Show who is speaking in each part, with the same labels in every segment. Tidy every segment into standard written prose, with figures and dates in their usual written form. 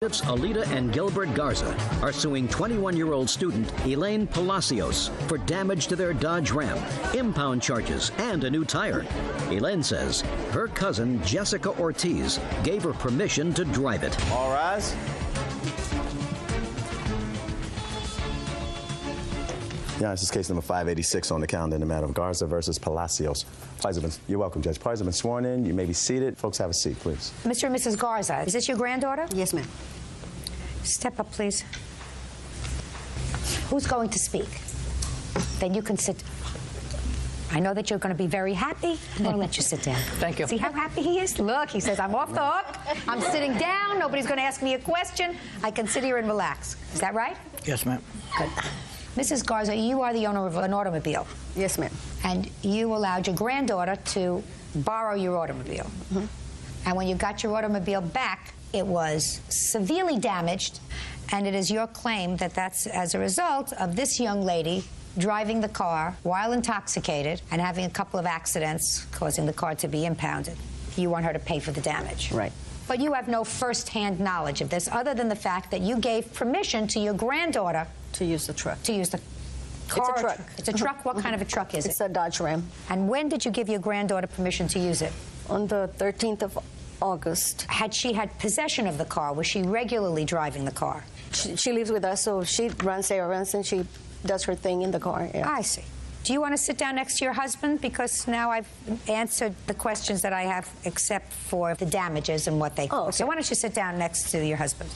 Speaker 1: Alita and Gilbert Garza are suing 21-year-old student Elaine Palacios for damage to their Dodge Ram, impound charges, and a new tire. Elaine says her cousin Jessica Ortiz gave her permission to drive it.
Speaker 2: All rise. Yeah, this is case number 586 on the calendar in the matter of Garza versus Palacios. You're welcome, Judge. Parties have been sworn in. You may be seated. Folks, have a seat, please.
Speaker 3: Mr. and Mrs. Garza, is this your granddaughter?
Speaker 4: Yes, ma'am.
Speaker 3: Step up, please. Who's going to speak? Then you can sit. I know that you're going to be very happy. I'm going to let you sit down.
Speaker 5: Thank you.
Speaker 3: See how happy he is? Look, he says, I'm off the hook. I'm sitting down. Nobody's going to ask me a question. I can sit here and relax. Is that right?
Speaker 5: Yes, ma'am.
Speaker 3: Good. Mrs. Garza, you are the owner of an automobile.
Speaker 4: Yes, ma'am.
Speaker 3: And you allowed your granddaughter to borrow your automobile.
Speaker 4: Mm-hmm.
Speaker 3: And when you got your automobile back, it was severely damaged, and it is your claim that that's as a result of this young lady driving the car while intoxicated and having a couple of accidents, causing the car to be impounded. You want her to pay for the damage.
Speaker 4: Right.
Speaker 3: But you have no first-hand knowledge of this, other than the fact that you gave permission to your granddaughter
Speaker 4: to use the truck.
Speaker 3: to use the car.
Speaker 4: It's a truck.
Speaker 3: It's a truck? What kind of a truck is
Speaker 4: It's
Speaker 3: it?
Speaker 4: a Dodge Ram.
Speaker 3: And when did you give your granddaughter permission to use it?
Speaker 4: On the 13th of August.
Speaker 3: Had she had possession of the car? Was she regularly driving the car?
Speaker 4: She lives with us, so she runs errands and she does her thing in the car. Yeah.
Speaker 3: I see. Do you want to sit down next to your husband? Because now I've answered the questions that I have, except for the damages and what they cost.
Speaker 4: okay.
Speaker 3: So why don't you sit down next to your husband?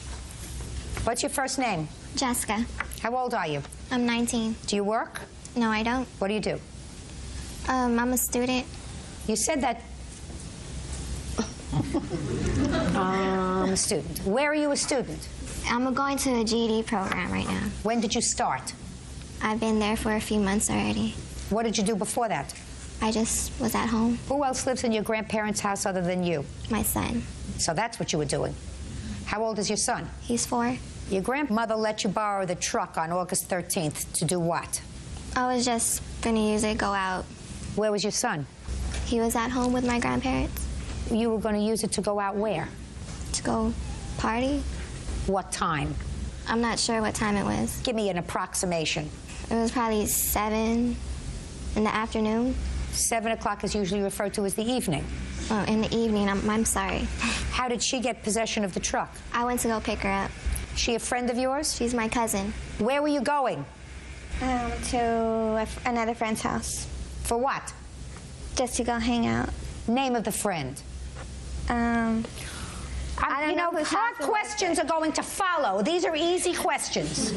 Speaker 3: What's your first name?
Speaker 6: Jessica.
Speaker 3: How old are you?
Speaker 6: I'm 19.
Speaker 3: Do you work?
Speaker 6: No, I don't.
Speaker 3: What do you do?
Speaker 6: I'm a student.
Speaker 3: You said that... a student. Where are you a student?
Speaker 6: I'm going to a GED program right now.
Speaker 3: When did you start?
Speaker 6: I've been there for a few months already.
Speaker 3: What did you do before that?
Speaker 6: I just was at home.
Speaker 3: Who else lives in your grandparents' house other than you?
Speaker 6: My son.
Speaker 3: So that's what you were doing. How old is your son?
Speaker 6: He's 4.
Speaker 3: Your grandmother let you borrow the truck on August 13th to do what?
Speaker 6: I was just going to use it, go out.
Speaker 3: Where was your son?
Speaker 6: He was at home with my grandparents.
Speaker 3: You were going to use it to go out where?
Speaker 6: To go party.
Speaker 3: What time?
Speaker 6: I'm not sure what time it was.
Speaker 3: Give me an approximation.
Speaker 6: It was probably 7 in the afternoon.
Speaker 3: 7 o'clock is usually referred to as the evening.
Speaker 6: Oh, in the evening. I'm sorry.
Speaker 3: How did she get possession of the truck?
Speaker 6: I went to go pick her up.
Speaker 3: She a friend of yours?
Speaker 6: She's my cousin.
Speaker 3: Where were you going?
Speaker 6: To another friend's house.
Speaker 3: For what?
Speaker 6: Just to go hang out.
Speaker 3: Name of the friend.
Speaker 6: I don't know whose
Speaker 3: hard
Speaker 6: house it was.
Speaker 3: questions are going to follow. These are easy questions.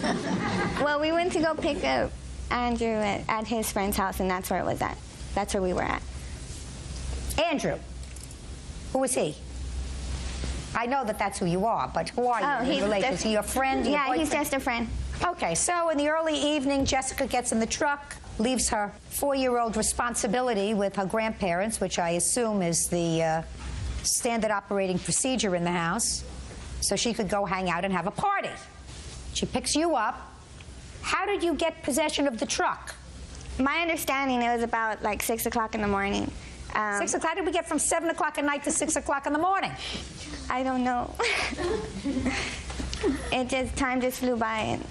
Speaker 6: Well, we went to go pick up Andrew at his friend's house, and that's where it was at. That's where we were at.
Speaker 3: Andrew. Who is he? I know that that's who you are, but who are you in relation? Is he your friend? Your
Speaker 6: Yeah, he's
Speaker 3: boyfriend?
Speaker 6: just a friend.
Speaker 3: Okay, so in the early evening, Jessica gets in the truck, leaves her 4-year-old responsibility with her grandparents, which I assume is the standard operating procedure in the house, so she could go hang out and have a party. She picks you up. How did you get possession of the truck?
Speaker 6: My understanding, it was about like 6 o'clock in the morning.
Speaker 3: 6 o'clock? How did we get from 7 o'clock at night to 6 o'clock in the morning?
Speaker 6: I don't know. Time just flew by, and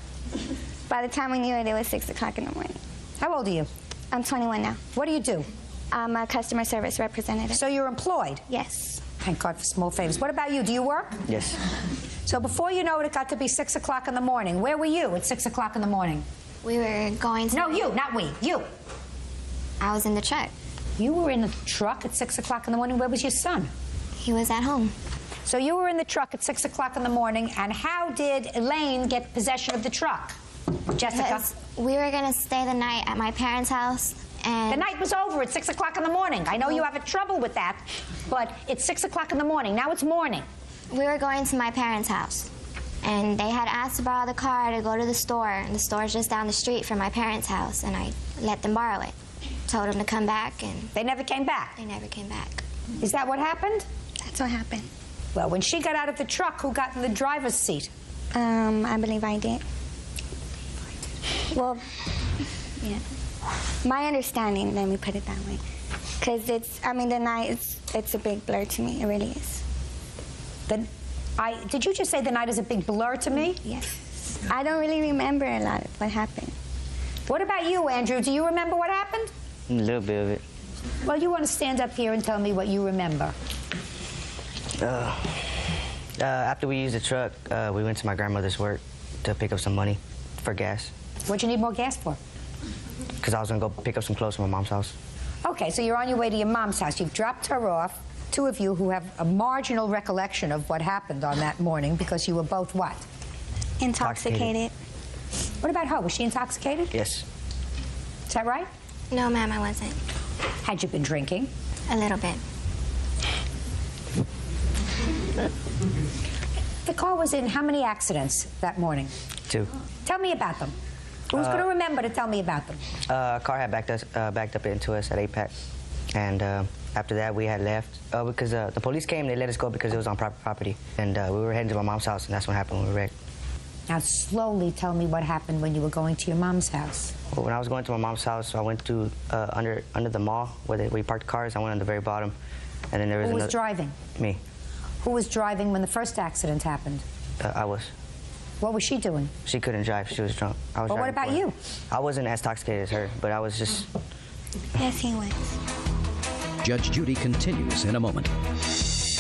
Speaker 6: by the time we knew it, it was 6 o'clock in the morning.
Speaker 3: How old are you?
Speaker 6: I'm 21 now.
Speaker 3: What do you do?
Speaker 6: I'm a customer service representative.
Speaker 3: So you're employed?
Speaker 6: Yes.
Speaker 3: Thank God for small favors. What about you? Do you work?
Speaker 5: Yes.
Speaker 3: So before you know it, it got to be 6 o'clock in the morning. Where were you at 6 o'clock in the morning?
Speaker 6: We were going to...
Speaker 3: No, you, not we. You.
Speaker 6: I was in the truck.
Speaker 3: You were in the truck at 6 o'clock in the morning. Where was your son?
Speaker 6: He was at home.
Speaker 3: So you were in the truck at 6 o'clock in the morning, and how did Elaine get possession of the truck? Jessica?
Speaker 6: Because we were going to stay the night at my parents' house, and...
Speaker 3: The night was over at 6 o'clock in the morning. I know you have trouble with that, but it's 6 o'clock in the morning. Now it's morning.
Speaker 6: We were going to my parents' house, and they had asked to borrow the car to go to the store, and the store's just down the street from my parents' house, and I let them borrow it. Told them to come back, and...
Speaker 3: They never came back?
Speaker 6: They never came back.
Speaker 3: Is that what happened?
Speaker 6: That's what happened.
Speaker 3: Well, when she got out of the truck, who got in the driver's seat?
Speaker 6: I believe I did. Well, yeah. My understanding, let me put it that way. Because the night, it's a big blur to me. It really is.
Speaker 3: Then Did you just say the night is a big blur to me?
Speaker 5: Yes. I don't really remember a lot of what happened.
Speaker 3: What about you, Andrew? Do you remember what happened?
Speaker 7: A little bit of it.
Speaker 3: Well, you want to stand up here and tell me what you remember.
Speaker 7: After we used the truck, we went to my grandmother's work to pick up some money for gas.
Speaker 3: What'd you need more gas for?
Speaker 7: Because I was going to go pick up some clothes from my mom's house.
Speaker 3: Okay, so you're on your way to your mom's house. You've dropped her off. Two of you who have a marginal recollection of what happened on that morning because you were both what?
Speaker 5: Intoxicated.
Speaker 3: What about her? Was she intoxicated?
Speaker 7: Yes.
Speaker 3: Is that right?
Speaker 6: No, ma'am, I wasn't.
Speaker 3: Had you been drinking?
Speaker 6: A little bit.
Speaker 3: The car was in how many accidents that morning?
Speaker 7: 2.
Speaker 3: Tell me about them. Who's going to remember to tell me about them?
Speaker 7: A car had backed up into us at 8-pack. And after that, we had left because the police came. They let us go because it was on private property. And we were heading to my mom's house, and that's what happened when we wrecked.
Speaker 3: Now, slowly tell me what happened when you were going to your mom's house.
Speaker 7: Well, when I was going to my mom's house, I went to under the mall where we parked cars. I went on the very bottom, and then there was
Speaker 3: Who was
Speaker 7: another.
Speaker 3: driving?
Speaker 7: Me.
Speaker 3: Who was driving when the first accident happened?
Speaker 7: I was.
Speaker 3: What was she doing?
Speaker 7: She couldn't drive. She was drunk. I was.
Speaker 3: Well, what
Speaker 7: driving
Speaker 3: about
Speaker 7: for her.
Speaker 3: you?
Speaker 7: I wasn't as intoxicated as her, but I was just.
Speaker 5: Yes, he was.
Speaker 1: Judge Judy continues in a moment.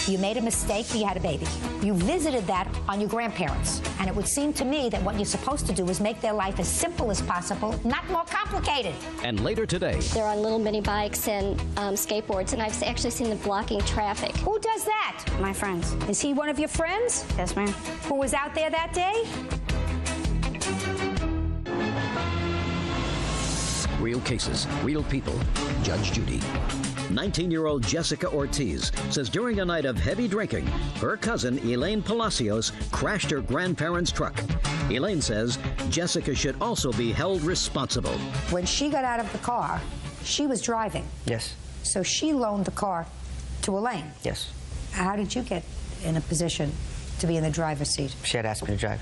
Speaker 3: You made a mistake, you had a baby. You visited that on your grandparents. And it would seem to me that what you're supposed to do is make their life as simple as possible, not more complicated.
Speaker 1: And later today,
Speaker 8: They're on little mini bikes and skateboards, and I've actually seen them blocking traffic.
Speaker 3: Who does that?
Speaker 5: My friends.
Speaker 3: Is he one of your friends?
Speaker 5: Yes, ma'am.
Speaker 3: Who was out there that day?
Speaker 1: real cases, real people. Judge Judy. 19-year-old Jessica Ortiz says during a night of heavy drinking, her cousin Elaine Palacios crashed her grandparents' truck. Elaine says Jessica should also be held responsible.
Speaker 3: When she got out of the car, she was driving.
Speaker 7: Yes.
Speaker 3: So she loaned the car to Elaine.
Speaker 7: Yes.
Speaker 3: How did you get in a position to be in the driver's seat?
Speaker 7: She had asked me to drive.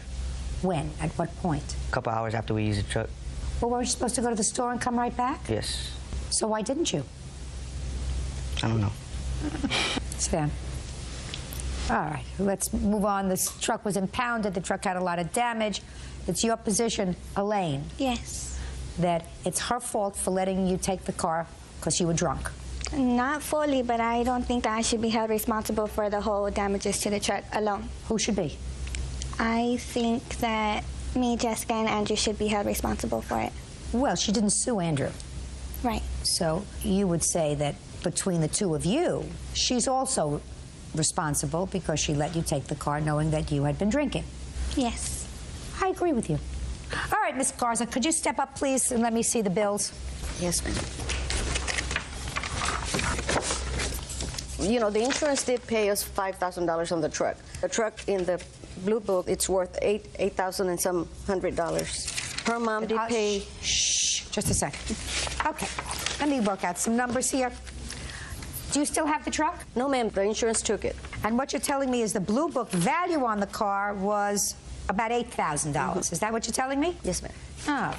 Speaker 3: When? At what point?
Speaker 7: A couple hours after we used the truck.
Speaker 3: Well, weren't you supposed to go to the store and come right back?
Speaker 7: Yes.
Speaker 3: So why didn't you?
Speaker 7: I don't know.
Speaker 3: Sit down. All right, let's move on. This truck was impounded. The truck had a lot of damage. It's your position, Elaine,
Speaker 5: Yes.
Speaker 3: that it's her fault for letting you take the car because you were drunk.
Speaker 5: Not fully, but I don't think that I should be held responsible for the whole damages to the truck alone.
Speaker 3: Who should be?
Speaker 5: I think that me, Jessica, and Andrew should be held responsible for it.
Speaker 3: Well, she didn't sue Andrew.
Speaker 5: Right.
Speaker 3: So you would say that between the two of you, she's also responsible because she let you take the car knowing that you had been drinking.
Speaker 5: Yes.
Speaker 3: I agree with you. All right, Miss Garza, could you step up, please, and let me see the bills?
Speaker 4: Yes, ma'am. You know, the insurance did pay us $5,000 on the truck. The truck in the blue book, it's worth $8,000 and some $100. Her mom did pay.
Speaker 3: Shh, just a second. Okay, let me work out some numbers here. Do you still have the truck?
Speaker 4: No, ma'am, the insurance took it.
Speaker 3: And what you're telling me is the blue book value on the car was about $8,000. Is that what you're telling me?
Speaker 4: Yes, ma'am.
Speaker 3: Oh.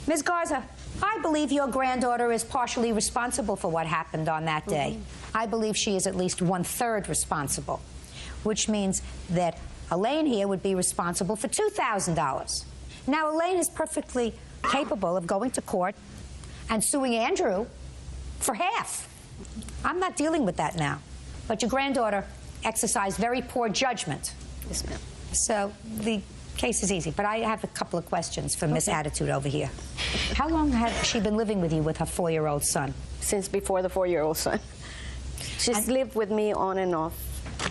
Speaker 3: Ms. Garza, I believe your granddaughter is partially responsible for what happened on that day. I believe she is at least 1/3 responsible, which means that Elaine here would be responsible for $2,000. Now, Elaine is perfectly capable of going to court and suing Andrew for half. I'm not dealing with that now. But your granddaughter exercised very poor judgment.
Speaker 4: Yes, ma'am.
Speaker 3: So the case is easy, but I have a couple of questions for Miss Attitude over here. How long had she been living with you with her 4-year-old son?
Speaker 4: Since before the 4-year-old son. She's lived with me on and off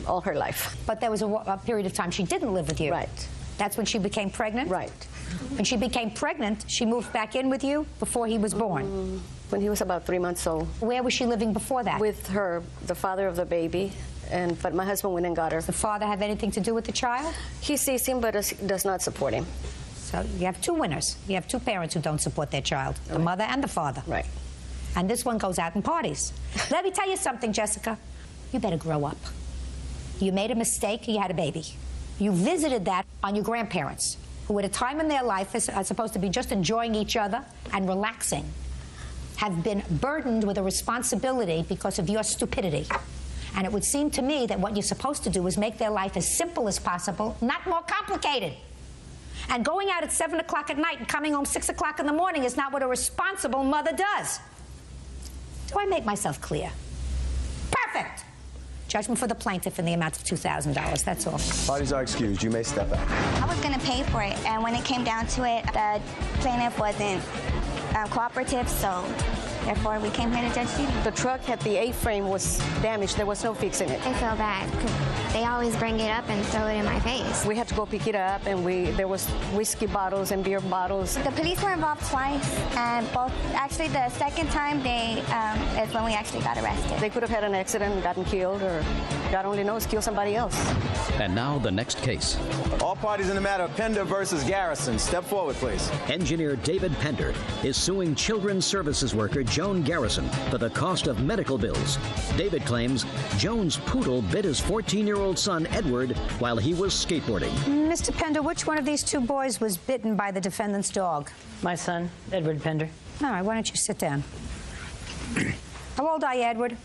Speaker 4: all her life.
Speaker 3: But there was a period of time she didn't live with you.
Speaker 4: Right.
Speaker 3: That's when she became pregnant?
Speaker 4: Right.
Speaker 3: When she became pregnant, she moved back in with you before he was born?
Speaker 4: When he was about 3 months old.
Speaker 3: Where was she living before that?
Speaker 4: With her, the father of the baby, but my husband went and got her.
Speaker 3: Does the father have anything to do with the child?
Speaker 4: He sees him, but does not support him.
Speaker 3: So you have two winners. You have two parents who don't support their child, the mother and the father.
Speaker 4: Right.
Speaker 3: And this one goes out and parties. Let me tell you something, Jessica. You better grow up. You made a mistake, you had a baby. You visited that on your grandparents, who at a time in their life are supposed to be just enjoying each other and relaxing, have been burdened with a responsibility because of your stupidity. And it would seem to me that what you're supposed to do is make their life as simple as possible, not more complicated. And going out at 7 o'clock at night and coming home 6 o'clock in the morning is not what a responsible mother does. Do I make myself clear? Perfect. Judgment for the plaintiff in the amount of $2,000. That's all.
Speaker 2: Parties are excused. You may step out.
Speaker 5: I was going to pay for it, and when it came down to it, the plaintiff wasn't cooperative, so therefore we came here to Judge Judy.
Speaker 4: The truck had the A-frame was damaged. There was no fixing it.
Speaker 6: I feel bad because they always bring it up and throw it in my face.
Speaker 4: We had to go pick it up, and there was whiskey bottles and beer bottles.
Speaker 5: The police were involved twice, and actually the second time is when we actually got arrested.
Speaker 4: They could have had an accident and gotten killed, or God only knows, kill somebody else.
Speaker 1: And now the next case.
Speaker 2: All parties in the matter of Pender versus Garrison. Step forward, please.
Speaker 1: Engineer David Pender is suing children's services worker Joan Garrison for the cost of medical bills. David claims Joan's poodle bit his 14-year-old son Edward while he was skateboarding.
Speaker 3: Mr. Pender, which one of these two boys was bitten by the defendant's dog?
Speaker 9: My son, Edward Pender.
Speaker 3: All right, why don't you sit down? How old are you, Edward?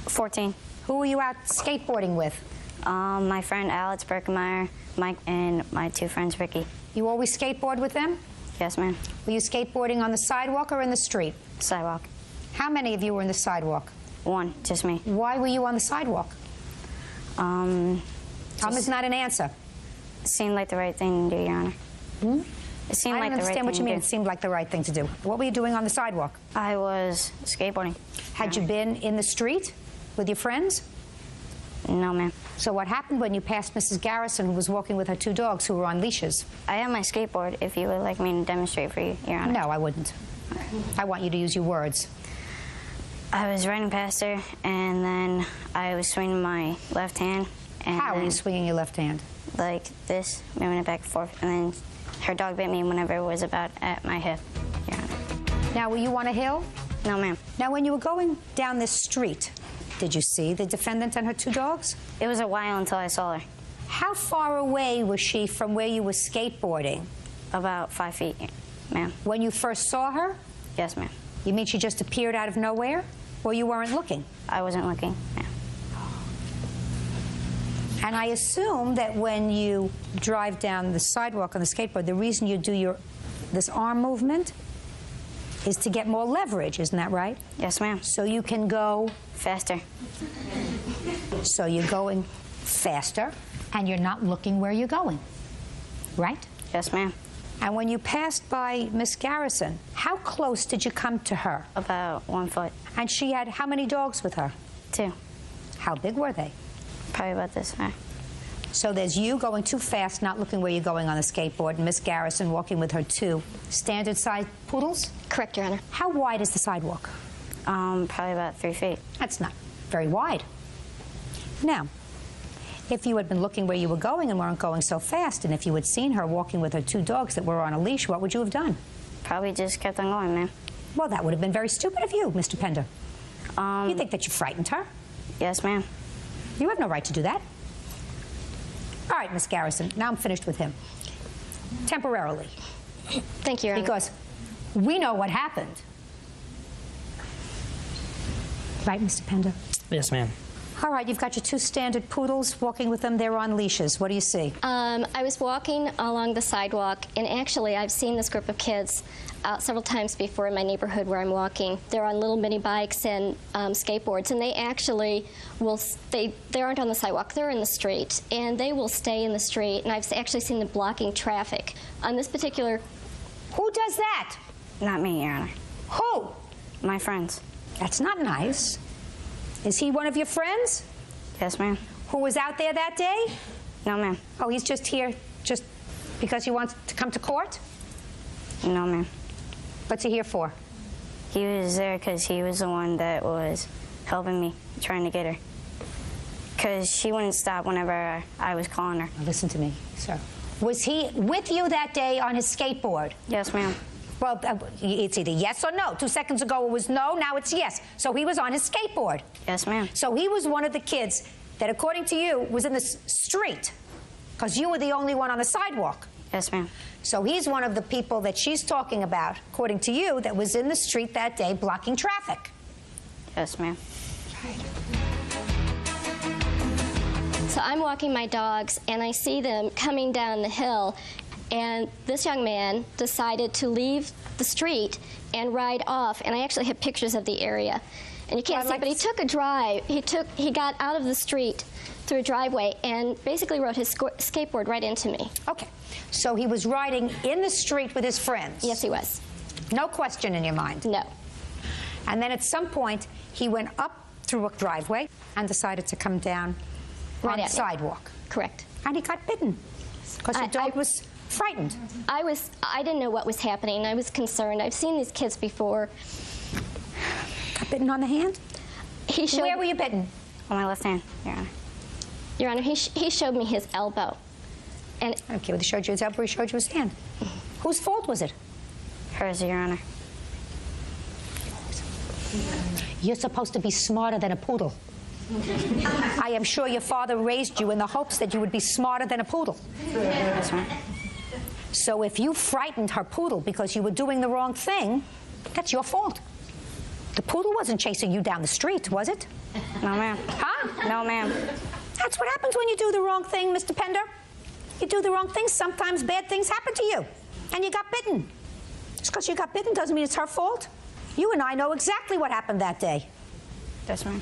Speaker 10: 14.
Speaker 3: Who were you out skateboarding with?
Speaker 10: My friend Alex Berkemeyer, Mike, and my two friends, Ricky.
Speaker 3: You always skateboard with them?
Speaker 10: Yes, ma'am.
Speaker 3: Were you skateboarding on the sidewalk or in the street?
Speaker 10: Sidewalk.
Speaker 3: How many of you were in the sidewalk?
Speaker 10: One, just me.
Speaker 3: Why were you on the sidewalk? Is not an answer.
Speaker 10: It seemed like the right thing to do, Your Honor. It seemed
Speaker 3: I
Speaker 10: like
Speaker 3: don't
Speaker 10: the right
Speaker 3: understand what you
Speaker 10: thing
Speaker 3: mean.
Speaker 10: to
Speaker 3: It
Speaker 10: do.
Speaker 3: seemed like the right thing to do. What were you doing on the sidewalk?
Speaker 10: I was skateboarding.
Speaker 3: Had you been in the street with your friends?
Speaker 10: No, ma'am.
Speaker 3: So what happened when you passed Mrs. Garrison, who was walking with her two dogs who were on leashes?
Speaker 10: I have my skateboard if you would like me to demonstrate for you, Your Honor.
Speaker 3: No, I wouldn't. I want you to use your words.
Speaker 10: I was riding past her, and then I was swinging my left hand. And
Speaker 3: How were
Speaker 10: then,
Speaker 3: you swinging your left hand?
Speaker 10: like this, moving it back and forth, and then her dog bit me whenever it was about at my hip, Your Honor.
Speaker 3: Now, were you on a hill?
Speaker 10: No, ma'am.
Speaker 3: Now, when you were going down this street, did you see the defendant and her two dogs?
Speaker 10: It was a while until I saw her.
Speaker 3: How far away was she from where you were skateboarding?
Speaker 10: About 5 feet, ma'am.
Speaker 3: When you first saw her?
Speaker 10: Yes, ma'am.
Speaker 3: You mean she just appeared out of nowhere? Or you weren't looking?
Speaker 10: I wasn't looking, ma'am.
Speaker 3: And I assume that when you drive down the sidewalk on the skateboard, the reason you do this arm movement is to get more leverage, isn't that right?
Speaker 10: Yes, ma'am.
Speaker 3: So you can go
Speaker 10: faster.
Speaker 3: So you're going faster, and you're not looking where you're going, right?
Speaker 10: Yes, ma'am.
Speaker 3: And when you passed by Miss Garrison, how close did you come to her?
Speaker 10: About 1 foot.
Speaker 3: And she had how many dogs with her?
Speaker 10: 2.
Speaker 3: How big were they?
Speaker 10: Probably about this high.
Speaker 3: So there's you going too fast, not looking where you're going on the skateboard, and Miss Garrison walking with her 2 standard-sized poodles?
Speaker 8: Correct, Your Honor.
Speaker 3: How wide is the sidewalk?
Speaker 10: Probably about 3 feet.
Speaker 3: That's not very wide. Now, if you had been looking where you were going and weren't going so fast, and if you had seen her walking with her 2 dogs that were on a leash, what would you have done?
Speaker 10: Probably just kept on going, ma'am.
Speaker 3: Well, that would have been very stupid of you, Mr. Pender. You think that you frightened her?
Speaker 10: Yes, ma'am.
Speaker 3: You have no right to do that. All right, Miss Garrison, now I'm finished with him. Temporarily.
Speaker 8: Thank you, Your Honor.
Speaker 3: Because we know what happened. Right, Mr. Pender?
Speaker 9: Yes, ma'am.
Speaker 3: All right, you've got your 2 standard poodles walking with them. They're on leashes. What do you see?
Speaker 8: I was walking along the sidewalk, and actually I've seen this group of kids several times before in my neighborhood where I'm walking. They're on little mini bikes and skateboards, and they actually they aren't on the sidewalk, they're in the street, and they will stay in the street, and I've actually seen them blocking traffic. On this particular...
Speaker 3: Who does that?
Speaker 10: Not me, Your Honor.
Speaker 3: Who?
Speaker 10: My friends.
Speaker 3: That's not nice. Is he one of your friends?
Speaker 10: Yes, ma'am.
Speaker 3: Who was out there that day?
Speaker 10: No, ma'am.
Speaker 3: Oh, he's just here just because he wants to come to court?
Speaker 10: No, ma'am.
Speaker 3: What's he here for?
Speaker 10: He was there because he was the one that was helping me, trying to get her. Because she wouldn't stop whenever I was calling her.
Speaker 3: Now listen to me, sir. Was he with you that day on his skateboard?
Speaker 10: Yes, ma'am.
Speaker 3: Well, it's either yes or no. 2 seconds ago it was no, now it's yes. So he was on his skateboard.
Speaker 10: Yes, ma'am.
Speaker 3: So he was one of the kids that, according to you, was in the street because you were the only one on the sidewalk.
Speaker 10: Yes, ma'am.
Speaker 3: So he's one of the people that she's talking about, according to you, that was in the street that day blocking traffic.
Speaker 10: Yes, ma'am.
Speaker 8: So I'm walking my dogs, and I see them coming down the hill, and this young man decided to leave the street and ride off, and I actually have pictures of the area. And you can't see, but he took a drive. He got out of the street through a driveway and basically rode his skateboard right into me.
Speaker 3: Okay. So he was riding in the street with his friends?
Speaker 8: Yes, he was.
Speaker 3: No question in your mind?
Speaker 8: No.
Speaker 3: And then at some point, he went up through a driveway and decided to come down on the sidewalk.
Speaker 8: Correct.
Speaker 3: And he got bitten because your dog was frightened.
Speaker 8: I didn't know what was happening. I was concerned. I've seen these kids before.
Speaker 3: Got bitten on the hand? Where were you bitten?
Speaker 10: On my left hand, Your Honor.
Speaker 8: Your Honor, he showed me his elbow. And
Speaker 3: okay, well, he showed you his elbow, he showed you his hand. Whose fault was it?
Speaker 10: Hers, Your Honor.
Speaker 3: You're supposed to be smarter than a poodle. I am sure your father raised you in the hopes that you would be smarter than a poodle.
Speaker 10: That's right.
Speaker 3: So if you frightened her poodle because you were doing the wrong thing, that's your fault. The poodle wasn't chasing you down the street, was it?
Speaker 10: No, ma'am.
Speaker 3: Huh?
Speaker 10: No, ma'am.
Speaker 3: That's what happens when you do the wrong thing, Mr. Pender. You do the wrong thing, sometimes bad things happen to you. And you got bitten. Just because you got bitten doesn't mean it's her fault. You and I know exactly what happened that day.
Speaker 10: That's right.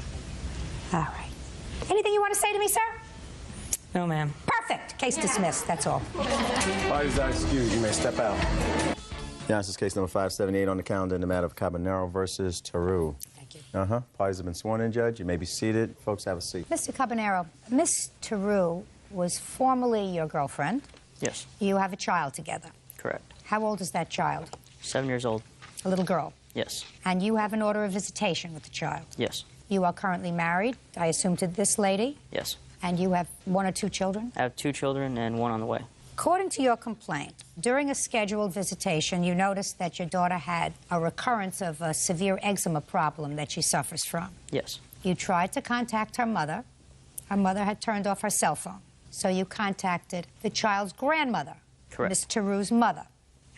Speaker 3: All right. Anything you want to say to me, sir?
Speaker 9: No, ma'am.
Speaker 3: Perfect. Case dismissed. That's all.
Speaker 2: Parties are excused. You may step out. Yeah, this is case number 578 on the calendar in the matter of Cabanero versus Taru.
Speaker 3: Thank you.
Speaker 2: Parties have been sworn in, Judge. You may be seated. Folks, have a seat.
Speaker 3: Mr. Cabanero, Miss Taru was formerly your girlfriend.
Speaker 9: Yes.
Speaker 3: You have a child together.
Speaker 9: Correct.
Speaker 3: How old is that child?
Speaker 9: 7 years old.
Speaker 3: A little girl.
Speaker 9: Yes.
Speaker 3: And you have an order of visitation with the child.
Speaker 9: Yes.
Speaker 3: You are currently married, I assume, to this lady.
Speaker 9: Yes.
Speaker 3: And you have 1 or 2 children?
Speaker 9: I have 2 children and 1 on the way.
Speaker 3: According to your complaint, during a scheduled visitation, you noticed that your daughter had a recurrence of a severe eczema problem that she suffers from.
Speaker 9: Yes.
Speaker 3: You tried to contact her mother. Her mother had turned off her cell phone. So you contacted the child's grandmother,
Speaker 9: Correct.
Speaker 3: Miss Taru's mother,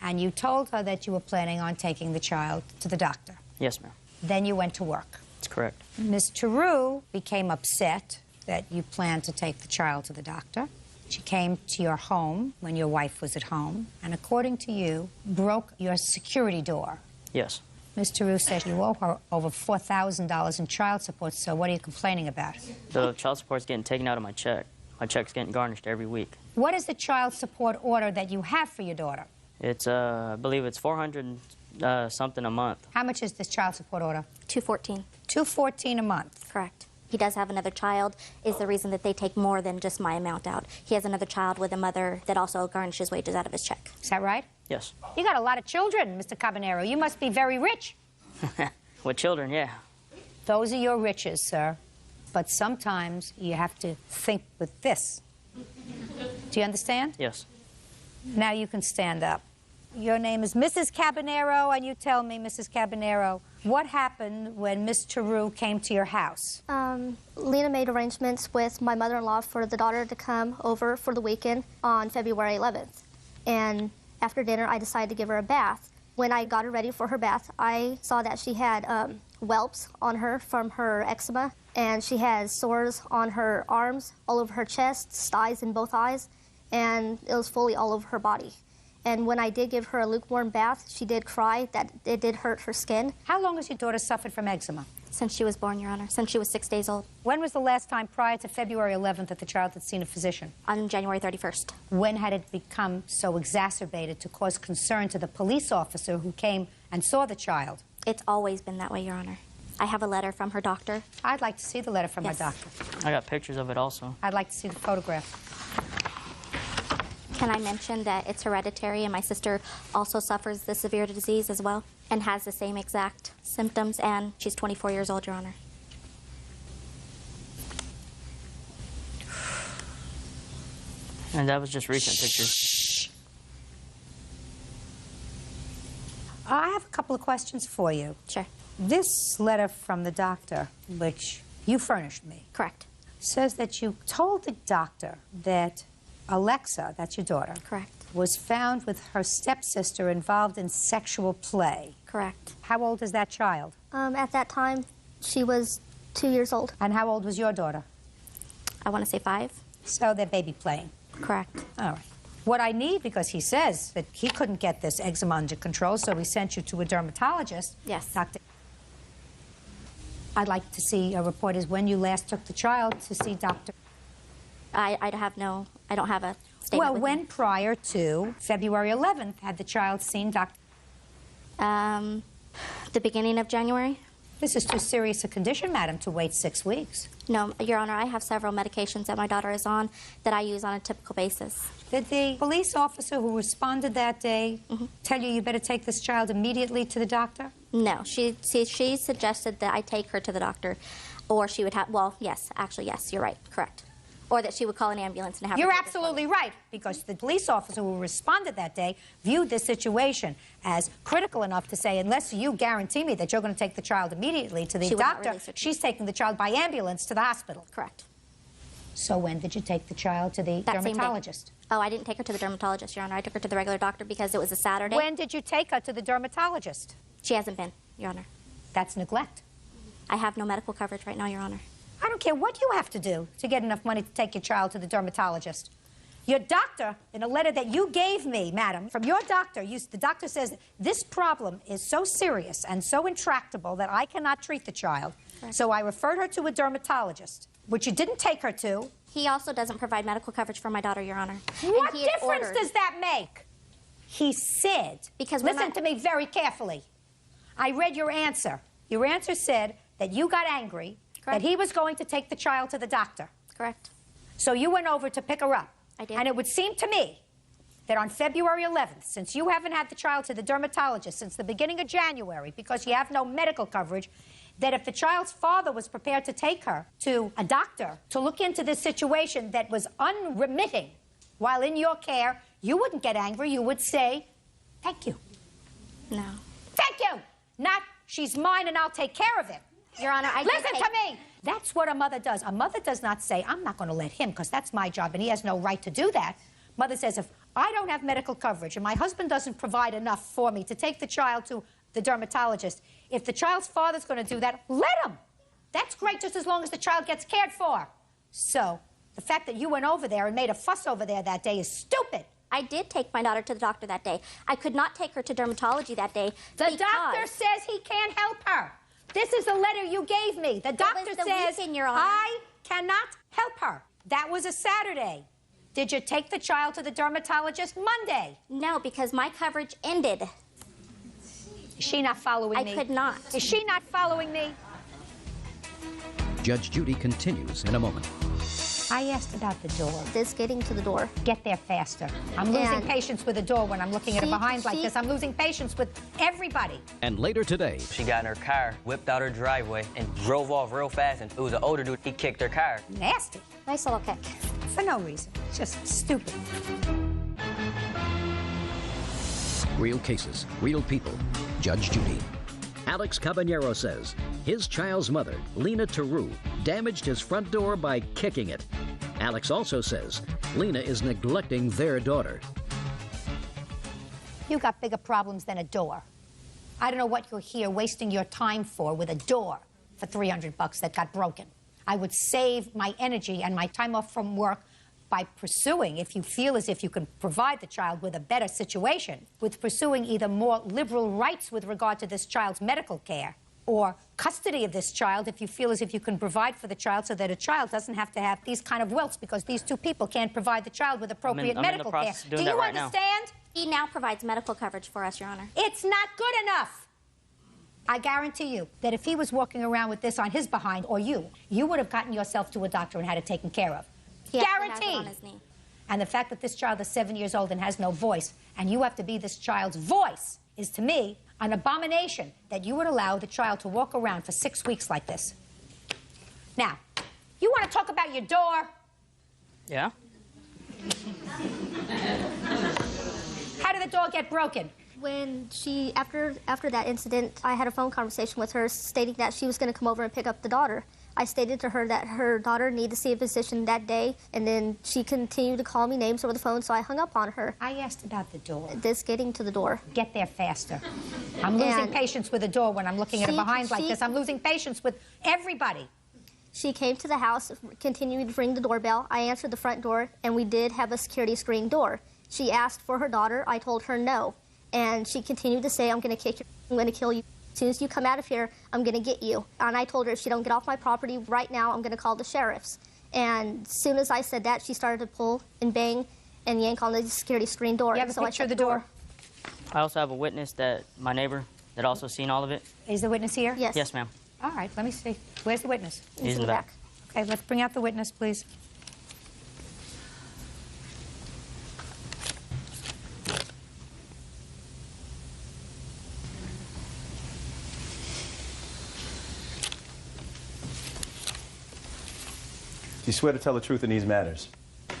Speaker 3: and you told her that you were planning on taking the child to the doctor.
Speaker 9: Yes, ma'am.
Speaker 3: Then you went to work.
Speaker 9: That's correct.
Speaker 3: Miss Taru became upset that you planned to take the child to the doctor. She came to your home when your wife was at home, and according to you, broke your security door.
Speaker 9: Yes.
Speaker 3: Miss Taru said you owe her over $4,000 in child support, so what are you complaining about?
Speaker 9: The child support's getting taken out of my check. My check's getting garnished every week.
Speaker 3: What is the child support order that you have for your daughter?
Speaker 9: It's, I believe it's $400 something a month.
Speaker 3: How much is this child support order?
Speaker 5: $214.
Speaker 3: $214 a month.
Speaker 5: Correct. He does have another child, is the reason that they take more than just my amount out. He has another child with a mother that also garnishes wages out of his check.
Speaker 3: Is that right?
Speaker 9: Yes.
Speaker 3: You got a lot of children, Mr. Cabanero. You must be very rich.
Speaker 9: With children, yeah.
Speaker 3: Those are your riches, sir. But sometimes you have to think with this. Do you understand?
Speaker 9: Yes.
Speaker 3: Now you can stand up. Your name is Mrs. Cabanero, and you tell me, Mrs. Cabanero, what happened when Miss Taru came to your house?
Speaker 11: Lena made arrangements with my mother-in-law for the daughter to come over for the weekend on February 11th. And after dinner, I decided to give her a bath. When I got her ready for her bath, I saw that she had whelps on her from her eczema, and she has sores on her arms, all over her chest, thighs, and both eyes, and it was fully all over her body. And when I did give her a lukewarm bath, she did cry that it did hurt her skin.
Speaker 3: How long has your daughter suffered from eczema?
Speaker 5: Since she was born, Your Honor, since she was 6 days old.
Speaker 3: When was the last time prior to February 11th that the child had seen a physician?
Speaker 5: On January 31st.
Speaker 3: When had it become so exacerbated to cause concern to the police officer who came and saw the child?
Speaker 5: It's always been that way, Your Honor. I have a letter from her doctor.
Speaker 3: I'd like to see the letter from
Speaker 5: Yes.
Speaker 3: her doctor.
Speaker 9: I got pictures of it also.
Speaker 3: I'd like to see the photograph.
Speaker 5: Can I mention that it's hereditary, and my sister also suffers the severe disease as well and has the same exact symptoms, and she's 24 years old, Your Honor.
Speaker 9: And that was just recent pictures.
Speaker 3: I have a couple of questions for you.
Speaker 5: Sure.
Speaker 3: This letter from the doctor, which you furnished me,
Speaker 5: Correct.
Speaker 3: says that you told the doctor that Alexa, that's your daughter,
Speaker 5: Correct.
Speaker 3: was found with her stepsister involved in sexual play.
Speaker 5: Correct.
Speaker 3: How old is that child?
Speaker 11: At that time, she was 2 years old.
Speaker 3: And how old was your daughter?
Speaker 5: I want to say 5.
Speaker 3: So they're baby playing.
Speaker 5: Correct.
Speaker 3: All right. What I need, because he says that he couldn't get this eczema under control, so he sent you to a dermatologist.
Speaker 5: Yes.
Speaker 3: Doctor, I'd like to see a report is when you last took the child to see Dr.
Speaker 5: I don't have a statement.
Speaker 3: Well,
Speaker 5: with
Speaker 3: when
Speaker 5: me.
Speaker 3: prior to February 11th had the child seen Dr.
Speaker 5: The beginning of January.
Speaker 3: This is too serious a condition, madam, to wait 6 weeks.
Speaker 5: No, Your Honor, I have several medications that my daughter is on that I use on a typical basis.
Speaker 3: Did the police officer who responded that day tell you you better take this child immediately to the doctor?
Speaker 5: No, she suggested that I take her to the doctor, or she would have, well, yes, actually, yes, you're right, correct. Or that she would call an ambulance and have her
Speaker 3: You're
Speaker 5: take
Speaker 3: absolutely right, because the police officer who responded that day viewed this situation as critical enough to say, unless you guarantee me that you're going to take the child immediately to the
Speaker 5: She would not
Speaker 3: doctor,
Speaker 5: release her.
Speaker 3: she's taking the child by ambulance to the hospital.
Speaker 5: Correct.
Speaker 3: So when did you take the child to the
Speaker 5: That same day.
Speaker 3: dermatologist?
Speaker 5: Oh, I didn't take her to the dermatologist, Your Honor. I took her to the regular doctor because it was a Saturday.
Speaker 3: When did you take her to the dermatologist?
Speaker 5: She hasn't been, Your Honor.
Speaker 3: That's neglect.
Speaker 5: I have no medical coverage right now, Your Honor.
Speaker 3: I don't care what you have to do to get enough money to take your child to the dermatologist. Your doctor, in a letter that you gave me, madam, from your doctor, the doctor says, this problem is so serious and so intractable that I cannot treat the child.
Speaker 5: Correct.
Speaker 3: So I referred her to a dermatologist, which you didn't take her to.
Speaker 5: He also doesn't provide medical coverage for my daughter, Your Honor.
Speaker 3: What
Speaker 5: And he had
Speaker 3: difference
Speaker 5: ordered-
Speaker 3: does that make? He said,
Speaker 5: Because when
Speaker 3: listen to me very carefully. I read your answer. Your answer said that you got angry,
Speaker 5: Correct.
Speaker 3: that he was going to take the child to the doctor.
Speaker 5: Correct.
Speaker 3: So you went over to pick her up.
Speaker 5: I did.
Speaker 3: And it would seem to me that on February 11th, since you haven't had the child to the dermatologist since the beginning of January because you have no medical coverage, that if the child's father was prepared to take her to a doctor to look into this situation that was unremitting while in your care, you wouldn't get angry. You would say, thank you.
Speaker 5: No.
Speaker 3: Thank you. Not, she's mine and I'll take care of it.
Speaker 5: Your Honor, I did
Speaker 3: Listen
Speaker 5: take-
Speaker 3: to me. That's what a mother does. A mother does not say, I'm not going to let him because that's my job and he has no right to do that. Mother says, if I don't have medical coverage and my husband doesn't provide enough for me to take the child to the dermatologist, if the child's father's going to do that, let him. That's great just as long as the child gets cared for. So the fact that you went over there and made a fuss over there that day is stupid.
Speaker 5: I did take my daughter to the doctor that day. I could not take her to dermatology that day.
Speaker 3: The doctor says he can't help her. This is a letter you gave me. The doctor
Speaker 5: was the
Speaker 3: says
Speaker 5: weekend, Your Honor.
Speaker 3: I cannot help her. That was a Saturday. Did you take the child to the dermatologist Monday?
Speaker 5: No, because my coverage ended.
Speaker 3: Is she not following me?
Speaker 5: I could not.
Speaker 3: Is she not following me?
Speaker 1: Judge Judy continues in a moment.
Speaker 3: I asked about the door.
Speaker 11: This getting to the door.
Speaker 3: Get there faster. I'm losing
Speaker 11: And
Speaker 3: patience with the door when I'm looking at it behind like this. I'm losing patience with everybody.
Speaker 1: And later today,
Speaker 12: She got in her car, whipped out her driveway, and drove off real fast. And it was an older dude. He kicked her car.
Speaker 3: Nasty.
Speaker 5: Nice little kick.
Speaker 3: For no reason. Just stupid.
Speaker 1: real cases, real people. Judge Judy. Alex Caballero says his child's mother, Lena Taru, damaged his front door by kicking it. Alex also says Lena is neglecting their daughter.
Speaker 3: You got bigger problems than a door. I don't know what you're here wasting your time for with a door for $300 that got broken. I would save my energy and my time off from work by pursuing, if you feel as if you can provide the child with a better situation, with pursuing either more liberal rights with regard to this child's medical care or custody of this child if you feel as if you can provide for the child so that a child doesn't have to have these kind of wilts because these two people can't provide the child with appropriate medical care. Do you understand?
Speaker 5: He now provides medical coverage for us, Your Honor.
Speaker 3: It's not good enough. I guarantee you that if he was walking around with this on his behind, or you would have gotten yourself to a doctor and had it taken care of.
Speaker 5: He actually has it
Speaker 3: Guaranteed.
Speaker 5: on his knee.
Speaker 3: And the fact that this child is 7 years old and has no voice, and you have to be this child's voice, is to me an abomination that you would allow the child to walk around for 6 weeks like this. Now, you want to talk about your door?
Speaker 9: Yeah?
Speaker 3: How did the door get broken?
Speaker 11: When she, after that incident, I had a phone conversation with her stating that she was going to come over and pick up the daughter. I stated to her that her daughter needed to see a physician that day, and then she continued to call me names over the phone, so I hung up on her.
Speaker 3: I asked about the door.
Speaker 11: This getting to the door.
Speaker 3: Get there faster. I'm losing patience with the door when I'm looking at it behind like this. I'm losing patience with everybody.
Speaker 11: She came to the house, continuing to ring the doorbell. I answered the front door, and we did have a security screen door. She asked for her daughter. I told her no. And she continued to say, I'm going to kick you, I'm going to kill you. As soon as you come out of here, I'm going to get you. And I told her if she don't get off my property right now, I'm going to call the sheriffs. And as soon as I said that, she started to pull and bang and yank on the security screen door.
Speaker 3: You have a picture of the door?
Speaker 9: I also have a witness that my neighbor that also seen all of it.
Speaker 3: Is the witness here?
Speaker 11: Yes.
Speaker 9: Yes, ma'am.
Speaker 3: All right, let me see. Where's the witness?
Speaker 9: He's in the back.
Speaker 3: Okay, let's bring out the witness, please.
Speaker 2: Do you swear to tell the truth in these matters?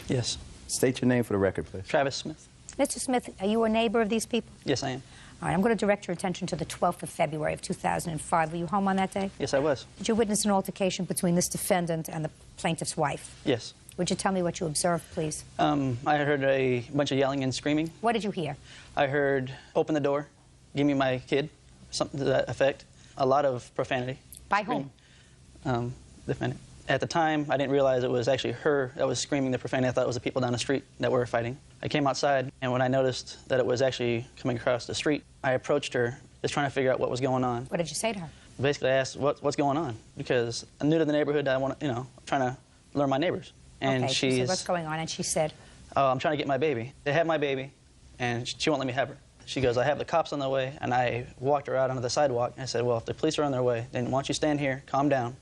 Speaker 13: Yes.
Speaker 2: State your name for the record, please.
Speaker 13: Travis Smith.
Speaker 3: Mr. Smith, are you a neighbor of these people?
Speaker 13: Yes, I am.
Speaker 3: All right, I'm going to direct your attention to the 12th of February of 2005. Were you home on that day?
Speaker 13: Yes, I was.
Speaker 3: Did you witness an altercation between this defendant and the plaintiff's wife?
Speaker 13: Yes.
Speaker 3: Would you tell me what you observed, please?
Speaker 13: I heard a bunch of yelling and screaming.
Speaker 3: What did you hear?
Speaker 13: I heard, open the door, give me my kid, something to that effect. A lot of profanity.
Speaker 3: By whom?
Speaker 13: Defendant. At the time, I didn't realize it was actually her that was screaming the profanity. I thought it was the people down the street that were fighting. I came outside, and when I noticed that it was actually coming across the street, I approached her, just trying to figure out what was going on.
Speaker 3: What did you say to her?
Speaker 13: Basically, I asked, what's going on? Because I'm new to the neighborhood. I want to, trying to learn my neighbors. And
Speaker 3: okay, she said, what's going on? And she said?
Speaker 13: Oh, I'm trying to get my baby. They have my baby, and she won't let me have her. She goes, I have the cops on the way, and I walked her out onto the sidewalk. And I said, well, if the police are on their way, then why don't you stand here, calm down,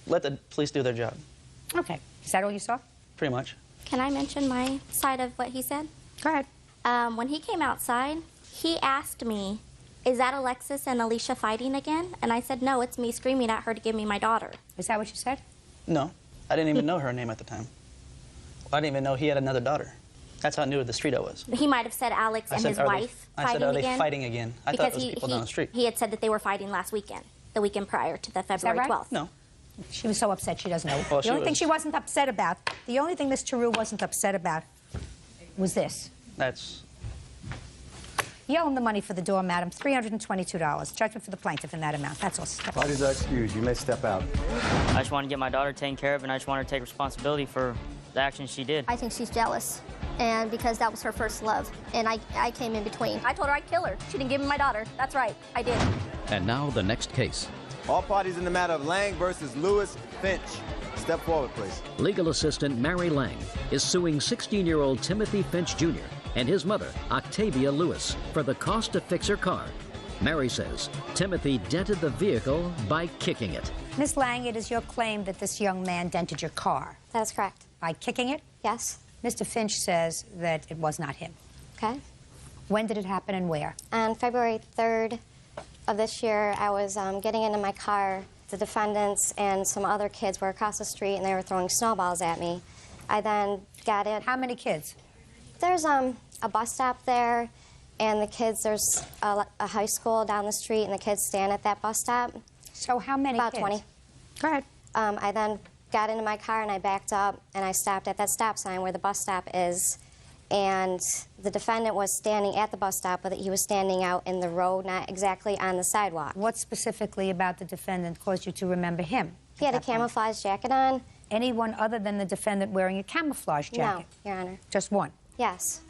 Speaker 13: let the police do their job.
Speaker 3: Okay. Is that all you saw?
Speaker 13: Pretty much.
Speaker 5: Can I mention my side of what he said?
Speaker 3: Go ahead.
Speaker 5: When he came outside, he asked me, is that Alexis and Alicia fighting again? And I said, no, it's me screaming at her to give me my daughter.
Speaker 3: Is that what you said?
Speaker 13: No. I didn't even know her name at the time. I didn't even know he had another daughter. That's how new to the street I was.
Speaker 5: He might have said Alex and his wife fighting again.
Speaker 13: I said, are they fighting again? I thought it was people down the street.
Speaker 5: He had said that they were fighting last weekend, the weekend prior to the February 12th.
Speaker 13: No.
Speaker 3: She was so upset she doesn't know.
Speaker 13: Well,
Speaker 3: the only thing she wasn't upset about, the only thing Miss Tarou wasn't upset about was this.
Speaker 13: That's...
Speaker 3: You owe him the money for the door, madam, $322. Judgment for the plaintiff in that amount. That's all.
Speaker 2: Parties are excused. You may step out.
Speaker 9: I just want to get my daughter taken care of, and I just want her to take responsibility for the actions she did.
Speaker 11: I think she's jealous, and because that was her first love, and I came in between. I told her I'd kill her. She didn't give me my daughter. That's right, I did.
Speaker 1: And now the next case.
Speaker 14: All parties in the matter of Lang versus Lewis Finch. Step forward, please.
Speaker 1: Legal assistant Mary Lang is suing 16-year-old Timothy Finch Jr. and his mother, Octavia Lewis, for the cost to fix her car. Mary says Timothy dented the vehicle by kicking it.
Speaker 3: Miss Lang, it is your claim that this young man dented your car.
Speaker 6: That is correct.
Speaker 3: By kicking it?
Speaker 6: Yes.
Speaker 3: Mr. Finch says that it was not him.
Speaker 6: Okay.
Speaker 3: When did it happen and where?
Speaker 6: On February 3rd of this year, I was getting into my car. The defendants and some other kids were across the street, and they were throwing snowballs at me. I then got it.
Speaker 3: How many kids?
Speaker 6: There's a bus stop there, and the kids, there's a high school down the street, and the kids stand at that bus stop.
Speaker 3: So how many
Speaker 6: About
Speaker 3: kids?
Speaker 6: 20.
Speaker 3: Go ahead.
Speaker 6: I then got into my car, and I backed up, and I stopped at that stop sign where the bus stop is. And the defendant was standing at the bus stop, but he was standing out in the road, not exactly on the sidewalk.
Speaker 3: What specifically about the defendant caused you to remember him?
Speaker 6: He had a camouflage jacket on.
Speaker 3: Anyone other than the defendant wearing a camouflage jacket?
Speaker 6: No, Your Honor.
Speaker 3: Just one?
Speaker 6: Yes.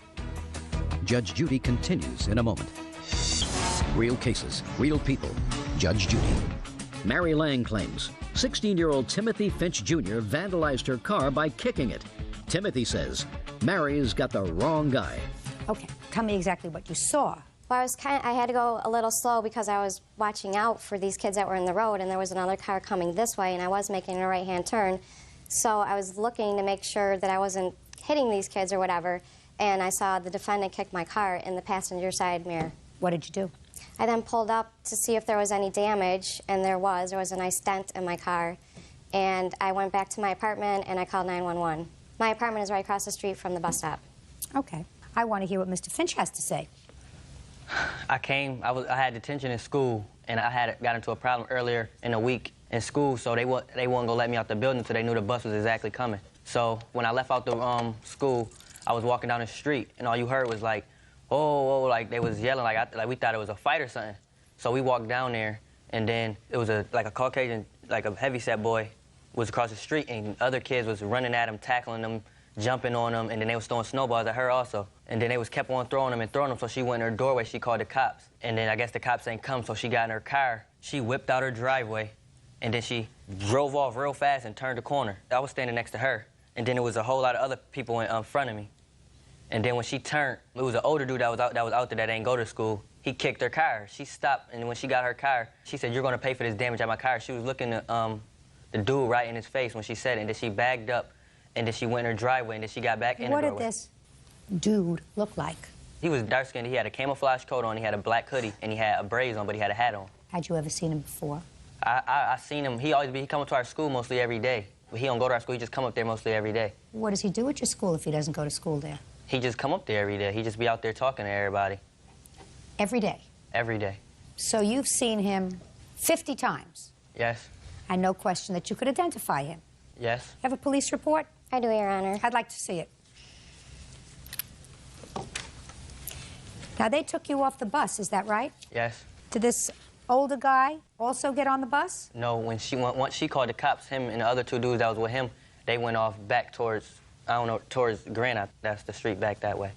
Speaker 1: Judge Judy continues in a moment. Real cases, real people. Judge Judy. Mary Lang claims 16-year-old Timothy Finch Jr. vandalized her car by kicking it. Timothy says Mary's got the wrong guy.
Speaker 3: Okay, tell me exactly what you saw.
Speaker 6: Well, I had to go a little slow because I was watching out for these kids that were in the road, and there was another car coming this way, and I was making a right-hand turn. So I was looking to make sure that I wasn't hitting these kids or whatever, and I saw the defendant kick my car in the passenger side mirror.
Speaker 3: What did you do?
Speaker 6: I then pulled up to see if there was any damage, and there was. There was a nice dent in my car. And I went back to my apartment, and I called 911. My apartment is right across the street from the bus stop.
Speaker 3: Okay. I want to hear what Mr. Finch has to say.
Speaker 12: I had detention in school, and I got into a problem earlier in the week in school, so they wasn't gonna let me out the building until they knew the bus was exactly coming. So when I left out the school, I was walking down the street, and all you heard was like, oh, like they was yelling, like we thought it was a fight or something. So we walked down there, and then it was like a Caucasian, like a heavyset boy, was across the street, and other kids was running at him, tackling him, jumping on him, and then they was throwing snowballs at her also. And then they was kept on throwing them and throwing them, so she went in her doorway, she called the cops. And then I guess the cops ain't come, so she got in her car. She whipped out her driveway, and then she drove off real fast and turned the corner. I was standing next to her, and then there was a whole lot of other people in front of me. And then when she turned, it was an older dude that was out there that ain't go to school. He kicked her car. She stopped, and when she got her car, she said, "You're gonna pay for this damage at my car." She was looking at the dude right in his face when she said it, and then she bagged up, and then she went in her driveway, and then she got back in the doorway.
Speaker 3: What did this dude look like?
Speaker 12: He was dark-skinned. He had a camouflage coat on, he had a black hoodie, and he had a braids on, but he had a hat on.
Speaker 3: Had you ever seen him before?
Speaker 12: I seen him. He come up to our school mostly every day. But he don't go to our school. He just come up there mostly every day.
Speaker 3: What does he do at your school if he doesn't go to school there?
Speaker 12: He just come up there every day. He just be out there talking to everybody.
Speaker 3: Every day?
Speaker 12: Every day.
Speaker 3: So you've seen him 50 times?
Speaker 12: Yes.
Speaker 3: And no question that you could identify him?
Speaker 12: Yes.
Speaker 3: You have a police report?
Speaker 6: I do, Your Honor.
Speaker 3: I'd like to see it. Now, they took you off the bus, is that right?
Speaker 12: Yes.
Speaker 3: Did this older guy also get on the bus?
Speaker 12: No, once she called the cops, him and the other two dudes that was with him, they went off back towards, I don't know, towards Granite. That's the street back that way.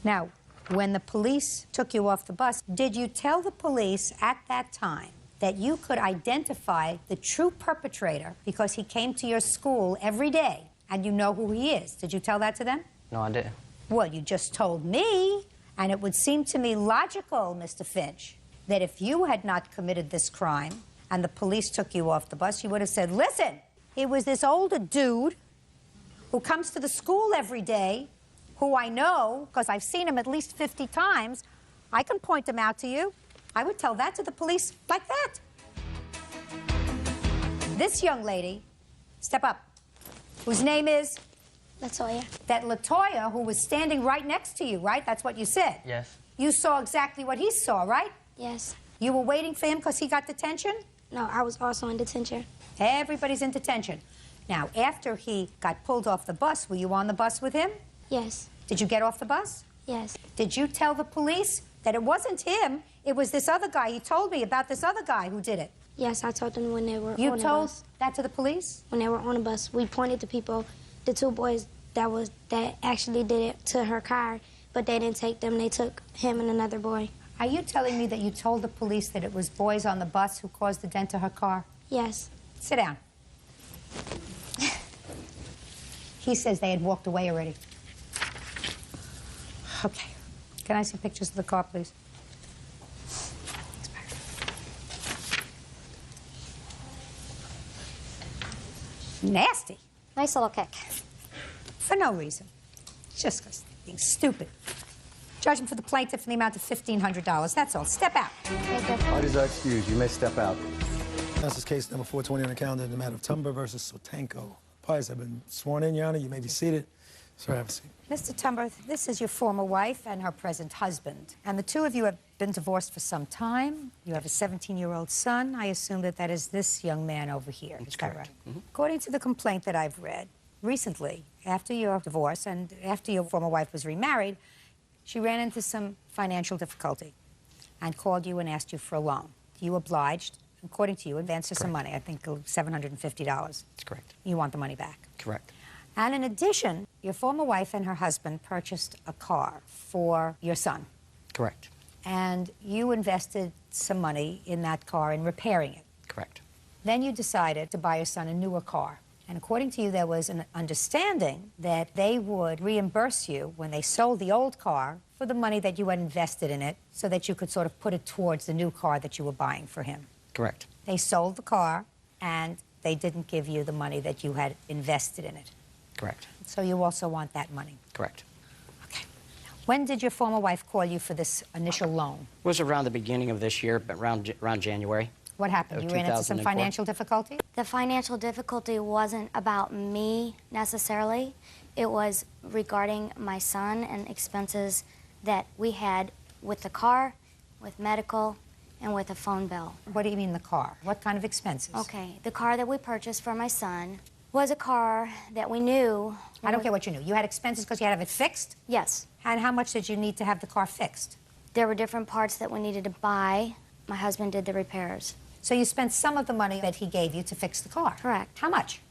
Speaker 3: Now, when the police took you off the bus, did you tell the police at that time that you could identify the true perpetrator because he came to your school every day and you know who he is? Did you tell that to them?
Speaker 12: No, I didn't.
Speaker 3: Well, you just told me, and it would seem to me logical, Mr. Finch, that if you had not committed this crime and the police took you off the bus, you would have said, listen, it was this older dude who comes to the school every day, who I know, because I've seen him at least 50 times. I can point him out to you. I would tell that to the police like that. This young lady, step up, whose name is?
Speaker 11: LaToya.
Speaker 3: That LaToya, who was standing right next to you, right? That's what you said.
Speaker 12: Yes.
Speaker 3: You saw exactly what he saw, right?
Speaker 11: Yes.
Speaker 3: You were waiting for him because he got detention?
Speaker 11: No, I was also in detention.
Speaker 3: Everybody's in detention. Now, after he got pulled off the bus, were you on the bus with him?
Speaker 11: Yes.
Speaker 3: Did you get off the bus?
Speaker 11: Yes.
Speaker 3: Did you tell the police that it wasn't him, it was this other guy? He told me about this other guy who did it.
Speaker 11: Yes, I told them when they were on the bus.
Speaker 3: You told that to the police?
Speaker 11: When they were on the bus, we pointed to people, the two boys that actually did it, to her car, but they didn't take them. They took him and another boy.
Speaker 3: Are you telling me that you told the police that it was boys on the bus who caused the dent to her car?
Speaker 11: Yes.
Speaker 3: Sit down. He says they had walked away already. Okay. Can I see pictures of the car, please? Nasty.
Speaker 6: Nice little kick.
Speaker 3: For no reason. Just because they're being stupid. Judgment for the plaintiff in the amount of $1,500. That's all. Step out.
Speaker 2: Parties are excused. You may step out.
Speaker 15: This is case number 420 on the calendar in the matter of Tumber versus Sotanko. Parties have been sworn in, Your Honor. You may be seated. Sir, have a seat.
Speaker 3: Mr. Tumber, this is your former wife and her present husband. And the two of you have been divorced for some time. You have a 17-year-old son. I assume that that is this young man over here.
Speaker 16: That's
Speaker 3: is that
Speaker 16: correct.
Speaker 3: right? According to the complaint that I've read, recently, after your divorce and after your former wife was remarried, she ran into some financial difficulty and called you and asked you for a loan. You obliged. According to you, advanced her some money, I think $750.
Speaker 16: That's correct.
Speaker 3: You want the money back.
Speaker 16: Correct.
Speaker 3: And in addition, your former wife and her husband purchased a car for your son.
Speaker 16: Correct.
Speaker 3: And you invested some money in that car in repairing it.
Speaker 16: Correct.
Speaker 3: Then you decided to buy your son a newer car. And according to you, there was an understanding that they would reimburse you when they sold the old car for the money that you had invested in it so that you could sort of put it towards the new car that you were buying for him.
Speaker 16: Correct.
Speaker 3: They sold the car, and they didn't give you the money that you had invested in it.
Speaker 16: Correct.
Speaker 3: So you also want that money.
Speaker 16: Correct.
Speaker 3: Okay. When did your former wife call you for this initial loan?
Speaker 16: It was around the beginning of this year, but around January.
Speaker 3: What happened? You ran into some
Speaker 16: 2004.
Speaker 3: financial difficulty?
Speaker 6: The financial difficulty wasn't about me necessarily. It was regarding my son and expenses that we had with the car, with medical, and with a phone bill.
Speaker 3: What do you mean the car? What kind of expenses?
Speaker 6: Okay, the car that we purchased for my son was a car that we knew.
Speaker 3: I don't care what you knew. You had expenses because you had to have it fixed?
Speaker 6: Yes.
Speaker 3: And how much did you need to have the car fixed?
Speaker 6: There were different parts that we needed to buy. My husband did the repairs.
Speaker 3: So you spent some of the money that he gave you to fix the car.
Speaker 6: Correct.
Speaker 3: How much?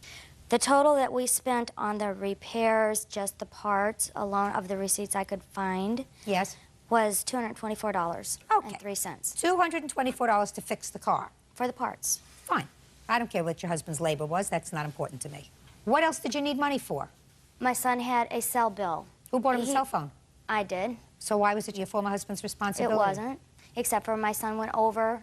Speaker 6: The total that we spent on the repairs, just the parts alone of the receipts I could find,
Speaker 3: yes,
Speaker 6: was $224.03.
Speaker 3: $224 to fix the car.
Speaker 6: For the parts.
Speaker 3: Fine. I don't care what your husband's labor was. That's not important to me. What else did you need money for?
Speaker 6: My son had a cell bill.
Speaker 3: Who bought him a cell phone?
Speaker 6: I did.
Speaker 3: So why was it your former husband's responsibility?
Speaker 6: It wasn't, except for my son went over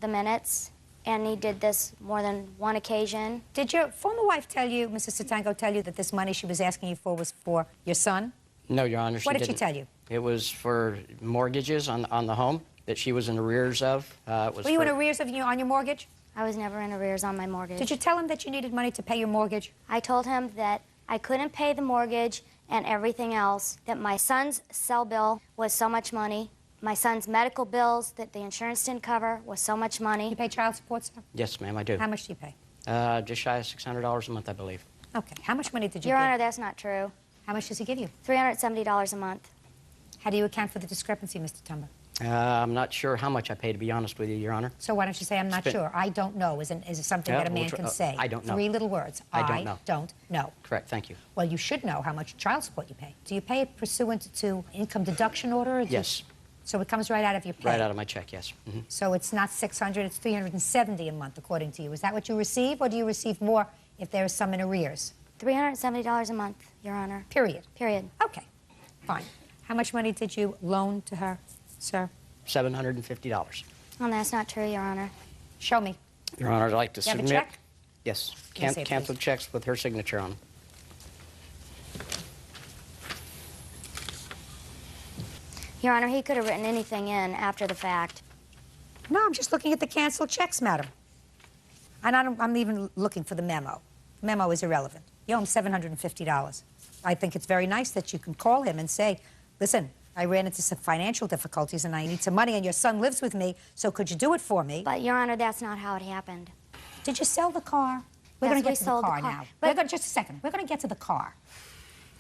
Speaker 6: the minutes, and he did this more than one occasion.
Speaker 3: Did your former wife tell you, Mrs. Satango, tell you that this money she was asking you for was for your son?
Speaker 16: No, Your Honor, she
Speaker 3: What did
Speaker 16: didn't.
Speaker 3: she tell you?
Speaker 16: It was for mortgages on the home that she was in arrears of.
Speaker 3: Were you in arrears on your mortgage?
Speaker 6: I was never in arrears on my mortgage.
Speaker 3: Did you tell him that you needed money to pay your mortgage?
Speaker 6: I told him that I couldn't pay the mortgage and everything else, that my son's cell bill was so much money, my son's medical bills that the insurance didn't cover was so much money.
Speaker 3: You pay child support, sir?
Speaker 16: Yes, ma'am, I do.
Speaker 3: How much do you pay?
Speaker 16: Just shy of $600 a month, I believe.
Speaker 3: Okay. How much money did you
Speaker 6: Your
Speaker 3: give?
Speaker 6: Honor, that's not true.
Speaker 3: How much does he give you?
Speaker 6: $370 a month.
Speaker 3: How do you account for the discrepancy, Mr. Tumber?
Speaker 16: I'm not sure how much I pay, to be honest with you, Your Honor.
Speaker 3: So why don't you say, I'm not sure? I don't know is something
Speaker 16: Yeah,
Speaker 3: that a man can say.
Speaker 16: I don't know.
Speaker 3: 3 little words.
Speaker 16: I don't know.
Speaker 3: Don't know.
Speaker 16: Correct, thank you.
Speaker 3: Well, you should know how much child support you pay. Do you pay it pursuant to income deduction order? Or
Speaker 16: Yes.
Speaker 3: So it comes right out of your pay?
Speaker 16: Right out of my check, yes. Mm-hmm.
Speaker 3: So it's not 600, it's 370 a month, according to you. Is that what you receive, or do you receive more if there is some in arrears?
Speaker 6: $370 a month, Your Honor.
Speaker 3: Period?
Speaker 6: Period.
Speaker 3: Okay, fine. How much money did you loan to her, sir?
Speaker 16: $750.
Speaker 6: Oh, that's not true, Your Honor.
Speaker 3: Show me.
Speaker 16: Your Honor, I'd like to
Speaker 3: You have a
Speaker 16: submit.
Speaker 3: check?
Speaker 16: Yes.
Speaker 3: Let me see it,
Speaker 16: Canceled checks with her signature on them.
Speaker 6: Your Honor, he could have written anything in after the fact.
Speaker 3: No, I'm just looking at the canceled checks, madam. And I'm even looking for the memo. The memo is irrelevant. You owe him $750. I think it's very nice that you can call him and say, listen, I ran into some financial difficulties and I need some money and your son lives with me, so could you do it for me?
Speaker 6: But, Your Honor, that's not how it happened.
Speaker 3: Did you sell the car? We're
Speaker 6: Yes,
Speaker 3: going to
Speaker 6: we
Speaker 3: get to the
Speaker 6: sold the
Speaker 3: car
Speaker 6: car.
Speaker 3: now.
Speaker 6: But-
Speaker 3: Just a second. We're going to get to the car.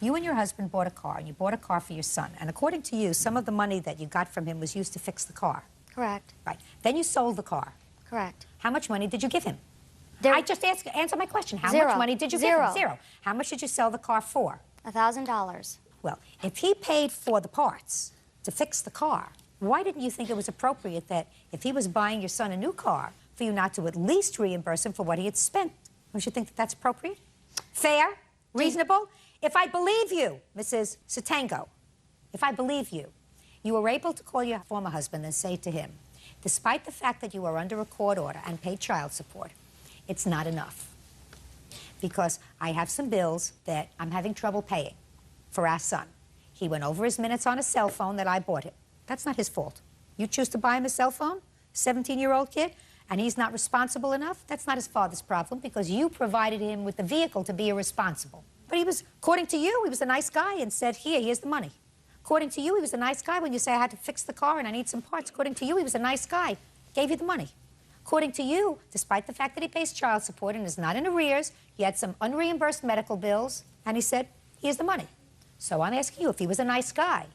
Speaker 3: You and your husband bought a car, and you bought a car for your son. And according to you, some of the money that you got from him was used to fix the car.
Speaker 6: Correct.
Speaker 3: Right. Then you sold the car.
Speaker 6: Correct.
Speaker 3: How much money did you give him?
Speaker 6: There-
Speaker 3: I just answer my question. How
Speaker 6: Zero.
Speaker 3: much money did you give
Speaker 6: Zero.
Speaker 3: him? Zero. How much did you sell the car for?
Speaker 6: $1,000.
Speaker 3: Well, if he paid for the parts to fix the car, why didn't you think it was appropriate that if he was buying your son a new car, for you not to at least reimburse him for what he had spent? Don't you think that that's appropriate? Fair? Reasonable? If I believe you, Mrs. Satango, if I believe you, you were able to call your former husband and say to him, despite the fact that you are under a court order and pay child support, it's not enough. Because I have some bills that I'm having trouble paying for our son. He went over his minutes on a cell phone that I bought him. That's not his fault. You choose to buy him a cell phone, 17-year-old kid, and he's not responsible enough? That's not his father's problem because you provided him with the vehicle to be irresponsible. But he was, according to you, he was a nice guy and said, here's the money. According to you, he was a nice guy when you say I had to fix the car and I need some parts. According to you, he was a nice guy, gave you the money. According to you, despite the fact that he pays child support and is not in arrears, he had some unreimbursed medical bills, and he said, here's the money. So I'm asking you, if he was a nice guy,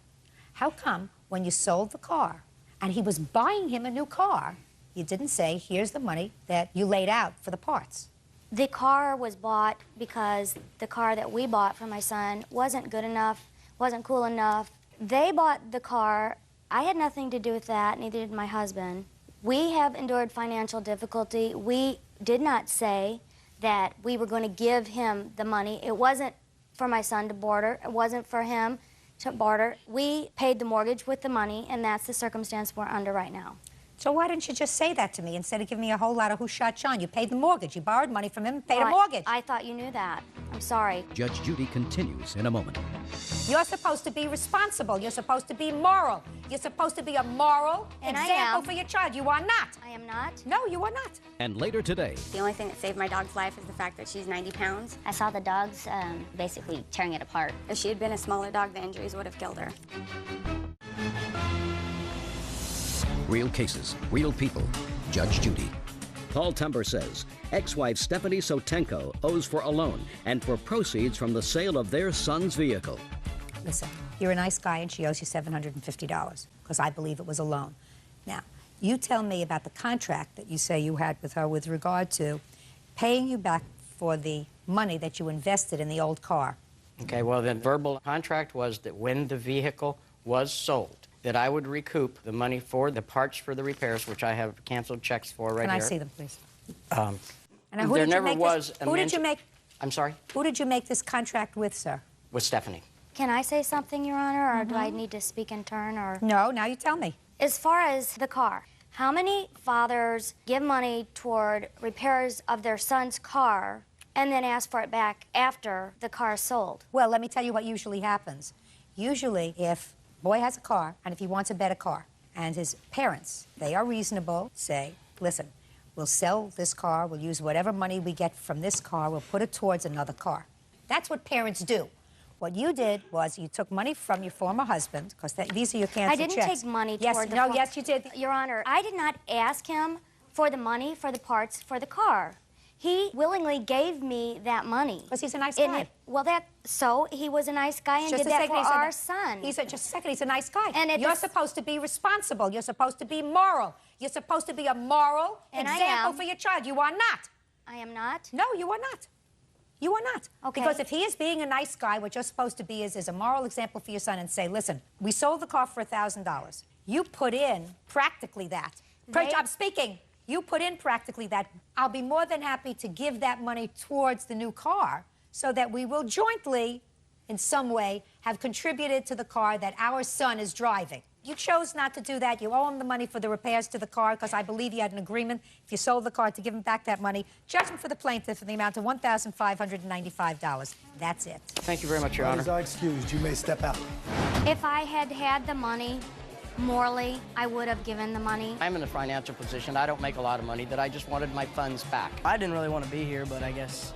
Speaker 3: how come when you sold the car and he was buying him a new car, you didn't say, here's the money that you laid out for the parts?
Speaker 6: The car was bought because the car that we bought for my son wasn't good enough, wasn't cool enough. They bought the car. I had nothing to do with that, neither did my husband. We have endured financial difficulty. We did not say that we were going to give him the money. It wasn't for my son to barter. It wasn't for him to barter. We paid the mortgage with the money, and that's the circumstance we're under right now.
Speaker 3: So why didn't you just say that to me instead of giving me a whole lot of who shot John? You paid the mortgage. You borrowed money from him and paid a mortgage.
Speaker 6: I thought you knew that. I'm sorry.
Speaker 1: Judge Judy continues in a moment.
Speaker 3: You're supposed to be responsible. You're supposed to be moral. You're supposed to be a moral
Speaker 6: And I
Speaker 3: example
Speaker 6: am.
Speaker 3: for your child. You are not.
Speaker 6: I am not.
Speaker 3: No, you are not.
Speaker 1: And later today,
Speaker 17: The only thing that saved my dog's life is the fact that she's 90 pounds.
Speaker 18: I saw the dogs basically tearing it apart.
Speaker 17: If she had been a smaller dog, the injuries would have killed her.
Speaker 1: real cases, real people. Judge Judy. Paul Tumber says ex-wife Stephanie Sotenko owes for a loan and for proceeds from the sale of their son's vehicle.
Speaker 3: Listen, you're a nice guy and she owes you $750 because I believe it was a loan. Now, You tell me about the contract that you say you had with her with regard to paying you back for the money that you invested in the old car.
Speaker 16: Okay, well, the verbal contract was that when the vehicle was sold, that I would recoup the money for the parts for the repairs, which I have canceled checks for right here.
Speaker 3: Can I see them, please?
Speaker 16: And
Speaker 3: who
Speaker 16: there
Speaker 3: did you
Speaker 16: never
Speaker 3: make
Speaker 16: was
Speaker 3: this,
Speaker 16: a
Speaker 3: who did
Speaker 16: mention-
Speaker 3: you make?
Speaker 16: I'm sorry?
Speaker 3: Who did you make this contract with, sir?
Speaker 16: With Stephanie.
Speaker 6: Can I say something, Your Honor, or do I need to speak in turn? Or
Speaker 3: No, now you tell me.
Speaker 6: As far as the car, how many fathers give money toward repairs of their son's car and then ask for it back after the car is sold?
Speaker 3: Well, let me tell you what usually happens. Usually, if boy has a car, and if he wants a better car, and his parents, they are reasonable, say, listen, we'll sell this car, we'll use whatever money we get from this car, we'll put it towards another car. That's what parents do. What you did was you took money from your former husband, because these are your canceled
Speaker 6: I didn't
Speaker 3: checks.
Speaker 6: take money
Speaker 3: yes,
Speaker 6: toward the
Speaker 3: No, yes, you did.
Speaker 6: Your Honor, I did not ask him for the money for the parts for the car. He willingly gave me that money.
Speaker 3: Because he's a nice guy.
Speaker 6: So he was a nice guy and
Speaker 3: Just
Speaker 6: did
Speaker 3: a
Speaker 6: that
Speaker 3: second,
Speaker 6: for
Speaker 3: he said
Speaker 6: our
Speaker 3: that.
Speaker 6: son.
Speaker 3: Just a second, he's a nice guy.
Speaker 6: And
Speaker 3: you're supposed to be responsible. You're supposed to be moral. You're supposed to be a moral
Speaker 6: And I
Speaker 3: example
Speaker 6: am.
Speaker 3: for your child. You are not.
Speaker 6: I am not?
Speaker 3: No, you are not. You are not.
Speaker 6: Okay.
Speaker 3: Because if he is being a nice guy, what you're supposed to be is a moral example for your son and say, listen, we sold the car for $1,000. You put in practically that. I'm speaking. You put in practically that. I'll be more than happy to give that money towards the new car so that we will jointly, in some way, have contributed to the car that our son is driving. You chose not to do that. You owe him the money for the repairs to the car because I believe you had an agreement, if you sold the car, to give him back that money. Judgment for the plaintiff in the amount of $1,595. That's it.
Speaker 16: Thank you very much, Your Honor.
Speaker 15: Parties are excused. You may step out.
Speaker 6: If I had had the money, morally, I would have given the money.
Speaker 16: I'm in a financial position. I don't make a lot of money, that I just wanted my funds back.
Speaker 19: I didn't really want to be here, but I guess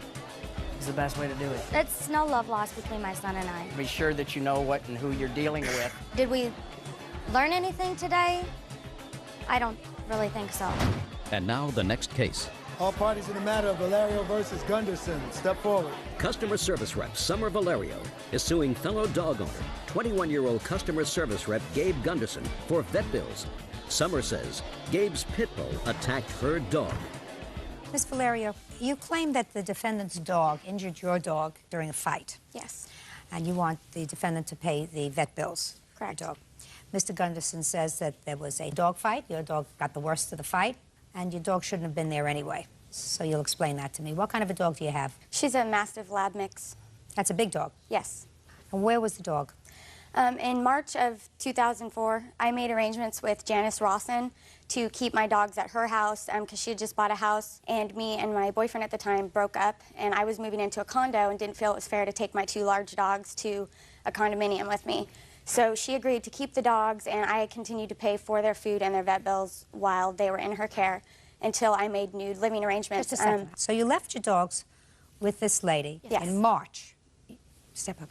Speaker 19: it's the best way to do it.
Speaker 6: It's no love lost between my son and I.
Speaker 16: Be sure that you know what and who you're dealing with.
Speaker 6: Did we learn anything today? I don't really think so.
Speaker 1: And now the next case.
Speaker 15: All parties in the matter of Valerio versus Gunderson, step forward.
Speaker 1: Customer service rep Summer Valerio is suing fellow dog owner, 21-year-old customer service rep Gabe Gunderson, for vet bills. Summer says Gabe's pit bull attacked her dog.
Speaker 3: Ms. Valerio, you claim that the defendant's dog injured your dog during a fight.
Speaker 17: Yes.
Speaker 3: And you want the defendant to pay the vet bills.
Speaker 17: Correct.
Speaker 3: Your dog. Mr. Gunderson says that there was a dog fight. Your dog got the worst of the fight, and your dog shouldn't have been there anyway. So you'll explain that to me. What kind of a dog do you have?
Speaker 17: She's a Mastiff Lab mix.
Speaker 3: That's a big dog?
Speaker 17: Yes.
Speaker 3: And where was the dog?
Speaker 17: In March of 2004, I made arrangements with Janice Rawson to keep my dogs at her house because she had just bought a house, and me and my boyfriend at the time broke up, and I was moving into a condo and didn't feel it was fair to take my 2 large dogs to a condominium with me. So she agreed to keep the dogs, and I continued to pay for their food and their vet bills while they were in her care until I made new living arrangements.
Speaker 3: Just a second. So you left your dogs with this lady in March. Step up.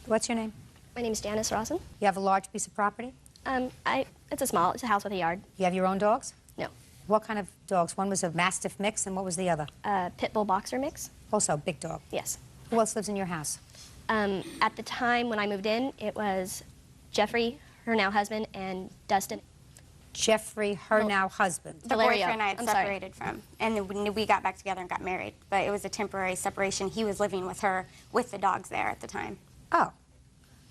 Speaker 3: What's your name?
Speaker 20: My name's Janice Rawson.
Speaker 3: You have a large piece of property?
Speaker 20: It's a house with a yard.
Speaker 3: You have your own dogs?
Speaker 20: No.
Speaker 3: What kind of dogs? One was a Mastiff mix, and what was the other?
Speaker 20: Pit bull boxer mix.
Speaker 3: Also a big dog?
Speaker 20: Yes.
Speaker 3: Who else lives in your house?
Speaker 20: At the time when I moved in, it was Jeffrey, her now husband, and Dustin.
Speaker 3: Jeffrey, her now husband.
Speaker 17: The
Speaker 20: Valerio.
Speaker 17: boyfriend I had separated from. And then we got back together and got married. But it was a temporary separation. He was living with her with the dogs there at the time.
Speaker 3: Oh.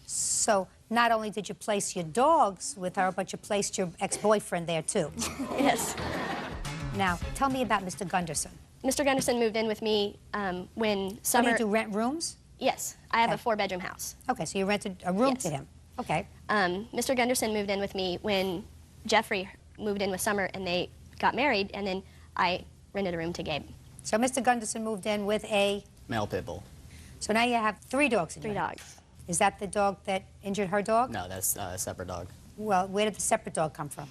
Speaker 3: So not only did you place your dogs with her, but you placed your ex-boyfriend there, too.
Speaker 20: Yes.
Speaker 3: Now, tell me about Mr. Gunderson.
Speaker 20: Mr. Gunderson moved in with me when Summer...
Speaker 3: What do you do, rent rooms?
Speaker 20: Yes. I have a 4-bedroom house.
Speaker 3: Okay, so you rented a room to him. Okay.
Speaker 20: Mr. Gunderson moved in with me when Jeffrey moved in with Summer, and they got married, and then I rented a room to Gabe.
Speaker 3: So Mr. Gunderson moved in with a...
Speaker 21: Male pit bull.
Speaker 3: So now you have 3 dogs in your house.
Speaker 20: 3 dogs.
Speaker 3: Is that the dog that injured her dog?
Speaker 21: No, that's a separate dog.
Speaker 3: Well, where did the separate dog come from?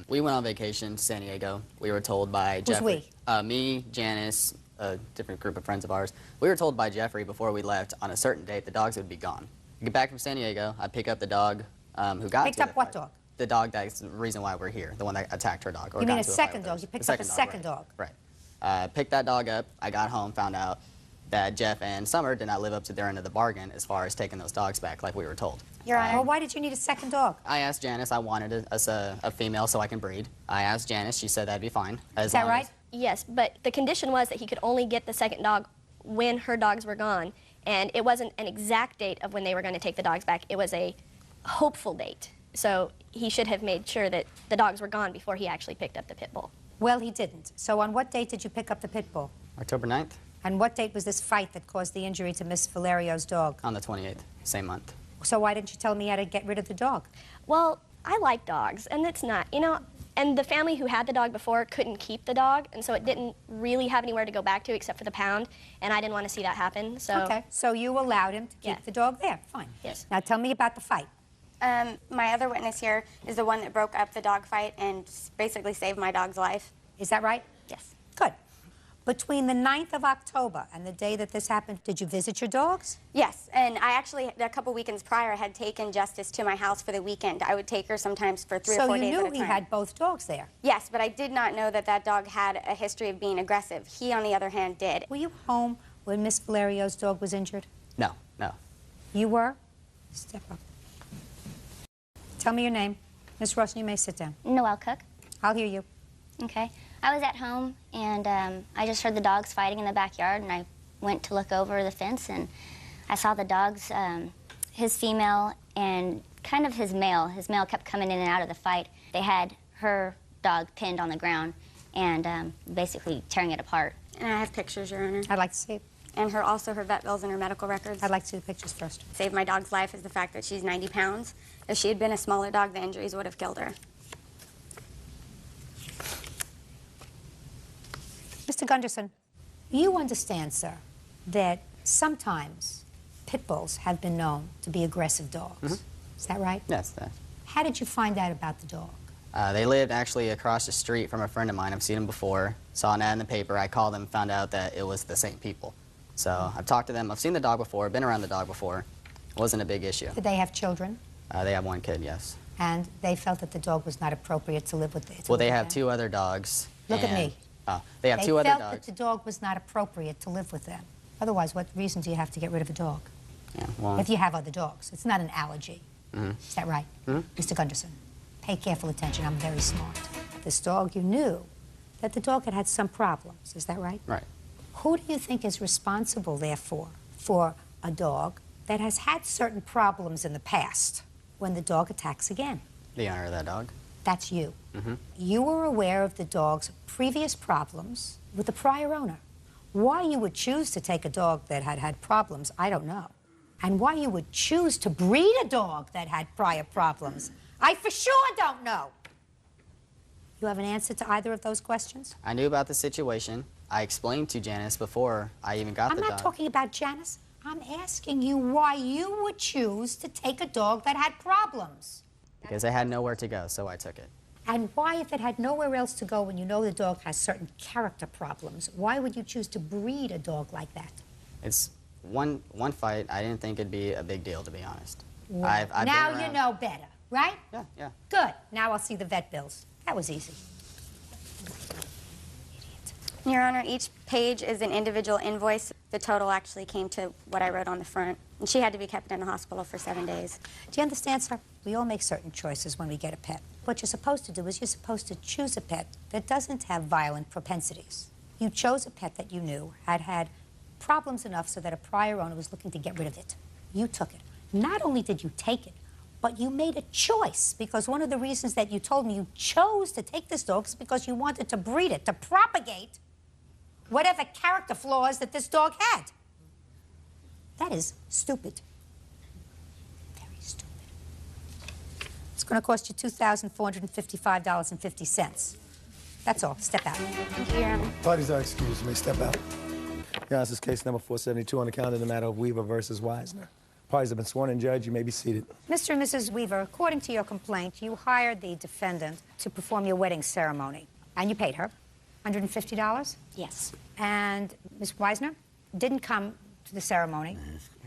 Speaker 21: We went on vacation to San Diego. We were told by
Speaker 3: Who's
Speaker 21: Jeffrey.
Speaker 3: we?
Speaker 21: Me, Janice, a different group of friends of ours. We were told by Jeffrey before we left on a certain date the dogs would be gone. We get back from San Diego. I pick up the dog who got
Speaker 3: Picked up what dog?
Speaker 21: The dog that's the reason why we're here, the one that attacked her dog. Or
Speaker 3: You
Speaker 21: got
Speaker 3: mean a
Speaker 21: into fight
Speaker 3: second
Speaker 21: with
Speaker 3: dog?
Speaker 21: us.
Speaker 3: You picked
Speaker 21: The
Speaker 3: up a second dog.
Speaker 21: Right. Picked that dog up. I got home, found out that Jeff and Summer did not live up to their end of the bargain as far as taking those dogs back like we were told.
Speaker 3: Your Honor. Well, why did you need a second dog?
Speaker 21: I asked Janice, I wanted a female so I can breed. I asked Janice, she said that'd be fine.
Speaker 20: Is that right? Yes, but the condition was that he could only get the second dog when her dogs were gone, and it wasn't an exact date of when they were going to take the dogs back. It was a hopeful date. So he should have made sure that the dogs were gone before he actually picked up the pit bull.
Speaker 3: Well, he didn't. So on what date did you pick up the pit bull?
Speaker 21: October 9th.
Speaker 3: And what date was this fight that caused the injury to Miss Valerio's dog?
Speaker 21: On the 28th, same month.
Speaker 3: So why didn't you tell me you had to get rid of the dog?
Speaker 20: Well, I like dogs, and it's not, you know, and the family who had the dog before couldn't keep the dog, and so it didn't really have anywhere to go back to except for the pound, and I didn't want to see that happen, so...
Speaker 3: Okay, so you allowed him to keep the dog there. Fine.
Speaker 20: Yes.
Speaker 3: Now tell me about the fight.
Speaker 17: My other witness here is the one that broke up the dog fight and basically saved my dog's life.
Speaker 3: Is that right?
Speaker 17: Yes.
Speaker 3: Good. Between the 9th of October and the day that this happened, did you visit your dogs?
Speaker 17: Yes, and I actually, a couple weekends prior, had taken Justice to my house for the weekend. I would take her sometimes for 3 or 4 days at a time.
Speaker 3: So you knew he had both dogs there?
Speaker 17: Yes, but I did not know that that dog had a history of being aggressive. He, on the other hand, did.
Speaker 3: Were you home when Miss Valerio's dog was injured?
Speaker 21: No, no.
Speaker 3: You were? Step up. Tell me your name. Miss Rosen, you may sit down.
Speaker 18: Noelle Cook.
Speaker 3: I'll hear you.
Speaker 18: Okay. I was at home, and I just heard the dogs fighting in the backyard, and I went to look over the fence, and I saw the dogs, his female and kind of his male. His male kept coming in and out of the fight. They had her dog pinned on the ground and basically tearing it apart.
Speaker 17: And I have pictures, Your Honor.
Speaker 3: I'd like to see it.
Speaker 17: And also her vet bills and her medical records.
Speaker 3: I'd like to see the pictures first.
Speaker 17: Saved my dog's life is the fact that she's 90 pounds. If she had been a smaller dog, the injuries would have killed her.
Speaker 3: Mr. Gunderson, you understand, sir, that sometimes pit bulls have been known to be aggressive dogs. Is that right?
Speaker 21: Yes.
Speaker 3: How did you find out about the dog?
Speaker 21: They lived actually across the street from a friend of mine. I've seen them before. Saw an ad in the paper. I called them, found out that it was the same people. So I've talked to them. I've seen the dog before, been around the dog before. It wasn't a big issue.
Speaker 3: Did they have children?
Speaker 21: They have one kid, yes.
Speaker 3: And they felt that the dog was not appropriate to live with it?
Speaker 21: Well, they have 2 other dogs.
Speaker 3: Look at me.
Speaker 21: They have 2 other dogs.
Speaker 3: They felt that the dog was not appropriate to live with them. Otherwise, what reason do you have to get rid of a dog?
Speaker 21: Yeah, well...
Speaker 3: If you have other dogs. It's not an allergy. Is that right?
Speaker 21: Mm-hmm.
Speaker 3: Mr. Gunderson, pay careful attention. I'm very smart. This dog, you knew that the dog had had some problems. Is that right?
Speaker 21: Right.
Speaker 3: Who do you think is responsible, therefore, for a dog that has had certain problems in the past when the dog attacks again?
Speaker 21: The owner of that dog.
Speaker 3: That's you.
Speaker 21: Mm-hmm.
Speaker 3: You were aware of the dog's previous problems with the prior owner. Why you would choose to take a dog that had had problems, I don't know. And why you would choose to breed a dog that had prior problems, I for sure don't know. You have an answer to either of those questions?
Speaker 21: I knew about the situation. I explained to Janice before I even got the dog.
Speaker 3: I'm not talking about Janice. I'm asking you why you would choose to take a dog that had problems.
Speaker 21: Because it had nowhere to go, so I took it.
Speaker 3: And why, if it had nowhere else to go when you know the dog has certain character problems, why would you choose to breed a dog like that?
Speaker 21: It's one fight. I didn't think it'd be a big deal, to be honest.
Speaker 3: Well,
Speaker 21: I've
Speaker 3: now you know better, right?
Speaker 21: Yeah, yeah.
Speaker 3: Good. Now I'll see the vet bills. That was easy.
Speaker 17: Your Honor, each page is an individual invoice. The total actually came to what I wrote on the front. And she had to be kept in the hospital for 7 days.
Speaker 3: Do you understand, sir? We all make certain choices when we get a pet. What you're supposed to do is you're supposed to choose a pet that doesn't have violent propensities. You chose a pet that you knew had had problems enough so that a prior owner was looking to get rid of it. You took it. Not only did you take it, but you made a choice, because one of the reasons that you told me you chose to take this dog is because you wanted to breed it, to propagate whatever character flaws that this dog had. That is stupid. Very stupid. It's going to cost you $2,455.50. That's all. Step out.
Speaker 17: Thank you, Your Honor.
Speaker 15: Parties are excused. You may step out. Your Honor, this is case number 472 on the calendar in the matter of Weaver versus Wisner. Parties have been sworn in, Judge. You may be seated.
Speaker 3: Mr. and Mrs. Weaver, according to your complaint, you hired the defendant to perform your wedding ceremony, and you paid her $150?
Speaker 18: Yes.
Speaker 3: And Ms. Wisner didn't come to the ceremony.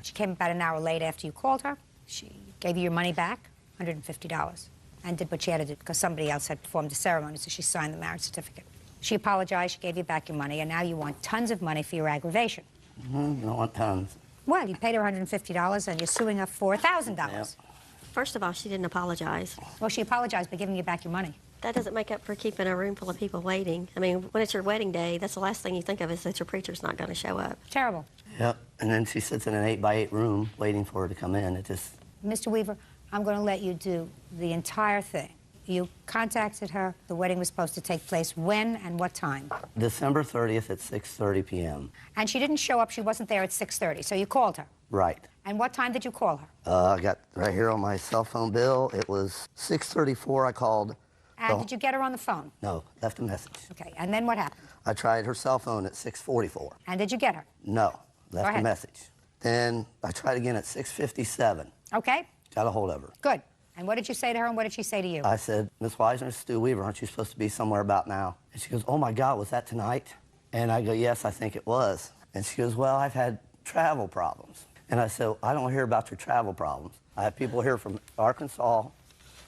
Speaker 3: She came about an hour late after you called her. She gave you your money back, $150, and did what she had to do because somebody else had performed the ceremony, so she signed the marriage certificate. She apologized, she gave you back your money, and now you want tons of money for your aggravation.
Speaker 7: You don't want tons.
Speaker 3: Well, you paid her $150 and you're suing her for $1,000.
Speaker 7: Yep.
Speaker 22: First of all, she didn't apologize.
Speaker 3: Well, she apologized by giving you back your money.
Speaker 22: That doesn't make up for keeping a room full of people waiting. I mean, when it's your wedding day, that's the last thing you think of is that your preacher's not going to show up.
Speaker 3: Terrible.
Speaker 7: Yep. And then she sits in an 8x8 room waiting for her to come in. It just...
Speaker 3: Mr. Weaver, I'm going to let you do the entire thing. You contacted her. The wedding was supposed to take place when and what time?
Speaker 7: December 30th at 6:30 p.m.
Speaker 3: And she didn't show up. She wasn't there at 6:30, so you called her.
Speaker 7: Right.
Speaker 3: And what time did you call her?
Speaker 7: I got right here on my cell phone bill. It was 6:34. I called.
Speaker 3: And did you get her on the phone?
Speaker 7: No, left a message.
Speaker 3: Okay, and then what happened?
Speaker 7: I tried her cell phone at 6:44.
Speaker 3: And did you get her?
Speaker 7: No, left a
Speaker 3: ahead.
Speaker 7: message. Then I tried again at 6:57.
Speaker 3: Okay.
Speaker 7: Got a hold of her.
Speaker 3: Good. And what did you say to her, and what did she say to you?
Speaker 7: I said, Miss Weisner, Stu Weaver, aren't you supposed to be somewhere about now? And she goes, oh my God, was that tonight? And I go, yes, I think it was. And she goes, well, I've had travel problems. And I said, I don't hear about your travel problems. I have people here from Arkansas,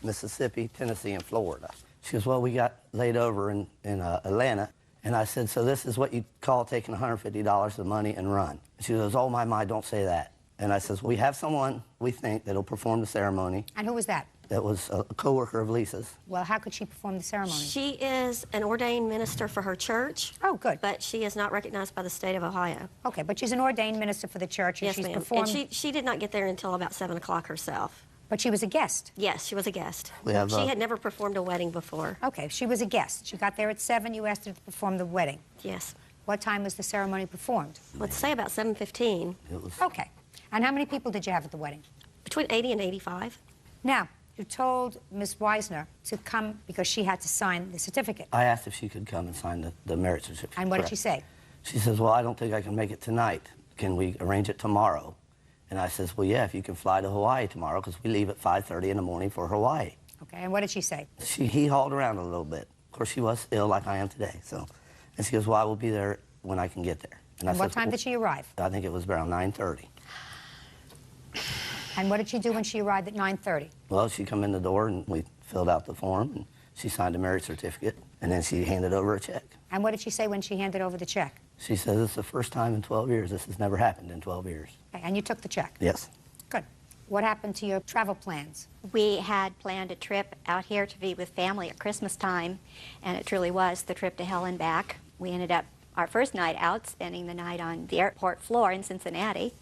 Speaker 7: Mississippi, Tennessee, and Florida. She goes, well, we got laid over in Atlanta. And I said, so this is what you call taking $150 of money and run. And she goes, oh my, don't say that. And I says, we have someone we think that'll perform the ceremony.
Speaker 3: And who was that?
Speaker 7: That was a coworker of Lisa's.
Speaker 3: Well, how could she perform the ceremony?
Speaker 22: She is an ordained minister for her church.
Speaker 3: Oh, good.
Speaker 22: But she is not recognized by the state of Ohio.
Speaker 3: Okay, but she's an ordained minister for the church, and
Speaker 22: Yes,
Speaker 3: she's
Speaker 22: ma'am.
Speaker 3: performed...
Speaker 22: And she did not get there until about 7 o'clock herself.
Speaker 3: But she was a guest?
Speaker 22: Yes, she was a guest.
Speaker 7: We have,
Speaker 22: she had never performed a wedding before.
Speaker 3: Okay, she was a guest. She got there at 7. You asked her to perform the wedding.
Speaker 22: Yes.
Speaker 3: What time was the ceremony performed?
Speaker 22: Let's say about 7:15.
Speaker 7: It was...
Speaker 3: Okay. And how many people did you have at the wedding?
Speaker 22: Between 80 and 85.
Speaker 3: Now, you told Ms. Weisner to come because she had to sign the certificate.
Speaker 7: I asked if she could come and sign the marriage certificate.
Speaker 3: And what did she say?
Speaker 7: She says, well, I don't think I can make it tonight. Can we arrange it tomorrow? And I says, well, yeah, if you can fly to Hawaii tomorrow, because we leave at 5:30 in the morning for Hawaii.
Speaker 3: Okay, and what did she say?
Speaker 7: He hauled around a little bit. Of course, she was ill like I am today. So, and she goes, well, I will be there when I can get there.
Speaker 3: And
Speaker 7: I
Speaker 3: what
Speaker 7: said,
Speaker 3: time did she arrive?
Speaker 7: I think it was around 9:30.
Speaker 3: And what did she do when she arrived at 9:30?
Speaker 7: Well, she come in the door and we filled out the form and she signed a marriage certificate and then she handed over a check.
Speaker 3: And what did she say when she handed over the check?
Speaker 7: She says, it's the first time in 12 years. This has never happened in 12 years.
Speaker 3: Okay, and you took the check?
Speaker 7: Yes.
Speaker 3: Good. What happened to your travel plans?
Speaker 23: We had planned a trip out here to be with family at Christmas time, and it truly was the trip to hell and back. We ended up our first night out spending the night on the airport floor in Cincinnati,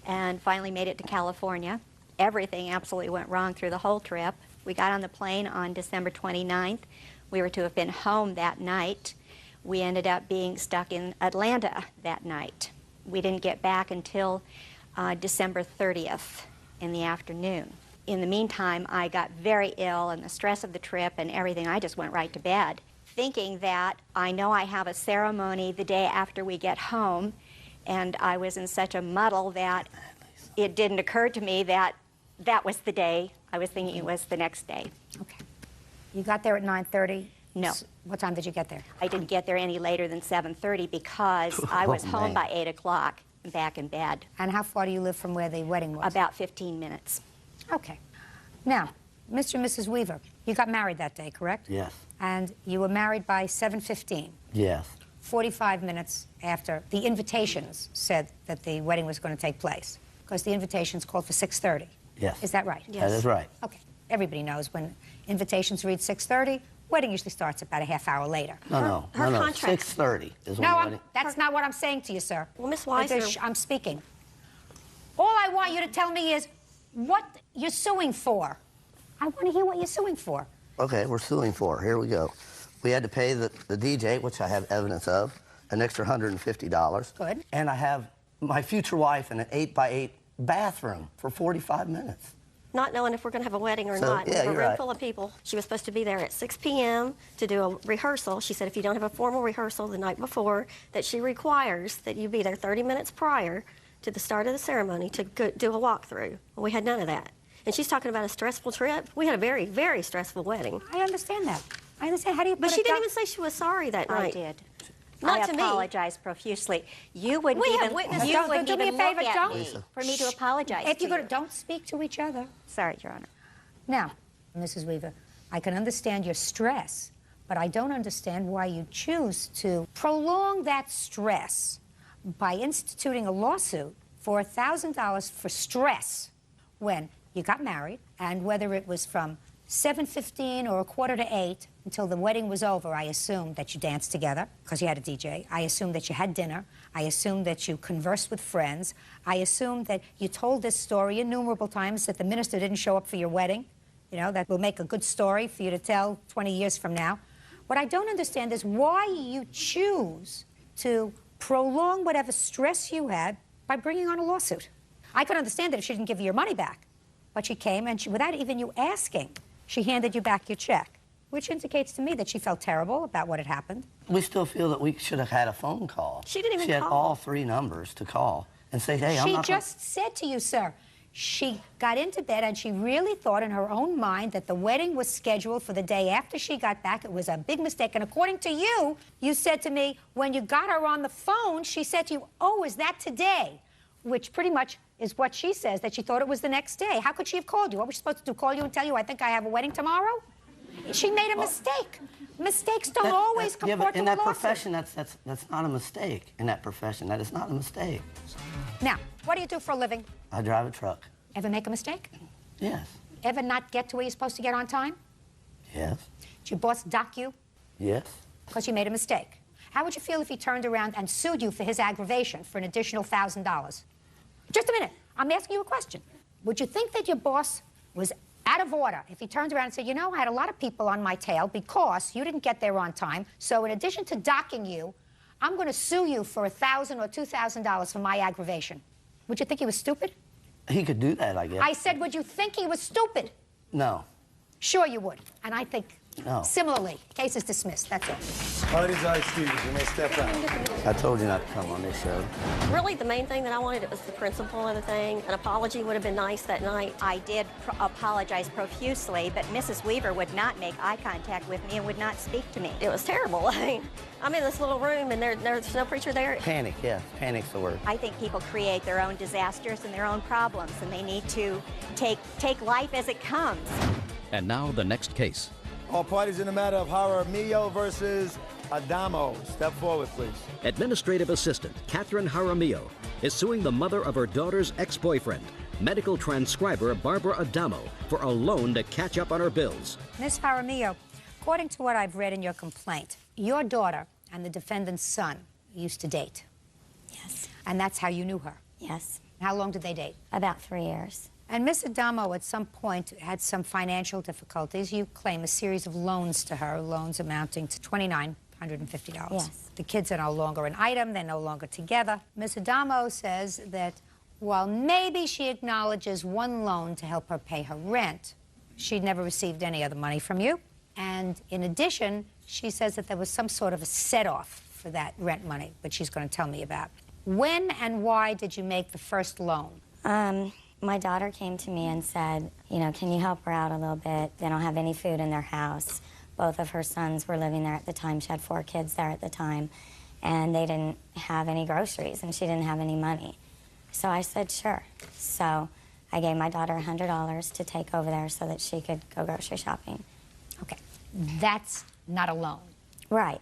Speaker 23: and finally made it to California. Everything absolutely went wrong through the whole trip. We got on the plane on December 29th. We were to have been home that night. We ended up being stuck in Atlanta that night. We didn't get back until December 30th in the afternoon. In the meantime, I got very ill, and the stress of the trip and everything, I just went right to bed, thinking that I know I have a ceremony the day after we get home, and I was in such a muddle that it didn't occur to me that that was the day. I was thinking it was the next day.
Speaker 3: Okay. You got there at 9:30?
Speaker 23: No.
Speaker 3: What time did you get there?
Speaker 23: I didn't get there any later than 7:30 because I was home by 8 o'clock and back in bed.
Speaker 3: And how far do you live from where the wedding was?
Speaker 23: About 15 minutes.
Speaker 3: Okay. Now, Mr. and Mrs. Weaver, you got married that day, correct?
Speaker 7: Yes.
Speaker 3: And you were married by 7:15.
Speaker 7: Yes.
Speaker 3: 45 minutes after the invitations said that the wedding was going to take place, because the invitations called for 6:30.
Speaker 7: Yes.
Speaker 3: Is that right?
Speaker 7: Yes. That is right.
Speaker 3: Okay. Everybody knows when invitations read 6:30, wedding usually starts about a half hour later.
Speaker 7: No, 6:30 is when the wedding...
Speaker 3: That's not what I'm saying to you, sir.
Speaker 22: Well, Miss Weisner...
Speaker 3: I'm speaking. All I want you to tell me is what you're suing for. I want to hear what you're suing for.
Speaker 7: Okay, we're suing for. Here we go. We had to pay the DJ, which I have evidence of, an extra $150.
Speaker 3: Good.
Speaker 7: And I have my future wife in an 8x8 bathroom for 45 minutes.
Speaker 22: Not knowing if we're going to have a wedding or
Speaker 7: So,
Speaker 22: not.
Speaker 7: yeah,
Speaker 22: a
Speaker 7: you're
Speaker 22: room
Speaker 7: right.
Speaker 22: full of people. She was supposed to be there at 6 p.m. to do a rehearsal. She said if you don't have a formal rehearsal the night before, that she requires that you be there 30 minutes prior to the start of the ceremony to do a walkthrough. Well, we had none of that. And she's talking about a stressful trip. We had a very, very stressful wedding.
Speaker 3: I understand that. I understand. How do you put
Speaker 22: But
Speaker 3: it
Speaker 22: she didn't
Speaker 3: down?
Speaker 22: even say she was sorry that night.
Speaker 23: I did.
Speaker 22: Not
Speaker 23: I
Speaker 22: to me.
Speaker 23: apologize profusely. You wouldn't
Speaker 22: We have
Speaker 23: even,
Speaker 22: witnesses.
Speaker 23: you
Speaker 3: Don't
Speaker 23: wouldn't
Speaker 3: do me a
Speaker 23: even
Speaker 3: favor,
Speaker 23: look at
Speaker 3: don't.
Speaker 23: me
Speaker 7: Lisa.
Speaker 23: for me to apologize
Speaker 3: If
Speaker 23: to
Speaker 3: you're going
Speaker 23: you.
Speaker 3: to, don't speak to each other.
Speaker 23: Sorry, Your Honor.
Speaker 3: Now, Mrs. Weaver, I can understand your stress, but I don't understand why you choose to prolong that stress by instituting a lawsuit for $1,000 for stress when you got married, and whether it was from 7:15 or 7:45 until the wedding was over, I assumed that you danced together because you had a DJ. I assumed that you had dinner. I assumed that you conversed with friends. I assumed that you told this story innumerable times that the minister didn't show up for your wedding. You know, that will make a good story for you to tell 20 years from now. What I don't understand is why you choose to prolong whatever stress you had by bringing on a lawsuit. I could understand it if she didn't give you your money back. But she came and without even you asking, she handed you back your check, which indicates to me that she felt terrible about what had happened.
Speaker 7: We still feel that we should have had a phone call.
Speaker 3: She didn't even
Speaker 7: She had
Speaker 3: call.
Speaker 7: all 3 numbers to call and say, hey, I'm
Speaker 3: She
Speaker 7: not
Speaker 3: just said to you, sir, she got into bed and she really thought in her own mind that the wedding was scheduled for the day after she got back. It was a big mistake. And according to you, you said to me, when you got her on the phone, she said to you, oh, is that today? Which pretty much is what she says, that she thought it was the next day. How could she have called you? What was she supposed to do, call you and tell you, I think I have a wedding tomorrow? She made a mistake. Mistakes don't always comport
Speaker 7: Yeah, but
Speaker 3: to
Speaker 7: in
Speaker 3: a
Speaker 7: that
Speaker 3: lawsuit.
Speaker 7: profession, that's not a mistake. In that profession, that is not a mistake.
Speaker 3: Now, what do you do for a living?
Speaker 7: I drive a truck.
Speaker 3: Ever make a mistake?
Speaker 7: Yes.
Speaker 3: Ever not get to where you're supposed to get on time?
Speaker 7: Yes.
Speaker 3: Did your boss dock you
Speaker 7: Yes.
Speaker 3: because you made a mistake? How would you feel if he turned around and sued you for his aggravation for an additional $1,000? Just a minute. I'm asking you a question. Would you think that your boss was out of order if he turned around and said, you know, I had a lot of people on my tail because you didn't get there on time, so in addition to docking you, I'm going to sue you for $1,000 or $2,000 for my aggravation? Would you think he was stupid?
Speaker 7: He could do that, I guess.
Speaker 3: I said, would you think he was stupid?
Speaker 7: No.
Speaker 3: Sure you would. And I think
Speaker 7: No.
Speaker 3: similarly. Case is dismissed. That's all.
Speaker 15: Parties are excused. You may step out.
Speaker 7: I told you not to come on this show.
Speaker 22: Really, the main thing that I wanted, it was the principle of the thing. An apology would have been nice that night.
Speaker 23: I did apologize profusely, but Mrs. Weaver would not make eye contact with me and would not speak to me.
Speaker 22: It was terrible. I mean, I'm in this little room and there's no preacher there.
Speaker 7: Panic, yes. Panic's the word.
Speaker 23: I think people create their own disasters and their own problems, and they need to take life as it comes.
Speaker 1: And now the next case.
Speaker 14: All parties in the matter of Jaramillo versus Adamo. Step forward, please.
Speaker 1: Administrative assistant Catherine Jaramillo is suing the mother of her daughter's ex-boyfriend, medical transcriber Barbara Adamo, for a loan to catch up on her bills.
Speaker 3: Ms. Jaramillo, according to what I've read in your complaint, your daughter and the defendant's son used to date.
Speaker 18: Yes.
Speaker 3: And that's how you knew her?
Speaker 18: Yes.
Speaker 3: How long did they date?
Speaker 18: About 3 years.
Speaker 3: And Ms. Adamo, at some point, had some financial difficulties. You claim a series of loans to her, loans amounting to $2,950.
Speaker 18: Yes.
Speaker 3: The kids are no longer an item. They're no longer together. Ms. Adamo says that while maybe she acknowledges one loan to help her pay her rent, she never received any other money from you. And in addition, she says that there was some sort of a set-off for that rent money, which she's going to tell me about. When and why did you make the first loan?
Speaker 18: My daughter came to me and said, you know, can you help her out a little bit? They don't have any food in their house. Both of her sons were living there at the time. She had 4 kids there at the time, and they didn't have any groceries, and she didn't have any money. So I said, sure. So I gave my daughter $100 to take over there so that she could go grocery shopping.
Speaker 3: Okay. That's not a loan.
Speaker 18: Right.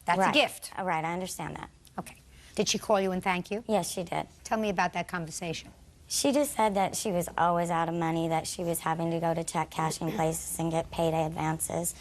Speaker 3: That's
Speaker 18: right.
Speaker 3: a gift.
Speaker 18: Right, I understand that.
Speaker 3: Okay. Did she call you and thank you?
Speaker 18: Yes, she did.
Speaker 3: Tell me about that conversation.
Speaker 18: She just said that she was always out of money, that she was having to go to check cashing places and get payday advances,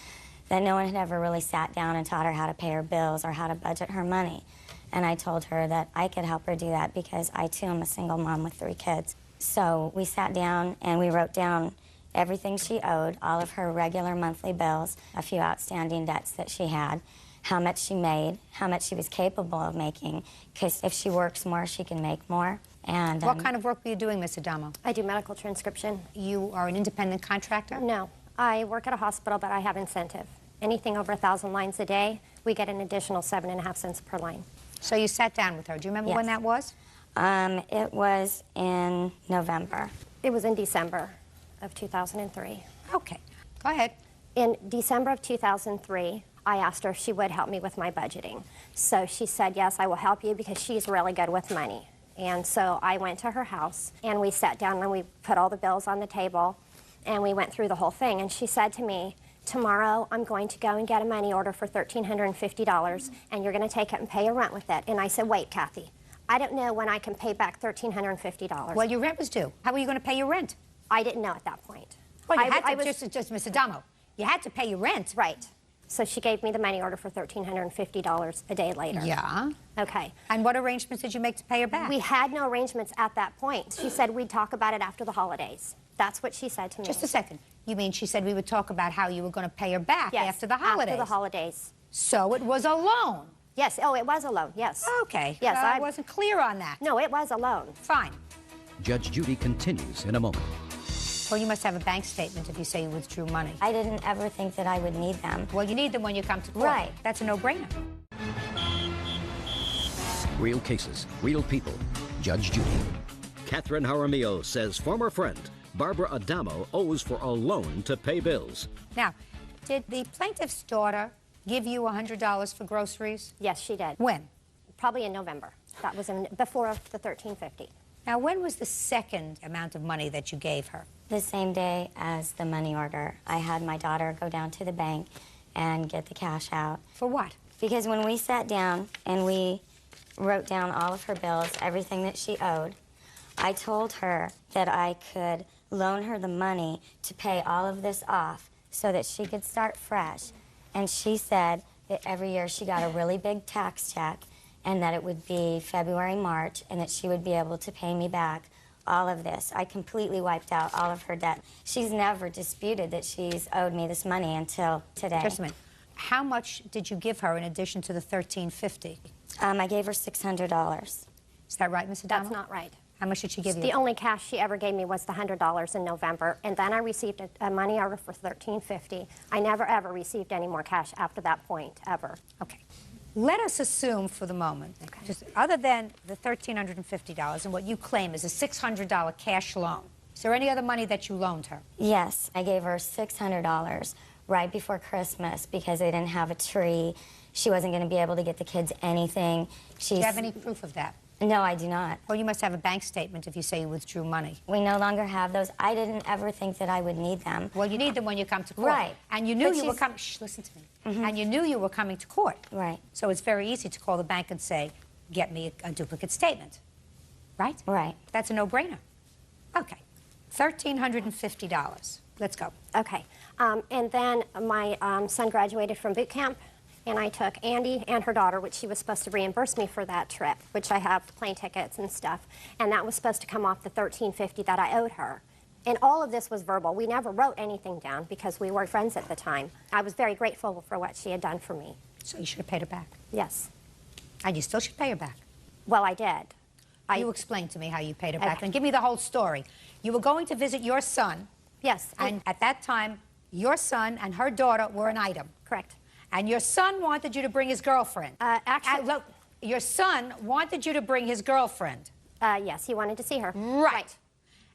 Speaker 18: that no one had ever really sat down and taught her how to pay her bills or how to budget her money. And I told her that I could help her do that because I, too, am a single mom with 3 kids. So we sat down and we wrote down everything she owed, all of her regular monthly bills, a few outstanding debts that she had, how much she made, how much she was capable of making, because if she works more, she can make more. And
Speaker 3: what kind of work were you doing, Ms. Adamo?
Speaker 22: I do medical transcription.
Speaker 3: You are an independent contractor?
Speaker 22: No. I work at a hospital, but I have incentive. Anything over 1,000 lines a day, we get an additional 7.5 cents per line.
Speaker 3: So you sat down with her. Do you remember when that was?
Speaker 18: It was in November.
Speaker 22: It was in December of 2003.
Speaker 3: Okay. Go ahead.
Speaker 22: In December of 2003, I asked her if she would help me with my budgeting. So she said, yes, I will help you because she's really good with money. And so I went to her house, and we sat down and we put all the bills on the table, and we went through the whole thing. And she said to me, tomorrow I'm going to go and get a money order for $1,350, and you're going to take it and pay your rent with it. And I said, wait, Kathy,
Speaker 4: I don't know when I can pay back $1,350.
Speaker 3: Well, your rent was due. How were you going to pay your rent?
Speaker 4: I didn't know at that point.
Speaker 3: Well, you had to, just Miss Adamo, you had to pay your rent.
Speaker 4: Right. So she gave me the money order for $1,350 a day later.
Speaker 3: Yeah.
Speaker 4: Okay.
Speaker 3: And what arrangements did you make to pay her back?
Speaker 4: We had no arrangements at that point. She said we'd talk about it after the holidays. That's what she said to me.
Speaker 3: Just a second. You mean she said we would talk about how you were going to pay her back after the holidays?
Speaker 4: After the holidays.
Speaker 3: So it was a loan?
Speaker 4: Yes. Oh, it was a loan, yes.
Speaker 3: Okay.
Speaker 4: Yes,
Speaker 3: I wasn't clear on that.
Speaker 4: No, it was a loan.
Speaker 3: Fine.
Speaker 1: Judge Judy continues in a moment.
Speaker 3: Well, you must have a bank statement if you say you withdrew money.
Speaker 18: I didn't ever think that I would need them.
Speaker 3: Well, you need them when you come to court.
Speaker 18: Right.
Speaker 3: That's a no-brainer.
Speaker 1: Real cases, real people. Judge Judy. Catherine Jaramillo says former friend Barbara Adamo owes for a loan to pay bills.
Speaker 3: Now, did the plaintiff's daughter give you $100 for groceries?
Speaker 4: Yes, she did.
Speaker 3: When?
Speaker 4: Probably in November. That was before the $1,350.
Speaker 3: Now, when was the second amount of money that you gave her?
Speaker 18: The same day as the money order. I had my daughter go down to the bank and get the cash out.
Speaker 3: For what?
Speaker 18: Because when we sat down and we wrote down all of her bills, everything that she owed, I told her that I could loan her the money to pay all of this off so that she could start fresh. And she said that every year she got a really big tax check and that it would be February, March, and that she would be able to pay me back all of this. I completely wiped out all of her debt. She's never disputed that she's owed me this money until today.
Speaker 3: Just a minute. How much did you give her in addition to the $1,350?
Speaker 18: I gave her $600.
Speaker 3: Is that right, Miss Adamo?
Speaker 4: That's not right.
Speaker 3: How much did she give you?
Speaker 4: The only cash she ever gave me was the $100 in November, and then I received a money order for $1,350. I never, ever received any more cash after that point, ever.
Speaker 3: Okay. Let us assume for the moment, just other than the $1,350 and what you claim is a $600 cash loan, is there any other money that you loaned her?
Speaker 18: Yes, I gave her $600 right before Christmas because they didn't have a tree. She wasn't going to be able to get the kids anything.
Speaker 3: Do you have any proof of that?
Speaker 18: No, I do not.
Speaker 3: Well, you must have a bank statement if you say you withdrew money.
Speaker 18: We no longer have those. I didn't ever think that I would need them.
Speaker 3: Well, you need them when you come to court.
Speaker 18: Right.
Speaker 3: And you knew you were coming. Shh, listen to me. And you knew you were coming to court.
Speaker 18: Right.
Speaker 3: So it's very easy to call the bank and say, get me a duplicate statement. Right?
Speaker 18: Right.
Speaker 3: That's a no-brainer. Okay. $1,350. Let's go.
Speaker 4: Okay. And then my son graduated from boot camp, and I took Andy and her daughter, which she was supposed to reimburse me for that trip, which I have plane tickets and stuff, and that was supposed to come off the $1,350 that I owed her. And all of this was verbal. We never wrote anything down because we were friends at the time. I was very grateful for what she had done for me.
Speaker 3: So you should have paid her back.
Speaker 4: Yes.
Speaker 3: And you still should pay her back.
Speaker 4: Well, I did.
Speaker 3: You explain to me how you paid her back, and give me the whole story. You were going to visit your son.
Speaker 4: Yes.
Speaker 3: And at that time, your son and her daughter were an item.
Speaker 4: Correct.
Speaker 3: And your son wanted you to bring his girlfriend.
Speaker 4: Actually,
Speaker 3: look, your son wanted you to bring his girlfriend.
Speaker 4: Yes, he wanted to see her.
Speaker 3: Right.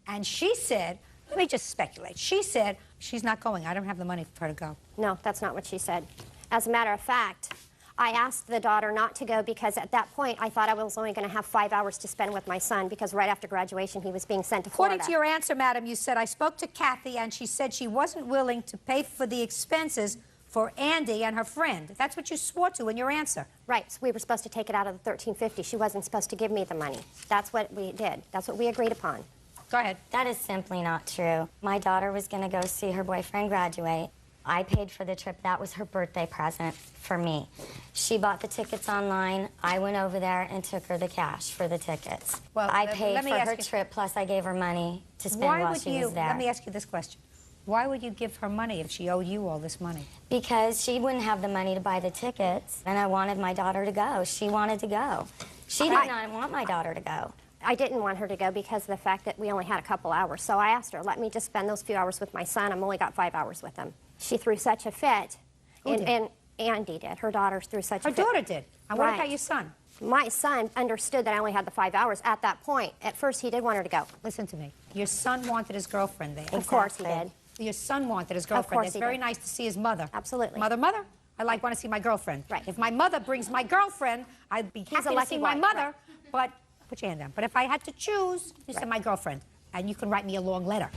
Speaker 3: And she said, let me just speculate. She said, she's not going. I don't have the money for her to go.
Speaker 4: No, that's not what she said. As a matter of fact, I asked the daughter not to go because at that point I thought I was only going to have 5 hours to spend with my son because right after graduation he was being sent to Florida.
Speaker 3: According to your answer, madam, you said, I spoke to Kathy and she said she wasn't willing to pay for the expenses for Andy and her friend. That's what you swore to in your answer.
Speaker 4: Right. So we were supposed to take it out of the $1,350. She wasn't supposed to give me the money. That's what we did. That's what we agreed upon.
Speaker 3: Go ahead.
Speaker 18: That is simply not true. My daughter was going to go see her boyfriend graduate. I paid for the trip. That was her birthday present for me. She bought the tickets online. I went over there and took her the cash for the tickets.
Speaker 3: Well,
Speaker 18: I paid for her
Speaker 3: you,
Speaker 18: trip, plus I gave her money to spend while she was there.
Speaker 3: Let me ask you this question. Why would you give her money if she owed you all this money?
Speaker 18: Because she wouldn't have the money to buy the tickets, and I wanted my daughter to go. She wanted to go. She did not want my daughter to go.
Speaker 4: I didn't want her to go because of the fact that we only had a couple hours. So I asked her, let me just spend those few hours with my son. I've only got 5 hours with him. She threw such a fit. And Andy did. Her daughter threw such a fit.
Speaker 3: Her daughter did. And what about your son?
Speaker 4: My son understood that I only had the 5 hours at that point. At first, he did want her to go.
Speaker 3: Listen to me. Your son wanted his girlfriend there.
Speaker 4: Of course he did.
Speaker 3: Your son wanted his girlfriend.
Speaker 4: Of course
Speaker 3: It's
Speaker 4: he
Speaker 3: very
Speaker 4: did.
Speaker 3: nice to see his mother.
Speaker 4: Absolutely.
Speaker 3: Mother, I want to see my girlfriend.
Speaker 4: Right.
Speaker 3: If my mother brings my girlfriend, I'd be happy to see my mother. But put your hand down. But if I had to choose, you said my girlfriend, and you can write me a long letter.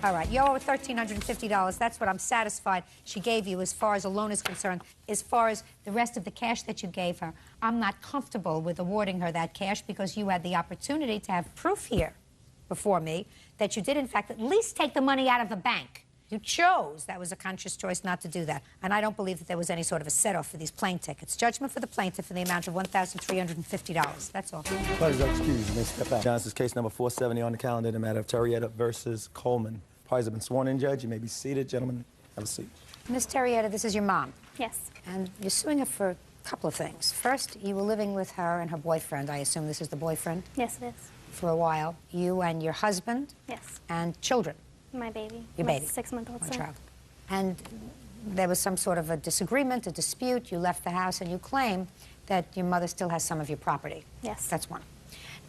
Speaker 3: All right, you owe her $1,350. That's what I'm satisfied she gave you as far as a loan is concerned. As far as the rest of the cash that you gave her, I'm not comfortable with awarding her that cash because you had the opportunity to have proof here before me that you did, in fact, at least take the money out of the bank. You chose, that was a conscious choice not to do that. And I don't believe that there was any sort of a set-off for these plane tickets. Judgment for the plaintiff in the amount of $1,350. That's all.
Speaker 15: Parties are excused. You may step out. This is case number 470 on the calendar in the matter of Terrietta versus Coleman. Parties have been sworn in, Judge. You may be seated. Gentlemen, have a seat.
Speaker 3: Miss Terrietta, this is your mom.
Speaker 5: Yes.
Speaker 3: And you're suing her for a couple of things. First, you were living with her and her boyfriend. I assume this is the boyfriend?
Speaker 5: Yes, it is.
Speaker 3: For a while. You and your husband?
Speaker 5: Yes.
Speaker 3: And children?
Speaker 5: My baby.
Speaker 3: Your
Speaker 5: my
Speaker 3: baby?
Speaker 5: 6-month-old
Speaker 3: One
Speaker 5: son.
Speaker 3: child. And there was some sort of a disagreement, a dispute. You left the house and you claim that your mother still has some of your property.
Speaker 5: Yes.
Speaker 3: That's one.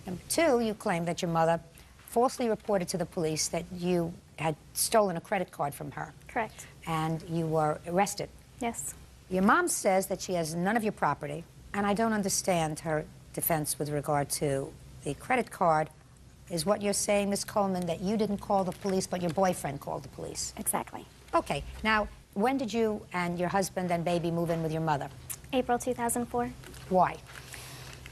Speaker 3: Number two, you claim that your mother falsely reported to the police that you had stolen a credit card from her.
Speaker 5: Correct.
Speaker 3: And you were arrested.
Speaker 5: Yes.
Speaker 3: Your mom says that she has none of your property, and I don't understand her defense with regard to the credit card. Is what you're saying, Ms. Coleman, that you didn't call the police, but your boyfriend called the police?
Speaker 5: Exactly.
Speaker 3: Okay. Now, when did you and your husband and baby move in with your mother?
Speaker 5: April 2004.
Speaker 3: Why?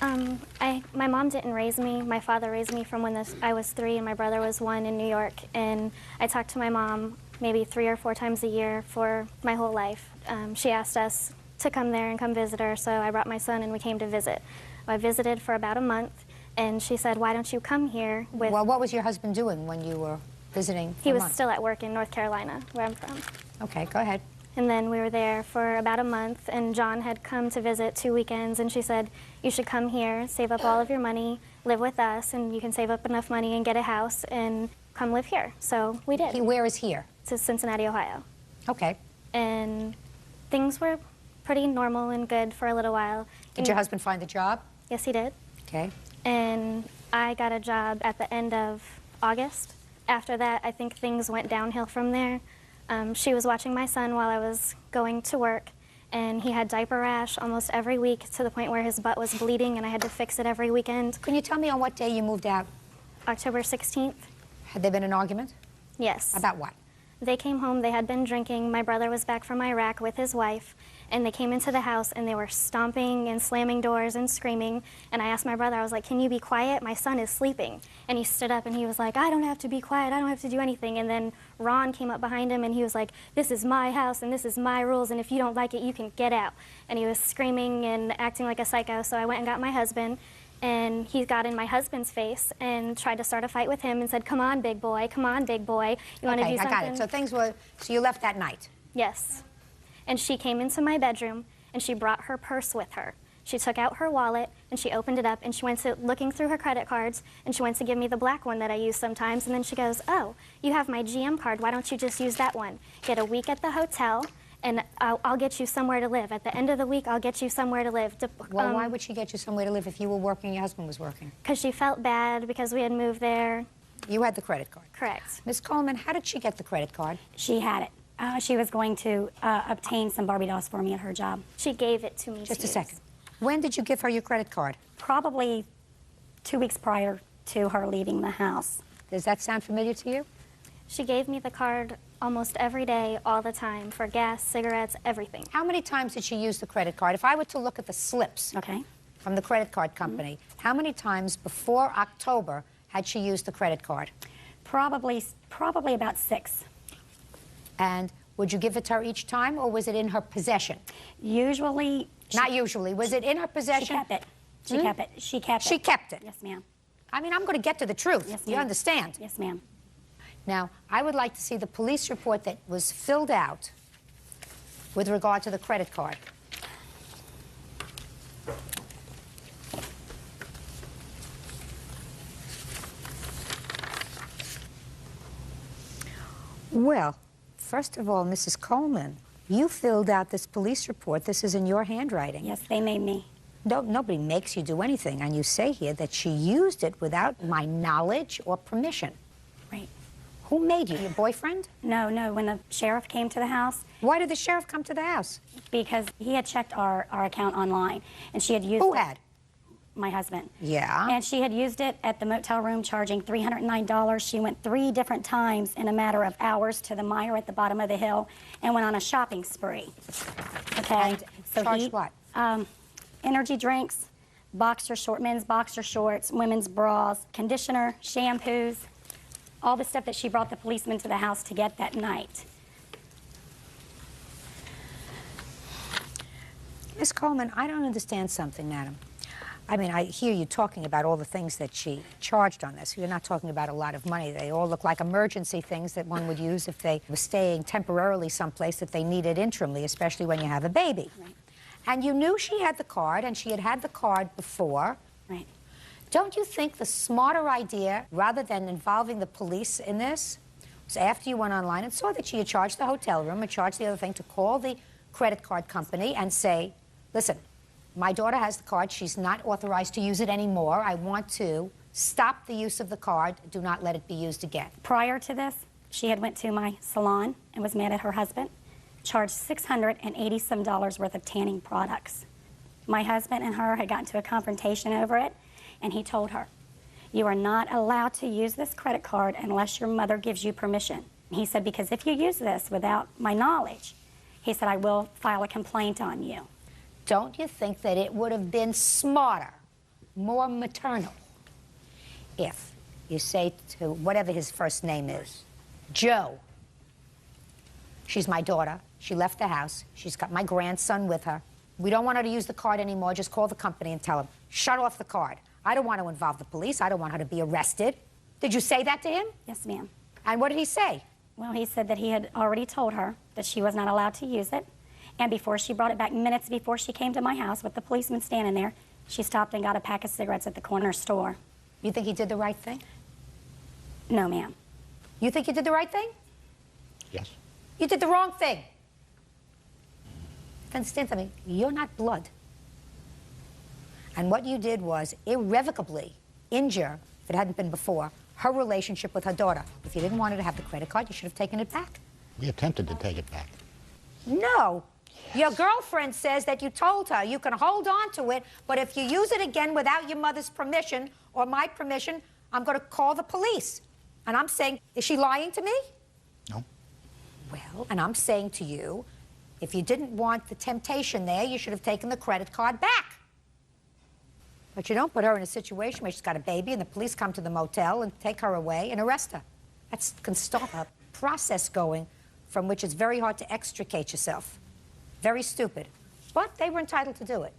Speaker 5: My mom didn't raise me. My father raised me from when I was 3 and my brother was 1 in New York. And I talked to my mom maybe 3 or 4 times a year for my whole life. She asked us to come there and come visit her, so I brought my son and we came to visit. I visited for about a month, and she said, why don't you come here with...
Speaker 3: Well, what was your husband doing when you were visiting for
Speaker 5: He
Speaker 3: a
Speaker 5: was
Speaker 3: month?
Speaker 5: still at work in North Carolina, where I'm from.
Speaker 3: Okay, go ahead.
Speaker 5: And then we were there for about a month, and John had come to visit 2 weekends, and she said, you should come here, save up all of your money, live with us, and you can save up enough money and get a house and come live here. So we did.
Speaker 3: Where is here?
Speaker 5: To Cincinnati, Ohio.
Speaker 3: Okay.
Speaker 5: And things were pretty normal and good for a little while.
Speaker 3: Did your husband find a job?
Speaker 5: Yes, he did.
Speaker 3: Okay.
Speaker 5: And I got a job at the end of August. After that, I think things went downhill from there. She was watching my son while I was going to work, and he had diaper rash almost every week to the point where his butt was bleeding, and I had to fix it every weekend.
Speaker 3: Can you tell me on what day you moved out?
Speaker 5: October 16th.
Speaker 3: Had there been an argument?
Speaker 5: Yes.
Speaker 3: About what?
Speaker 5: They came home, they had been drinking. My brother was back from Iraq with his wife, and they came into the house and they were stomping and slamming doors and screaming. And I asked my brother, I was like, can you be quiet? My son is sleeping. And he stood up and he was like, I don't have to be quiet, I don't have to do anything. And then Ron came up behind him and he was like, this is my house and this is my rules, and if you don't like it, you can get out. And he was screaming and acting like a psycho, so I went and got my husband. And he got in my husband's face and tried to start a fight with him and said, come on, big boy, come on, big boy. You want to do something?
Speaker 3: I got it. So you left that night?
Speaker 5: Yes. And she came into my bedroom and she brought her purse with her. She took out her wallet and she opened it up and she went to looking through her credit cards and she went to give me the black one that I use sometimes. And then she goes, oh, you have my GM card. Why don't you just use that one? Get a week at the hotel, and I'll get you somewhere to live. At the end of the week, I'll get you somewhere to live.
Speaker 3: Well, why would she get you somewhere to live if you were working and your husband was working?
Speaker 5: Because she felt bad because we had moved there.
Speaker 3: You had the credit card?
Speaker 5: Correct.
Speaker 3: Ms. Coleman, how did she get the credit card?
Speaker 8: She had it. She was going to obtain some Barbie dolls for me at her job.
Speaker 5: She gave it to me.
Speaker 3: Just a second. When did you give her your credit card?
Speaker 8: Probably 2 weeks prior to her leaving the house.
Speaker 3: Does that sound familiar to you?
Speaker 5: She gave me the card almost every day, all the time, for gas, cigarettes, everything.
Speaker 3: How many times did she use the credit card? If I were to look at the slips from the credit card company, how many times before October had she used the credit card?
Speaker 8: Probably about 6.
Speaker 3: And would you give it to her each time, or was it in her possession?
Speaker 8: Usually.
Speaker 3: Not usually. Was it in her possession?
Speaker 8: She kept it. She kept it. She kept it.
Speaker 3: She kept it?
Speaker 8: Yes, ma'am.
Speaker 3: I mean, I'm going to get to the truth.
Speaker 8: Yes,
Speaker 3: you
Speaker 8: ma'am.
Speaker 3: understand?
Speaker 8: Yes, ma'am.
Speaker 3: Now, I would like to see the police report that was filled out with regard to the credit card. Well, first of all, Mrs. Coleman, you filled out this police report. This is in your handwriting.
Speaker 8: Yes, they made me.
Speaker 3: No, nobody makes you do anything, and you say here that she used it without my knowledge or permission.
Speaker 8: Right.
Speaker 3: Who made you? Your boyfriend?
Speaker 8: No, when the sheriff came to the house.
Speaker 3: Why did the sheriff come to the house?
Speaker 8: Because he had checked our account online, and she had used
Speaker 3: Who had?
Speaker 8: my husband.
Speaker 3: Yeah.
Speaker 8: And she had used it at the motel room, charging $309. She went 3 different times in a matter of hours to the Meijer at the bottom of the hill and went on a shopping spree. Okay.
Speaker 3: And so charged what?
Speaker 8: Energy drinks, men's boxer shorts, women's bras, conditioner, shampoos, all the stuff that she brought the policeman to the house to get that night.
Speaker 3: Ms. Coleman, I don't understand something, madam. I mean, I hear you talking about all the things that she charged on this. You're not talking about a lot of money. They all look like emergency things that one would use if they were staying temporarily someplace that they needed interimly, especially when you have a baby.
Speaker 8: Right.
Speaker 3: And you knew she had the card, and she had had the card before.
Speaker 8: Right.
Speaker 3: Don't you think the smarter idea, rather than involving the police in this, was after you went online and saw that she had charged the hotel room and charged the other thing, to call the credit card company and say, listen, my daughter has the card. She's not authorized to use it anymore. I want to stop the use of the card. Do not let it be used again.
Speaker 8: Prior to this, she had went to my salon and was mad at her husband, charged $680 some worth of tanning products. My husband and her had gotten to a confrontation over it, and he told her, you are not allowed to use this credit card unless your mother gives you permission. He said, because if you use this without my knowledge, he said, I will file a complaint on you.
Speaker 3: Don't you think that it would have been smarter, more maternal, if you say to whatever his first name is, Joe, she's my daughter, she left the house, she's got my grandson with her, we don't want her to use the card anymore, just call the company and tell them, shut off the card. I don't want to involve the police, I don't want her to be arrested. Did you say that to him?
Speaker 8: Yes, ma'am.
Speaker 3: And what did he say?
Speaker 8: Well, he said that he had already told her that she was not allowed to use it. And before she brought it back, minutes before she came to my house with the policeman standing there, she stopped and got a pack of cigarettes at the corner store.
Speaker 3: You think he did the right thing?
Speaker 8: No, ma'am.
Speaker 3: You think you did the right thing?
Speaker 9: Yes.
Speaker 3: You did the wrong thing. Understand something? You're not blood. And what you did was irrevocably injure, if it hadn't been before, her relationship with her daughter. If you didn't want her to have the credit card, you should have taken it back.
Speaker 9: We attempted to take it back.
Speaker 3: No. Your girlfriend says that you told her you can hold on to it, but if you use it again without your mother's permission or my permission, I'm going to call the police. And I'm saying, is she lying to me?
Speaker 9: No.
Speaker 3: Well, and I'm saying to you, if you didn't want the temptation there, you should have taken the credit card back. But you don't put her in a situation where she's got a baby and the police come to the motel and take her away and arrest her. That can stop a process going from which it's very hard to extricate yourself. Very stupid. But they were entitled to do it.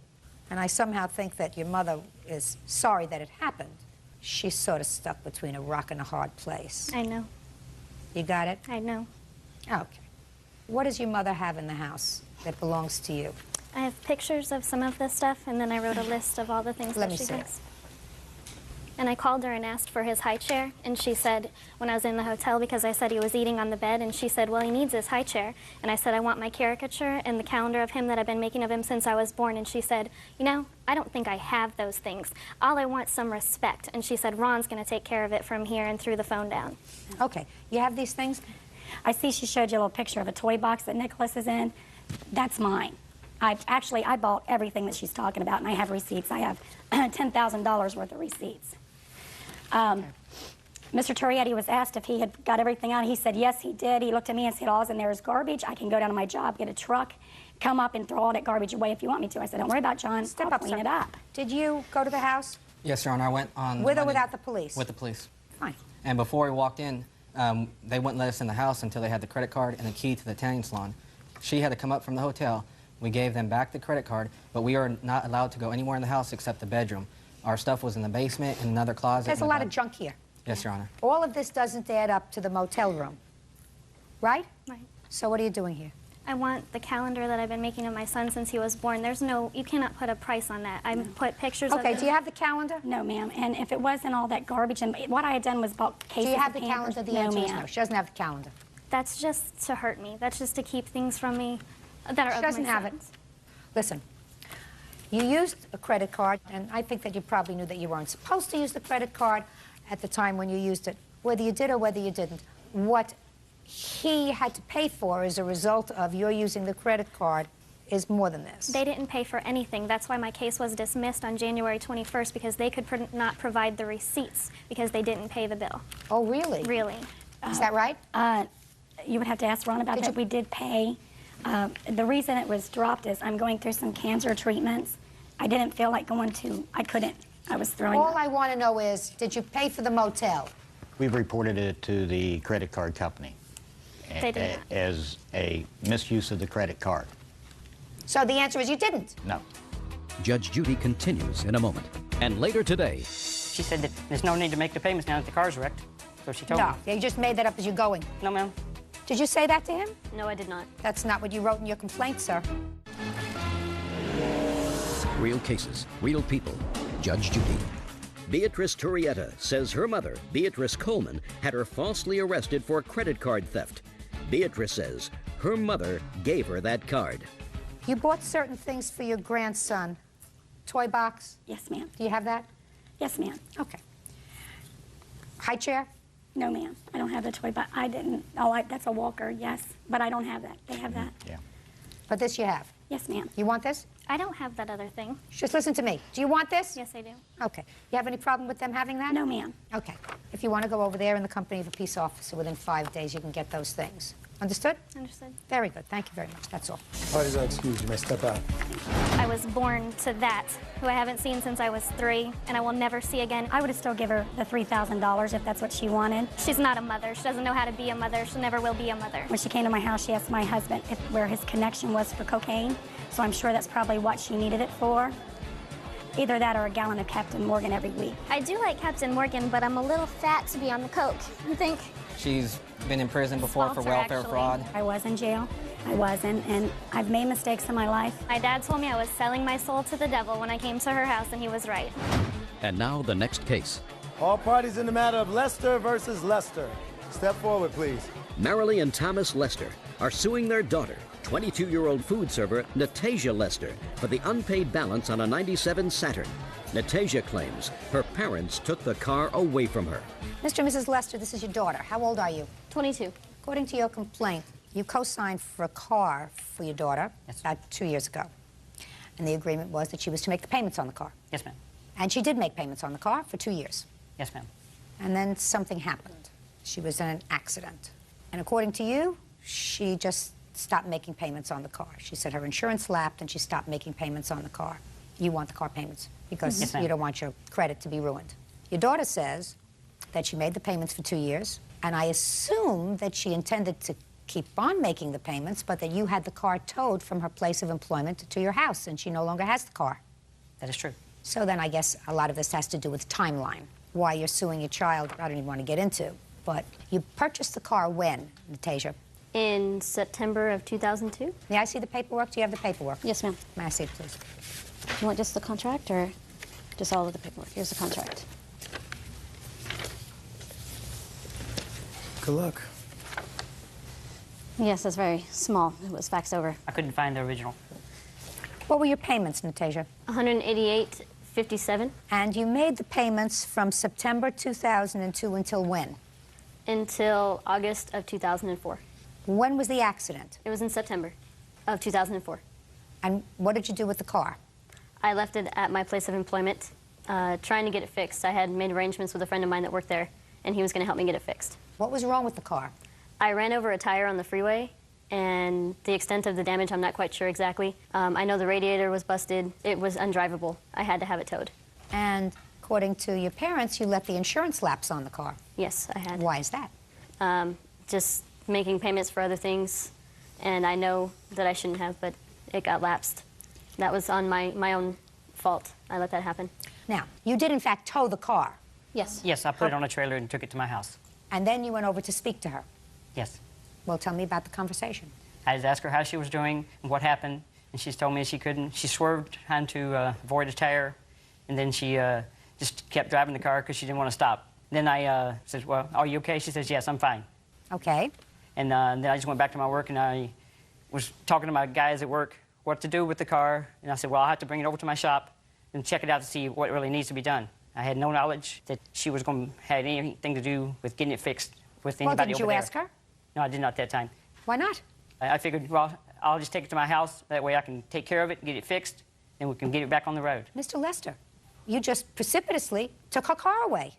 Speaker 3: And I somehow think that your mother is sorry that it happened. She's sort of stuck between a rock and a hard place.
Speaker 5: I know.
Speaker 3: You got it?
Speaker 5: I know.
Speaker 3: Okay. What does your mother have in the house that belongs to you?
Speaker 5: I have pictures of some of this stuff, and then I wrote a list of all the things that she has. And I called her and asked for his high chair, and she said, when I was in the hotel, because I said he was eating on the bed, and she said, well, he needs his high chair. And I said, I want my caricature and the calendar of him that I've been making of him since I was born. And she said, you know, I don't think I have those things. All I want is some respect. And she said, Ron's going to take care of it from here and threw the phone down.
Speaker 3: Okay. You have these things?
Speaker 8: I see she showed you a little picture of a toy box that Nicholas is in. That's mine. I bought everything that she's talking about, and I have receipts. I have $10,000 worth of receipts. Mr. Turrietti was asked if he had got everything out. He said, yes, he did. He looked at me and said, all's in there is garbage. I can go down to my job, get a truck, come up and throw all that garbage away if you want me to. I said, don't worry about it, John. I'll clean it up.
Speaker 3: Did you go to the house?
Speaker 10: Yes, Your Honor. I went on...
Speaker 3: With or without the police?
Speaker 10: With the police.
Speaker 3: Fine.
Speaker 10: And before we walked in, they wouldn't let us in the house until they had the credit card and the key to the tanning salon. She had to come up from the hotel. We gave them back the credit card, but we are not allowed to go anywhere in the house except the bedroom. Our stuff was in the basement, in another closet.
Speaker 3: There's a lot of junk here.
Speaker 10: Yes, Your Honor.
Speaker 3: All of this doesn't add up to the motel room, right?
Speaker 5: Right.
Speaker 3: So what are you doing here?
Speaker 5: I want the calendar that I've been making of my son since he was born. There's no, you cannot put a price on that. I put pictures of
Speaker 3: Okay, do you have the calendar?
Speaker 8: No, ma'am. And if it wasn't all that garbage, and what I had done was bought cases
Speaker 3: Do you have
Speaker 8: of
Speaker 3: the
Speaker 8: Pampers.
Speaker 3: calendar? The
Speaker 8: No,
Speaker 3: answer is
Speaker 8: ma'am.
Speaker 3: no. She doesn't have the calendar.
Speaker 5: That's just to hurt me. That's just to keep things from me that are
Speaker 3: She
Speaker 5: of
Speaker 3: doesn't
Speaker 5: my
Speaker 3: have it.
Speaker 5: son's.
Speaker 3: Listen, you used a credit card, and I think that you probably knew that you weren't supposed to use the credit card at the time when you used it, whether you did or whether you didn't. What he had to pay for as a result of your using the credit card is more than this.
Speaker 5: They didn't pay for anything. That's why my case was dismissed on January 21st, because they could not provide the receipts because they didn't pay the bill.
Speaker 3: Oh, really?
Speaker 5: Really.
Speaker 3: Is that right?
Speaker 8: You would have to ask Ron about that. We did pay. The reason it was dropped is I'm going through some cancer treatments. I didn't feel like going to, I couldn't. I was throwing
Speaker 3: All
Speaker 8: up.
Speaker 3: I want to know is, did you pay for the motel?
Speaker 9: We've reported it to the credit card company
Speaker 5: They did not.
Speaker 9: as a misuse of the credit card.
Speaker 3: So the answer is you didn't.
Speaker 9: No.
Speaker 1: Judge Judy continues in a moment. And later today,
Speaker 11: She said that there's no need to make the payments now that the car's wrecked. So she told me.
Speaker 3: No, you just made that up as you're going.
Speaker 11: No, ma'am.
Speaker 3: Did you say that to him?
Speaker 20: No, I did not.
Speaker 3: That's not what you wrote in your complaint, sir.
Speaker 1: real cases, real people. Judge Judy. Beatrice Turrieta says her mother, Beatrice Coleman, had her falsely arrested for credit card theft. Beatrice says her mother gave her that card.
Speaker 3: You bought certain things for your grandson. Toy box?
Speaker 8: Yes, ma'am.
Speaker 3: Do you have that?
Speaker 8: Yes, ma'am.
Speaker 3: Okay. High chair?
Speaker 8: No, ma'am. I don't have the toy, but I didn't. Oh, that's a walker, yes. But I don't have that. They have that.
Speaker 9: Yeah.
Speaker 3: But this you have?
Speaker 8: Yes, ma'am.
Speaker 3: You want this?
Speaker 5: I don't have that other thing.
Speaker 3: Just listen to me. Do you want this?
Speaker 5: Yes, I do.
Speaker 3: Okay. You have any problem with them having that?
Speaker 8: No, ma'am.
Speaker 3: Okay. If you want to go over there in the company of a peace officer within 5 days, you can get those things. Understood?
Speaker 5: Understood.
Speaker 3: Very good. Thank you very much. That's all.
Speaker 15: Parties are excused. You may step out.
Speaker 5: I was born to that, who I haven't seen since I was 3, and I will never see again.
Speaker 8: I would have still give her the $3,000 if that's what she wanted.
Speaker 5: She's not a mother. She doesn't know how to be a mother. She never will be a mother.
Speaker 8: When she came to my house, she asked my husband where his connection was for cocaine, so I'm sure that's probably what she needed it for. Either that or a gallon of Captain Morgan every week.
Speaker 5: I do like Captain Morgan, but I'm a little fat to be on the coke. You think?
Speaker 10: She's been in prison before for
Speaker 5: Sponsor,
Speaker 10: welfare
Speaker 5: actually.
Speaker 10: fraud.
Speaker 8: I was in jail. I wasn't, and I've made mistakes in my life.
Speaker 5: My dad told me I was selling my soul to the devil when I came to her house, and he was right.
Speaker 1: And now the next case.
Speaker 15: All parties in the matter of Lester versus Lester. Step forward, please.
Speaker 1: Marilee and Thomas Lester are suing their daughter, 22-year-old food server Natasha Lester, for the unpaid balance on a 97 Saturn. Natasha claims her parents took the car away from her.
Speaker 3: Mr. and Mrs. Lester, this is your daughter. How old are you?
Speaker 20: 22.
Speaker 3: According to your complaint, you co-signed for a car for your daughter about 2 years ago. And the agreement was that she was to make the payments on the car.
Speaker 11: Yes, ma'am.
Speaker 3: And she did make payments on the car for 2 years.
Speaker 11: Yes, ma'am.
Speaker 3: And then something happened. She was in an accident. And according to you, she just stopped making payments on the car. She said her insurance lapsed and she stopped making payments on the car. You want the car payments because
Speaker 11: Yes, ma'am.
Speaker 3: you don't want your credit to be ruined. Your daughter says that she made the payments for 2 years, and I assume that she intended to keep on making the payments, but that you had the car towed from her place of employment to your house, and she no longer has the car.
Speaker 11: That is true.
Speaker 3: So then I guess a lot of this has to do with timeline. Why you're suing your child, I don't even want to get into. But you purchased the car when, Natasha?
Speaker 20: In September of 2002?
Speaker 3: May I see the paperwork? Do you have the paperwork?
Speaker 20: Yes, ma'am.
Speaker 3: May I see it, please?
Speaker 20: You want just the contract or just all of the paperwork? Here's the contract.
Speaker 15: Good luck.
Speaker 20: Yes, it's very small. It was faxed over.
Speaker 11: I couldn't find the original.
Speaker 3: What were your payments, Natasha?
Speaker 20: $188.57.
Speaker 3: And you made the payments from September 2002 until when?
Speaker 20: Until August of 2004.
Speaker 3: When was the accident?
Speaker 20: It was in September of 2004.
Speaker 3: And what did you do with the car?
Speaker 20: I left it at my place of employment, trying to get it fixed. I had made arrangements with a friend of mine that worked there, and he was going to help me get it fixed.
Speaker 3: What was wrong with the car?
Speaker 20: I ran over a tire on the freeway, and the extent of the damage, I'm not quite sure exactly. I know the radiator was busted. It was undrivable. I had to have it towed.
Speaker 3: And according to your parents, you let the insurance lapse on the car.
Speaker 20: Yes, I had.
Speaker 3: Why is that?
Speaker 20: Just making payments for other things, and I know that I shouldn't have, but it got lapsed. That was on my own fault. I let that happen.
Speaker 3: Now, you did in fact tow the car.
Speaker 20: Yes.
Speaker 11: Yes, I put it on a trailer and took it to my house.
Speaker 3: And then you went over to speak to her.
Speaker 11: Yes.
Speaker 3: Well, tell me about the conversation.
Speaker 11: I just asked her how she was doing and what happened, and she's told me she couldn't. She swerved trying to avoid a tire, and then she just kept driving the car because she didn't want to stop. Then I said, well, are you okay? She says, yes, I'm fine.
Speaker 3: Okay.
Speaker 11: And then I just went back to my work, and I was talking to my guys at work what to do with the car. And I said, well, I'll have to bring it over to my shop and check it out to see what really needs to be done. I had no knowledge that she was going to have anything to do with getting it fixed with anybody over there.
Speaker 3: Well, didn't you ask her?
Speaker 11: No, I did not at that time.
Speaker 3: Why not?
Speaker 11: I figured, well, I'll just take it to my house. That way I can take care of it, get it fixed, and we can get it back on the road.
Speaker 3: Mr. Lester, you just precipitously took her car away.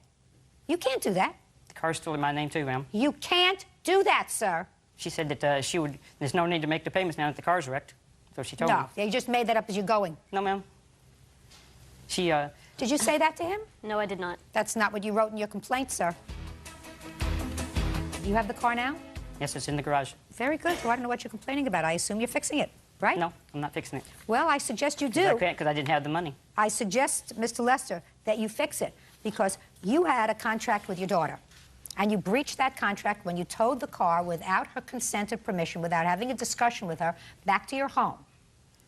Speaker 3: You can't do that.
Speaker 11: The car's still in my name too, ma'am.
Speaker 3: You can't do that, sir.
Speaker 11: She said that there's no need to make the payments now that the car's wrecked. So she told me.
Speaker 3: No, you just made that up as you're going.
Speaker 11: No, ma'am. She,
Speaker 3: Did you say that to him?
Speaker 20: No, I did not.
Speaker 3: That's not what you wrote in your complaint, sir. You have the car now?
Speaker 11: Yes, it's in the garage.
Speaker 3: Very good. So I don't know what you're complaining about. I assume you're fixing it, right?
Speaker 11: No, I'm not fixing it.
Speaker 3: Well, I suggest you do.
Speaker 11: I can't because I didn't have the money.
Speaker 3: I suggest, Mr. Lester, that you fix it because you had a contract with your daughter. And you breached that contract when you towed the car without her consent or permission, without having a discussion with her, back to your home.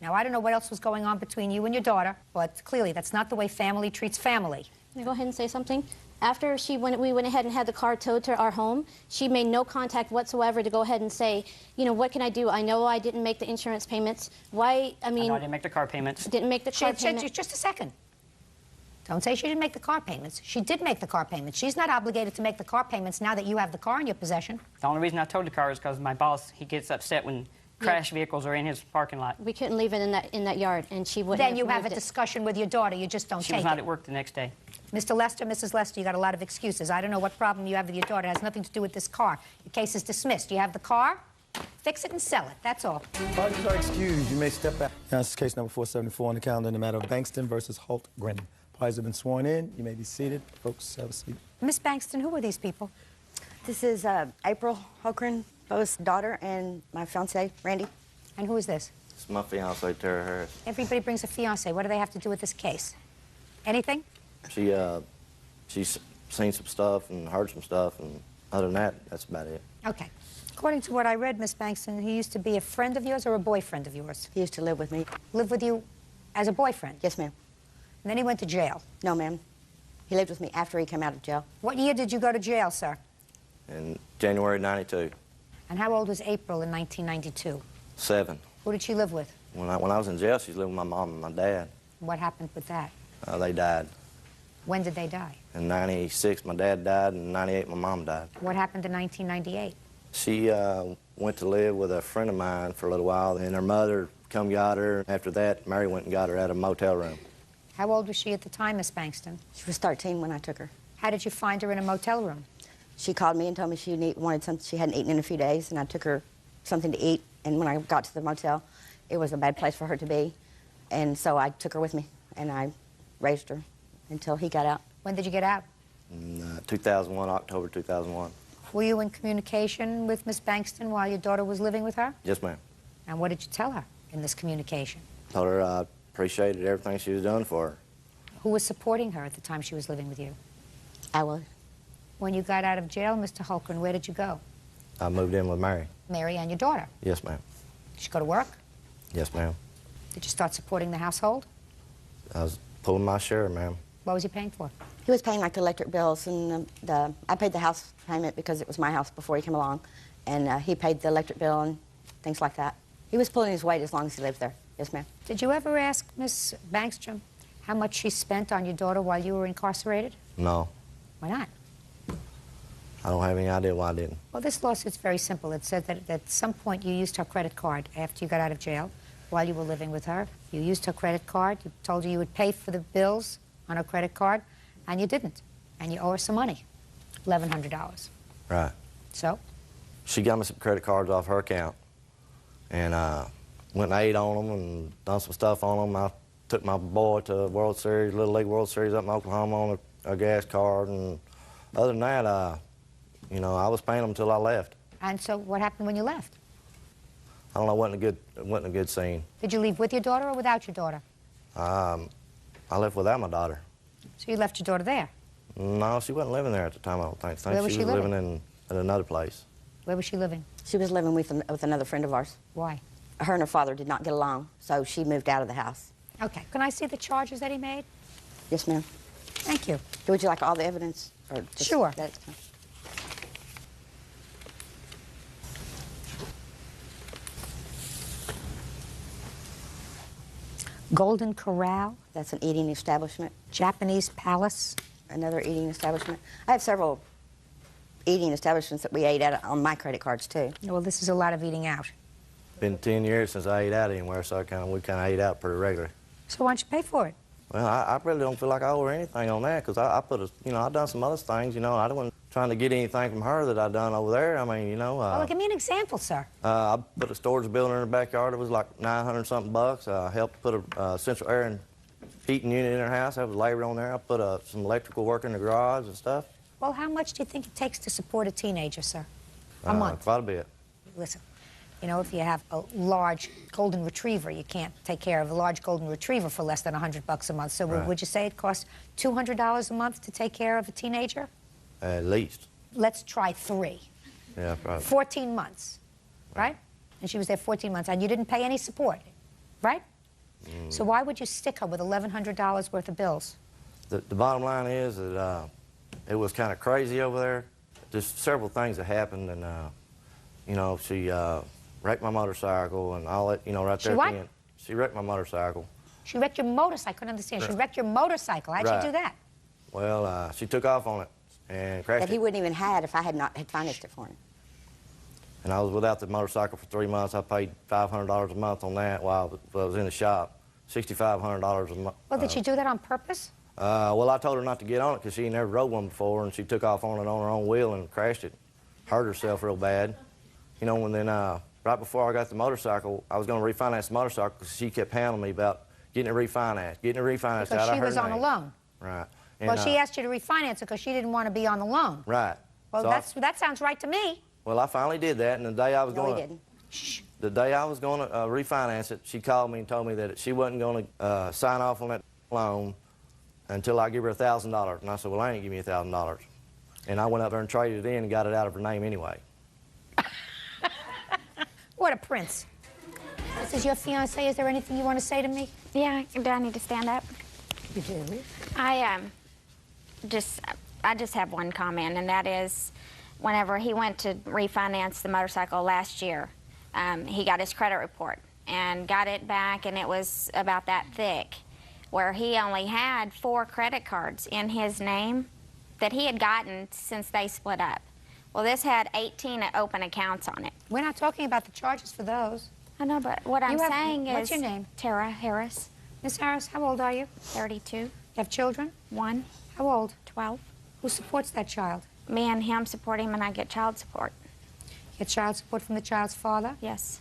Speaker 3: Now, I don't know what else was going on between you and your daughter, but clearly that's not the way family treats family.
Speaker 2: Can I go ahead and say something? After we went ahead and had the car towed to our home, she made no contact whatsoever to go ahead and say, you know, what can I do? I know I didn't make the insurance payments. Why, I mean...
Speaker 11: I know I didn't make the car payments.
Speaker 2: Didn't make the car payments.
Speaker 3: Just a second. Don't say she didn't make the car payments. She did make the car payments. She's not obligated to make the car payments now that you have the car in your possession.
Speaker 11: The only reason I towed the car is because my boss, he gets upset when crash vehicles are in his parking lot.
Speaker 2: We couldn't leave it in that yard, and she wouldn't
Speaker 3: Then you have a discussion with your daughter. You just don't take it.
Speaker 11: She was not at work the next day.
Speaker 3: Mr. Lester, Mrs. Lester, you got a lot of excuses. I don't know what problem you have with your daughter. It has nothing to do with this car. Your case is dismissed. You have the car, fix it and sell it. That's all.
Speaker 15: Parties are excused. You may step back. Now, this is case number 474 on the calendar in the matter of Bankston versus Hultgren. Parties have been sworn in. You may be seated. Folks, have a seat.
Speaker 3: Miss Bankston, who are these people?
Speaker 12: This is April Hultgren, Bo's daughter, and my fiancé, Randy.
Speaker 3: And who is this?
Speaker 13: It's my fiancée, Tara Harris.
Speaker 3: Everybody brings a fiancé. What do they have to do with this case? Anything?
Speaker 13: She's seen some stuff and heard some stuff, and other than that, that's about it.
Speaker 3: Okay. According to what I read, Miss Bankston, he used to be a friend of yours or a boyfriend of yours?
Speaker 12: He used to live with me.
Speaker 3: Live with you as a boyfriend?
Speaker 12: Yes, ma'am.
Speaker 3: And then he went to jail?
Speaker 12: No, ma'am. He lived with me after he came out of jail.
Speaker 3: What year did you go to jail, sir?
Speaker 13: In January '92.
Speaker 3: And how old was April in 1992?
Speaker 13: 7.
Speaker 3: Who did she live with?
Speaker 13: When I was in jail, she was living with my mom and my dad.
Speaker 3: What happened with that?
Speaker 13: They died.
Speaker 3: When did they die?
Speaker 13: In '96, my dad died, and in '98, my mom died.
Speaker 3: What happened in 1998?
Speaker 13: She went to live with a friend of mine for a little while, and her mother come got her. After that, Mary went and got her out of a motel room.
Speaker 3: How old was she at the time, Miss Bankston?
Speaker 12: She was 13 when I took her.
Speaker 3: How did you find her in a motel room?
Speaker 12: She called me and told me she wanted something she hadn't eaten in a few days, and I took her something to eat. And when I got to the motel, it was a bad place for her to be. And so I took her with me, and I raised her until he got out.
Speaker 3: When did you get out?
Speaker 13: In 2001, October 2001.
Speaker 3: Were you in communication with Miss Bankston while your daughter was living with her?
Speaker 13: Yes, ma'am.
Speaker 3: And what did you tell her in this communication?
Speaker 13: Told her I appreciated everything she was doing for her.
Speaker 3: Who was supporting her at the time she was living with you?
Speaker 12: I was.
Speaker 3: When you got out of jail, Mr. Hultgren, where did you go?
Speaker 13: I moved in with Mary.
Speaker 3: Mary and your daughter?
Speaker 13: Yes, ma'am.
Speaker 3: Did you go to work?
Speaker 13: Yes, ma'am.
Speaker 3: Did you start supporting the household?
Speaker 13: I was pulling my share, ma'am.
Speaker 3: What was he paying for?
Speaker 12: He was paying like the electric bills, and I paid the house payment because it was my house before he came along, and he paid the electric bill and things like that. He was pulling his weight as long as he lived there. Yes, ma'am.
Speaker 3: Did you ever ask Miss Bankstrom how much she spent on your daughter while you were incarcerated?
Speaker 13: No.
Speaker 3: Why not?
Speaker 13: I don't have any idea why I didn't.
Speaker 3: Well, this lawsuit's very simple. It said that at some point you used her credit card after you got out of jail while you were living with her. You used her credit card. You told her you would pay for the bills on her credit card, and you didn't. And you owe her some money, $1,100.
Speaker 13: Right.
Speaker 3: So?
Speaker 13: She got me some credit cards off her account, and went and ate on them and done some stuff on them. I took my boy to World Series, Little League World Series up in Oklahoma on a gas card, and other than that, you know, I was paying them until I left.
Speaker 3: And so what happened when you left?
Speaker 13: I don't know, it wasn't a good scene.
Speaker 3: Did you leave with your daughter or without your daughter?
Speaker 13: I left without my daughter.
Speaker 3: So you left your daughter there?
Speaker 13: No, she wasn't living there at the time, I don't think.
Speaker 3: Where was she living?
Speaker 13: Living in another place.
Speaker 3: Where was she living?
Speaker 12: She was living with another friend of ours.
Speaker 3: Why?
Speaker 12: Her and her father did not get along, so she moved out of the house.
Speaker 3: Okay. Can I see the charges that he made?
Speaker 12: Yes, ma'am.
Speaker 3: Thank you.
Speaker 12: Would you like all the evidence? Or just
Speaker 3: sure. Golden Corral.
Speaker 12: That's an eating establishment.
Speaker 3: Japanese Palace.
Speaker 12: Another eating establishment. I have several eating establishments that we ate at on my credit cards, too.
Speaker 3: Well, this is a lot of eating out.
Speaker 13: been 10 years since I ate out anywhere, so we kind of ate out pretty regularly.
Speaker 3: So why don't you pay for it?
Speaker 13: Well, I really don't feel like I owe her anything on that, because I put a, you know, I've done some other things, you know. I wasn't trying to get anything from her that I'd done over there. I mean, you know.
Speaker 3: Well, give me an example, sir.
Speaker 13: I put a storage building in her backyard. It was like $900-something bucks. I helped put a central air and heating unit in her house. That was labor on there. I put some electrical work in the garage and stuff.
Speaker 3: Well, how much do you think it takes to support a teenager, sir? A month?
Speaker 13: Quite a bit.
Speaker 3: Listen, you know, if you have a large golden retriever, you can't take care of a large golden retriever for less than $100 a month. So
Speaker 13: Right.
Speaker 3: would you say it costs $200 a month to take care of a teenager?
Speaker 13: At least.
Speaker 3: Let's try 3.
Speaker 13: Yeah, probably.
Speaker 3: 14 months, right? And she was there 14 months, and you didn't pay any support, right? So why would you stick her with $1,100 worth of bills?
Speaker 13: The bottom line is that it was kind of crazy over there. Just several things that happened, and, you know, she wrecked my motorcycle and all that, you know, right there
Speaker 3: She
Speaker 13: at
Speaker 3: what?
Speaker 13: the end. She wrecked my motorcycle.
Speaker 3: She wrecked your motorcycle. I couldn't understand. She
Speaker 13: Right.
Speaker 3: wrecked your motorcycle. How'd
Speaker 13: Right.
Speaker 3: she do that?
Speaker 13: Well, she took off on it and crashed
Speaker 12: That he
Speaker 13: it.
Speaker 12: wouldn't even had if I had not had financed it for him.
Speaker 13: And I was without the motorcycle for 3 months. I paid $500 a month on that while I was in the shop. $6,500 a month.
Speaker 3: Well, did she do that on purpose?
Speaker 13: Well, I told her not to get on it because she never rode one before, and she took off on it on her own wheel and crashed it. Hurt herself real bad. You know, and then right before I got the motorcycle, I was going to refinance the motorcycle because she kept hounding me about getting it refinanced,
Speaker 3: Because
Speaker 13: out of
Speaker 3: she
Speaker 13: her
Speaker 3: was on a
Speaker 13: name.
Speaker 3: loan.
Speaker 13: Right.
Speaker 3: Well,
Speaker 13: And,
Speaker 3: she asked you to refinance it because she didn't want to be on the loan.
Speaker 13: Right.
Speaker 3: Well,
Speaker 13: So
Speaker 3: that sounds right to me.
Speaker 13: Well, I finally did that, and the day I was
Speaker 3: No, he
Speaker 13: going to...
Speaker 3: didn't. Shh.
Speaker 13: The day I was going to refinance it, she called me and told me that she wasn't going to sign off on that loan until I give her $1,000. And I said, well, I ain't give me $1,000. And I went up there and traded it in and got it out of her name anyway.
Speaker 3: What a prince. This is your fiancé. Is there anything you want to say to me?
Speaker 6: Yeah, do I need to stand up?
Speaker 3: You do.
Speaker 6: I just have one comment, and that is whenever he went to refinance the motorcycle last year, he got his credit report and got it back, and it was about that thick, where he only had 4 credit cards in his name that he had gotten since they split up. Well, this had 18 open accounts on it.
Speaker 3: We're not talking about the charges for those.
Speaker 6: I know, but what I'm saying is...
Speaker 3: What's your name?
Speaker 6: Tara Harris.
Speaker 3: Miss Harris, how old are you?
Speaker 6: 32.
Speaker 3: You have children?
Speaker 6: 1.
Speaker 3: How old?
Speaker 6: 12.
Speaker 3: Who supports that child?
Speaker 6: Me and him support him, and I get child support.
Speaker 3: You get child support from the child's father?
Speaker 6: Yes.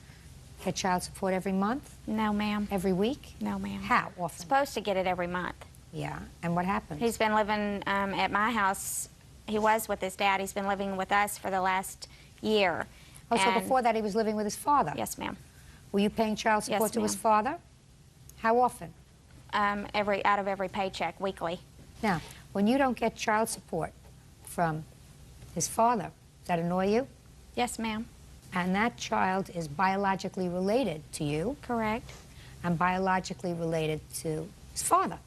Speaker 3: You get child support every month?
Speaker 6: No, ma'am.
Speaker 3: Every week?
Speaker 6: No, ma'am.
Speaker 3: How often?
Speaker 6: Supposed to get it every month.
Speaker 3: Yeah, and what happens?
Speaker 6: He's been living at my house. He was with his dad. He's been living with us for the last year.
Speaker 3: Oh, so
Speaker 6: And-
Speaker 3: before that he was living with his father?
Speaker 6: Yes, ma'am.
Speaker 3: Were you paying child support
Speaker 6: Yes,
Speaker 3: to his
Speaker 6: ma'am.
Speaker 3: father? How often?
Speaker 6: Out of every paycheck, weekly.
Speaker 3: Now, when you don't get child support from his father, does that annoy you?
Speaker 6: Yes, ma'am.
Speaker 3: And that child is biologically related to you.
Speaker 6: Correct.
Speaker 3: And biologically related to his father.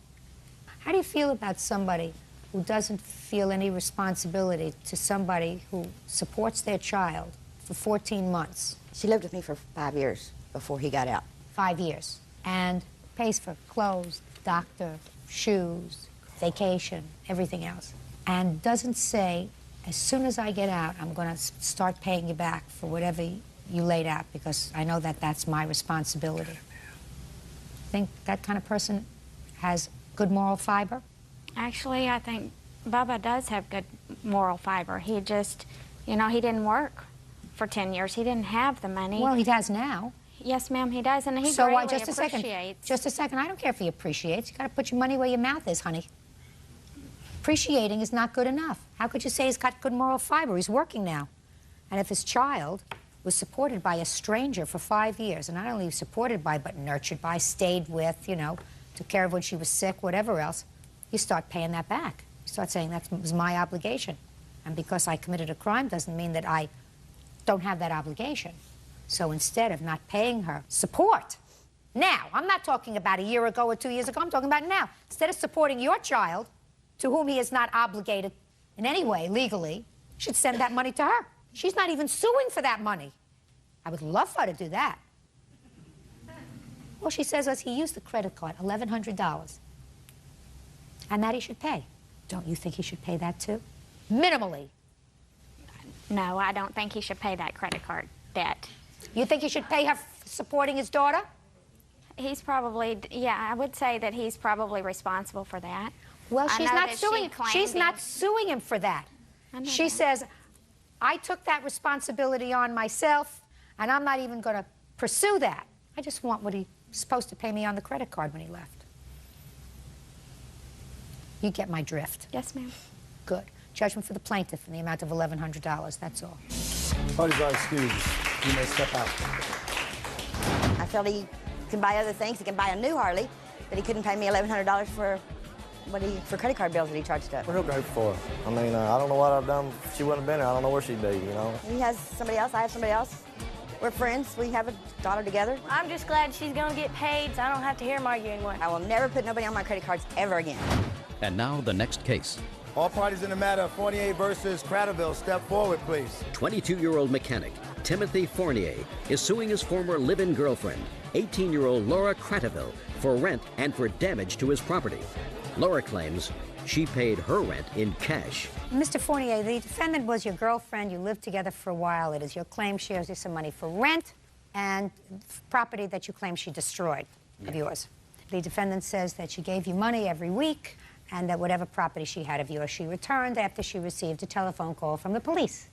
Speaker 3: How do you feel about somebody who doesn't feel any responsibility to somebody who supports their child for 14 months?
Speaker 12: She lived with me for 5 years before he got out.
Speaker 3: 5 years. And pays for clothes, doctor, shoes, vacation, everything else. And doesn't say, as soon as I get out, I'm going to start paying you back for whatever you laid out because I know that that's my responsibility. Think that kind of person has good moral fiber?
Speaker 6: Actually, I think Bubba does have good moral fiber. He just, you know, he didn't work for 10 years. He didn't have the money.
Speaker 3: Well, he does now.
Speaker 6: Yes, ma'am, he does, and he
Speaker 3: So
Speaker 6: greatly
Speaker 3: just a second.
Speaker 6: appreciates.
Speaker 3: Just a second. I don't care if he appreciates. You got to put your money where your mouth is, honey. Appreciating is not good enough. How could you say he's got good moral fiber? He's working now. And if his child was supported by a stranger for 5 years, and not only supported by, but nurtured by, stayed with, you know, took care of when she was sick, whatever else, you start paying that back. You start saying that was my obligation. And because I committed a crime doesn't mean that I don't have that obligation. So instead of not paying her support, now, I'm not talking about a year ago or 2 years ago, I'm talking about now. Instead of supporting your child, to whom he is not obligated in any way legally, you should send that money to her. She's not even suing for that money. I would love for her to do that. All she says is he used the credit card, $1,100, and that he should pay. Don't you think he should pay that too? Minimally.
Speaker 6: No, I don't think he should pay that credit card debt.
Speaker 3: You think he should pay her supporting his daughter?
Speaker 6: He's probably, yeah, I would say that he's probably responsible for that.
Speaker 3: Well,
Speaker 6: I
Speaker 3: she's
Speaker 6: know
Speaker 3: not
Speaker 6: that
Speaker 3: suing. She's not suing him for that. She says, I took that responsibility on myself, and I'm not even going to pursue that. I just want what he's supposed to pay me on the credit card when he left. You get my drift.
Speaker 20: Yes, ma'am.
Speaker 3: Good. Judgment for the plaintiff in the amount of $1,100. That's all.
Speaker 15: Parties are excused. You may step out.
Speaker 12: I felt he can buy other things. He can buy a new Harley, but he couldn't pay me $1,100 for for credit card bills that he charged up.
Speaker 13: What he'll go for? I mean, I don't know what I've done. If she wouldn't have been there, I don't know where she'd be, you know?
Speaker 12: He has somebody else, I have somebody else. We're friends. We have a daughter together.
Speaker 16: I'm just glad she's gonna get paid so I don't have to hear him argue anymore.
Speaker 12: I will never put nobody on my credit cards ever again.
Speaker 1: And now the next case.
Speaker 15: All parties in the matter of Fournier versus Cratterville, step forward, please.
Speaker 1: 22-year-old mechanic Timothy Fournier is suing his former live-in girlfriend, 18-year-old Laura Cratterville, for rent and for damage to his property. Laura claims she paid her rent in cash.
Speaker 3: Mr. Fournier, the defendant was your girlfriend. You lived together for a while. It is your claim she owes you some money for rent and property that you claim she destroyed of yours. The defendant says that she gave you money every week and that whatever property she had of yours she returned after she received a telephone call from the police.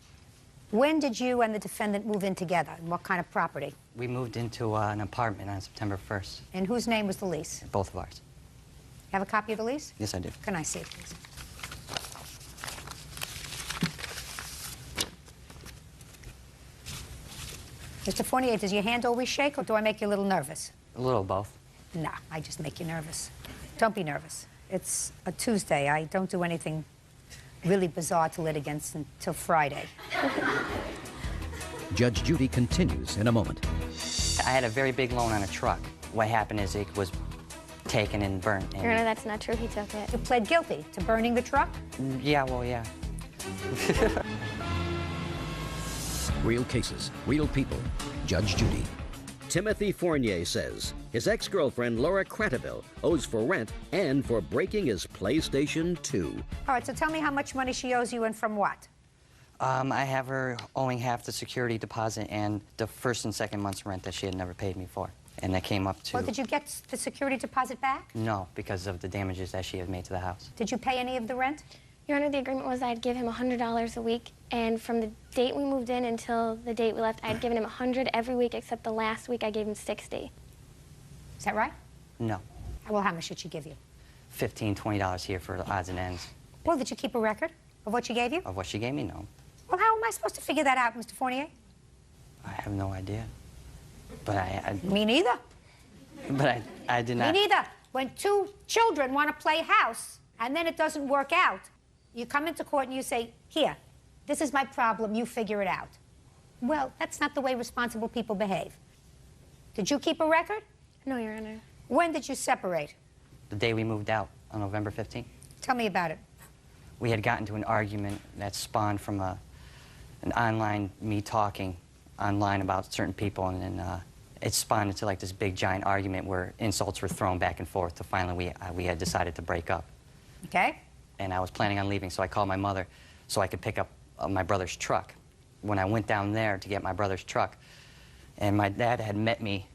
Speaker 3: When did you and the defendant move in together, and what kind of property?
Speaker 19: We moved into an apartment on September 1st.
Speaker 3: And whose name was the lease?
Speaker 19: Both of ours.
Speaker 3: Have a copy of the lease?
Speaker 19: Yes, I do.
Speaker 3: Can I see it, please? Mr. Fournier, does your hand always shake, or do I make you a little nervous?
Speaker 19: A little both.
Speaker 3: Nah, I just make you nervous. Don't be nervous. It's a Tuesday. I don't do anything really bizarre to litigants until Friday.
Speaker 1: Judge Judy continues in a moment.
Speaker 19: I had a very big loan on a truck. What happened is it was taken and burnt.
Speaker 20: Your Honor, that's not true. He took it.
Speaker 3: You pled guilty to burning the truck?
Speaker 19: Yeah, well, yeah.
Speaker 1: Real cases, real people. Judge Judy. Timothy Fournier says his ex-girlfriend Laura Cratterville owes for rent and for breaking his PlayStation 2.
Speaker 3: All right, so tell me how much money she owes you and from what?
Speaker 19: I have her owing half the security deposit and the first and second month's rent that she had never paid me for. And that came up to...
Speaker 3: Well, did you get the security deposit back?
Speaker 19: No, because of the damages that she had made to the house.
Speaker 3: Did you pay any of the rent?
Speaker 20: Your Honor, the agreement was I'd give him $100 a week, and from the date we moved in until the date we left, I'd given him $100 every week, except the last week I gave him $60.
Speaker 3: Is that right?
Speaker 19: No.
Speaker 3: Well, how much did she give you?
Speaker 19: $15, $20 here for the odds and ends.
Speaker 3: Well, did you keep a record of what she gave you?
Speaker 19: Of what she gave me? No.
Speaker 3: Well, how am I supposed to figure that out, Mr. Fournier?
Speaker 19: I have no idea. But
Speaker 3: Me neither.
Speaker 19: But I did not...
Speaker 3: Me neither. When two children want to play house and then it doesn't work out, you come into court and you say, here, this is my problem, you figure it out. Well, that's not the way responsible people behave. Did you keep a record?
Speaker 20: No, Your Honor.
Speaker 3: When did you separate?
Speaker 19: The day we moved out, on November 15th.
Speaker 3: Tell me about it.
Speaker 19: We had gotten into an argument that spawned from an online, me talking online about certain people, and then it spawned into like this big giant argument where insults were thrown back and forth till finally we had decided to break up.
Speaker 3: Okay.
Speaker 19: And I was planning on leaving, so I called my mother so I could pick up my brother's truck. When I went down there to get my brother's truck, and my dad had met me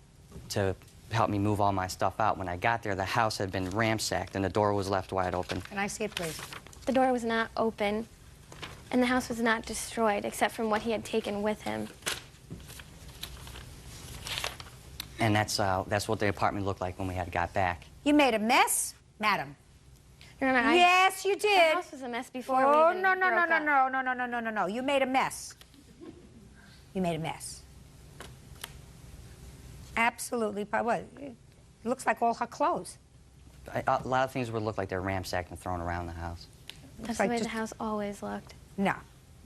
Speaker 19: to help me move all my stuff out. When I got there, the house had been ransacked and the door was left wide open.
Speaker 3: Can I see it, please?
Speaker 20: The door was not open, and the house was not destroyed, except from what he had taken with him.
Speaker 19: And that's what the apartment looked like when we had got back.
Speaker 3: You made a mess, madam.
Speaker 20: Your Honor,
Speaker 3: yes, you did.
Speaker 20: The house was a mess before
Speaker 3: Oh,
Speaker 20: we even
Speaker 3: no, no, no,
Speaker 20: broke
Speaker 3: no,
Speaker 20: up.
Speaker 3: no, no, no, no, no, no, no. You made a mess. You made a mess. Absolutely. What? It looks like all her clothes.
Speaker 19: A lot of things would look like they're ransacked and thrown around the house.
Speaker 20: That's the way the house always looked.
Speaker 3: No.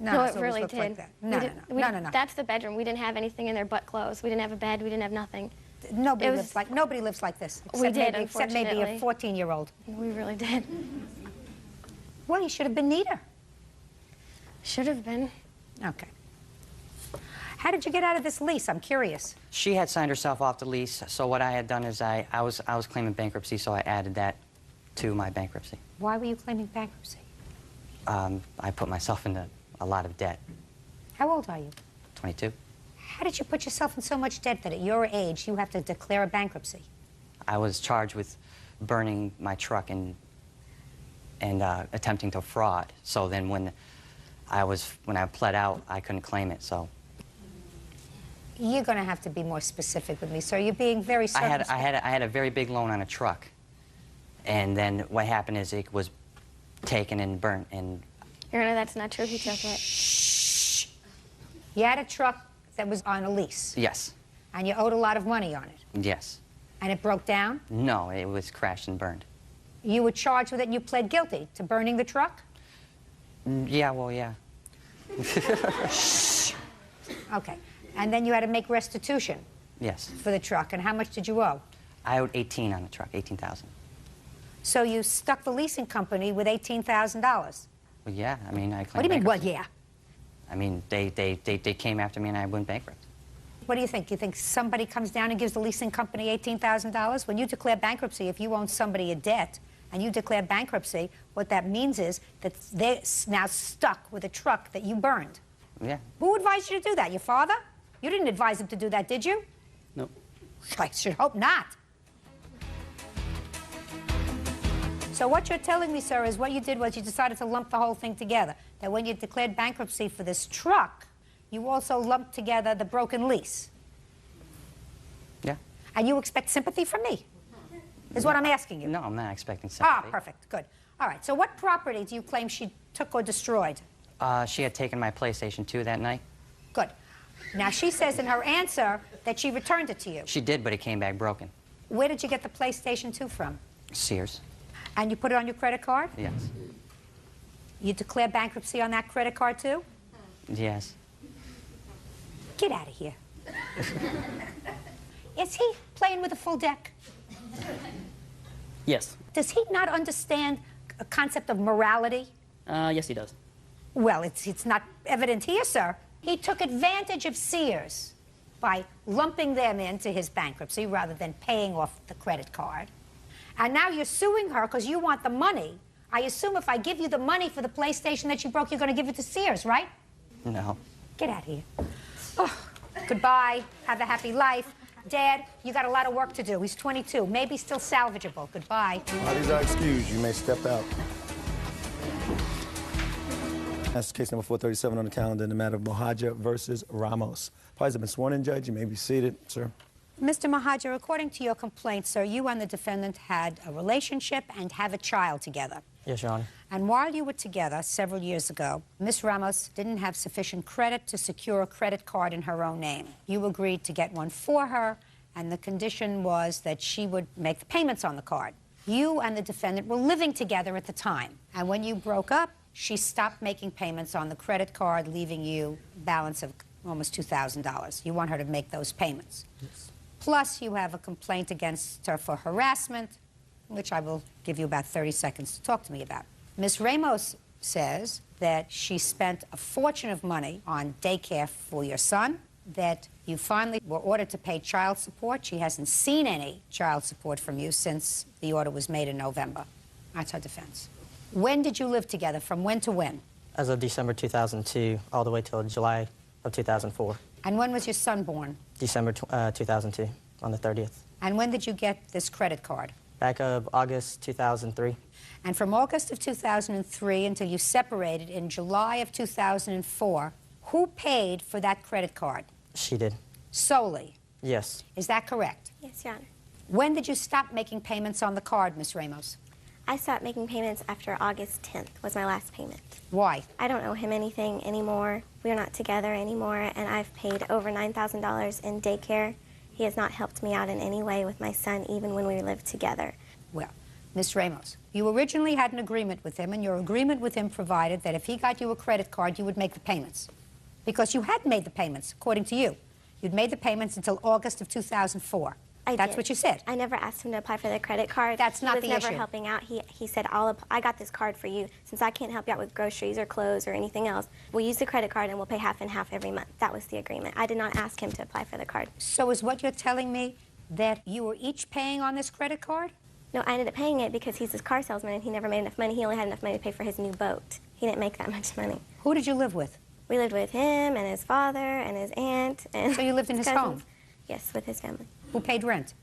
Speaker 20: No, it
Speaker 3: always
Speaker 20: really
Speaker 3: looked
Speaker 20: did.
Speaker 3: like that. No, no, no.
Speaker 20: That's the bedroom. We didn't have anything in there but clothes. We didn't have a bed. We didn't have nothing.
Speaker 3: Nobody lives like this.
Speaker 20: We did,
Speaker 3: except maybe a 14-year-old.
Speaker 20: We really did.
Speaker 3: Well, you should have been neater.
Speaker 20: Should have been.
Speaker 3: Okay. How did you get out of this lease? I'm curious.
Speaker 19: She had signed herself off the lease, so what I had done is I was claiming bankruptcy, so I added that to my bankruptcy.
Speaker 3: Why were you claiming bankruptcy?
Speaker 19: I put myself into a lot of debt.
Speaker 3: How old are you?
Speaker 19: 22.
Speaker 3: How did you put yourself in so much debt that at your age you have to declare a bankruptcy?
Speaker 19: I was charged with burning my truck and attempting to fraud. So then when I pled out, I couldn't claim it, so.
Speaker 3: You're going to have to be more specific with me, sir. You're being very circumspect.
Speaker 19: I had a very big loan on a truck, and then what happened is it was taken and burnt, and...
Speaker 20: Your Honor, that's not true. He took it.
Speaker 3: Shh. You had a truck that was on a lease.
Speaker 19: Yes.
Speaker 3: And you owed a lot of money on it.
Speaker 19: Yes.
Speaker 3: And it broke down?
Speaker 19: No, it was crashed and burned.
Speaker 3: You were charged with it and you pled guilty to burning the truck?
Speaker 19: Yeah, well, yeah.
Speaker 3: Shh. Okay. And then you had to make restitution?
Speaker 19: Yes.
Speaker 3: For the truck. And how much did you owe?
Speaker 19: I owed 18 on the truck, 18,000.
Speaker 3: So you stuck the leasing company with $18,000?
Speaker 19: Well, yeah, I mean, I claimed
Speaker 3: What do you mean, well,
Speaker 19: bankruptcy.
Speaker 3: yeah?
Speaker 19: I mean, they came after me and I went bankrupt.
Speaker 3: What do you think? You think somebody comes down and gives the leasing company $18,000? When you declare bankruptcy, if you own somebody a debt and you declare bankruptcy, what that means is that they're now stuck with a truck that you burned.
Speaker 19: Yeah.
Speaker 3: Who advised you to do that? Your father? You didn't advise him to do that, did you?
Speaker 11: No.
Speaker 3: I should hope not. So what you're telling me, sir, is what you did was you decided to lump the whole thing together. That when you declared bankruptcy for this truck, you also lumped together the broken lease.
Speaker 19: Yeah.
Speaker 3: And you expect sympathy from me, is what I'm asking you.
Speaker 19: No, I'm not expecting sympathy.
Speaker 3: Ah, perfect, good. All right, so what property do you claim she took or destroyed?
Speaker 19: She had taken my PlayStation 2 that night.
Speaker 3: Good. Now, she says in her answer that she returned it to you.
Speaker 19: She did, but it came back broken.
Speaker 3: Where did you get the PlayStation 2 from?
Speaker 19: Sears.
Speaker 3: And you put it on your credit card?
Speaker 19: Yes.
Speaker 3: You declare bankruptcy on that credit card, too?
Speaker 19: Yes.
Speaker 3: Get out of here. Is he playing with a full deck?
Speaker 11: Yes.
Speaker 3: Does he not understand a concept of morality?
Speaker 11: Yes, he does.
Speaker 3: Well, it's not evident here, sir. He took advantage of Sears by lumping them into his bankruptcy rather than paying off the credit card. And now you're suing her because you want the money. I assume if I give you the money for the PlayStation that you broke, you're going to give it to Sears, right?
Speaker 19: No.
Speaker 3: Get out of here. Oh, goodbye. Have a happy life. Dad, you got a lot of work to do. He's 22. Maybe still salvageable. Goodbye.
Speaker 15: These are excused. You may step out. That's case number 437 on the calendar in the matter of Mohajer versus Ramos. Parties have been sworn in, Judge. You may be seated, sir.
Speaker 3: Mr. Mohajer, according to your complaint, sir, you and the defendant had a relationship and have a child together.
Speaker 11: Yes, Your Honor.
Speaker 3: And while you were together several years ago, Miss Ramos didn't have sufficient credit to secure a credit card in her own name. You agreed to get one for her, and the condition was that she would make the payments on the card. You and the defendant were living together at the time, and when you broke up, she stopped making payments on the credit card, leaving you a balance of almost $2,000. You want her to make those payments.
Speaker 11: Yes.
Speaker 3: Plus, you have a complaint against her for harassment, which I will give you about 30 seconds to talk to me about. Ms. Ramos says that she spent a fortune of money on daycare for your son, that you finally were ordered to pay child support. She hasn't seen any child support from you since the order was made in November. That's her defense. When did you live together? From when to when?
Speaker 11: As of December 2002, all the way till July of 2004.
Speaker 3: And when was your son born?
Speaker 11: December 2002, on the 30th.
Speaker 3: And when did you get this credit card?
Speaker 11: Back of August 2003.
Speaker 3: And from August of 2003 until you separated in July of 2004, who paid for that credit card?
Speaker 11: She did.
Speaker 3: Solely?
Speaker 11: Yes.
Speaker 3: Is that correct?
Speaker 20: Yes, Your Honor.
Speaker 3: When did you stop making payments on the card, Miss Ramos?
Speaker 20: I stopped making payments after August 10th was my last payment.
Speaker 3: Why?
Speaker 20: I don't owe him anything anymore. We're not together anymore, and I've paid over $9,000 in daycare. He has not helped me out in any way with my son, even when we lived together.
Speaker 3: Well, Miss Ramos, you originally had an agreement with him, and your agreement with him provided that if he got you a credit card, you would make the payments. Because you had made the payments, according to you. You'd made the payments until August of 2004. That's what you said.
Speaker 20: I never asked him to apply for the credit card.
Speaker 3: That's not the
Speaker 20: He was never
Speaker 3: issue.
Speaker 20: helping out. He said, I got this card for you. Since I can't help you out with groceries or clothes or anything else, we'll use the credit card and we'll pay half and half every month. That was the agreement. I did not ask him to apply for the card.
Speaker 3: So is what you're telling me that you were each paying on this credit card?
Speaker 20: No, I ended up paying it because he's a car salesman and he never made enough money. He only had enough money to pay for his new boat. He didn't make that much money.
Speaker 3: Who did you live with?
Speaker 20: We lived with him and his father and his aunt. And
Speaker 3: So you lived in his
Speaker 20: cousins.
Speaker 3: home?
Speaker 20: Yes, with his family.
Speaker 3: Who paid rent?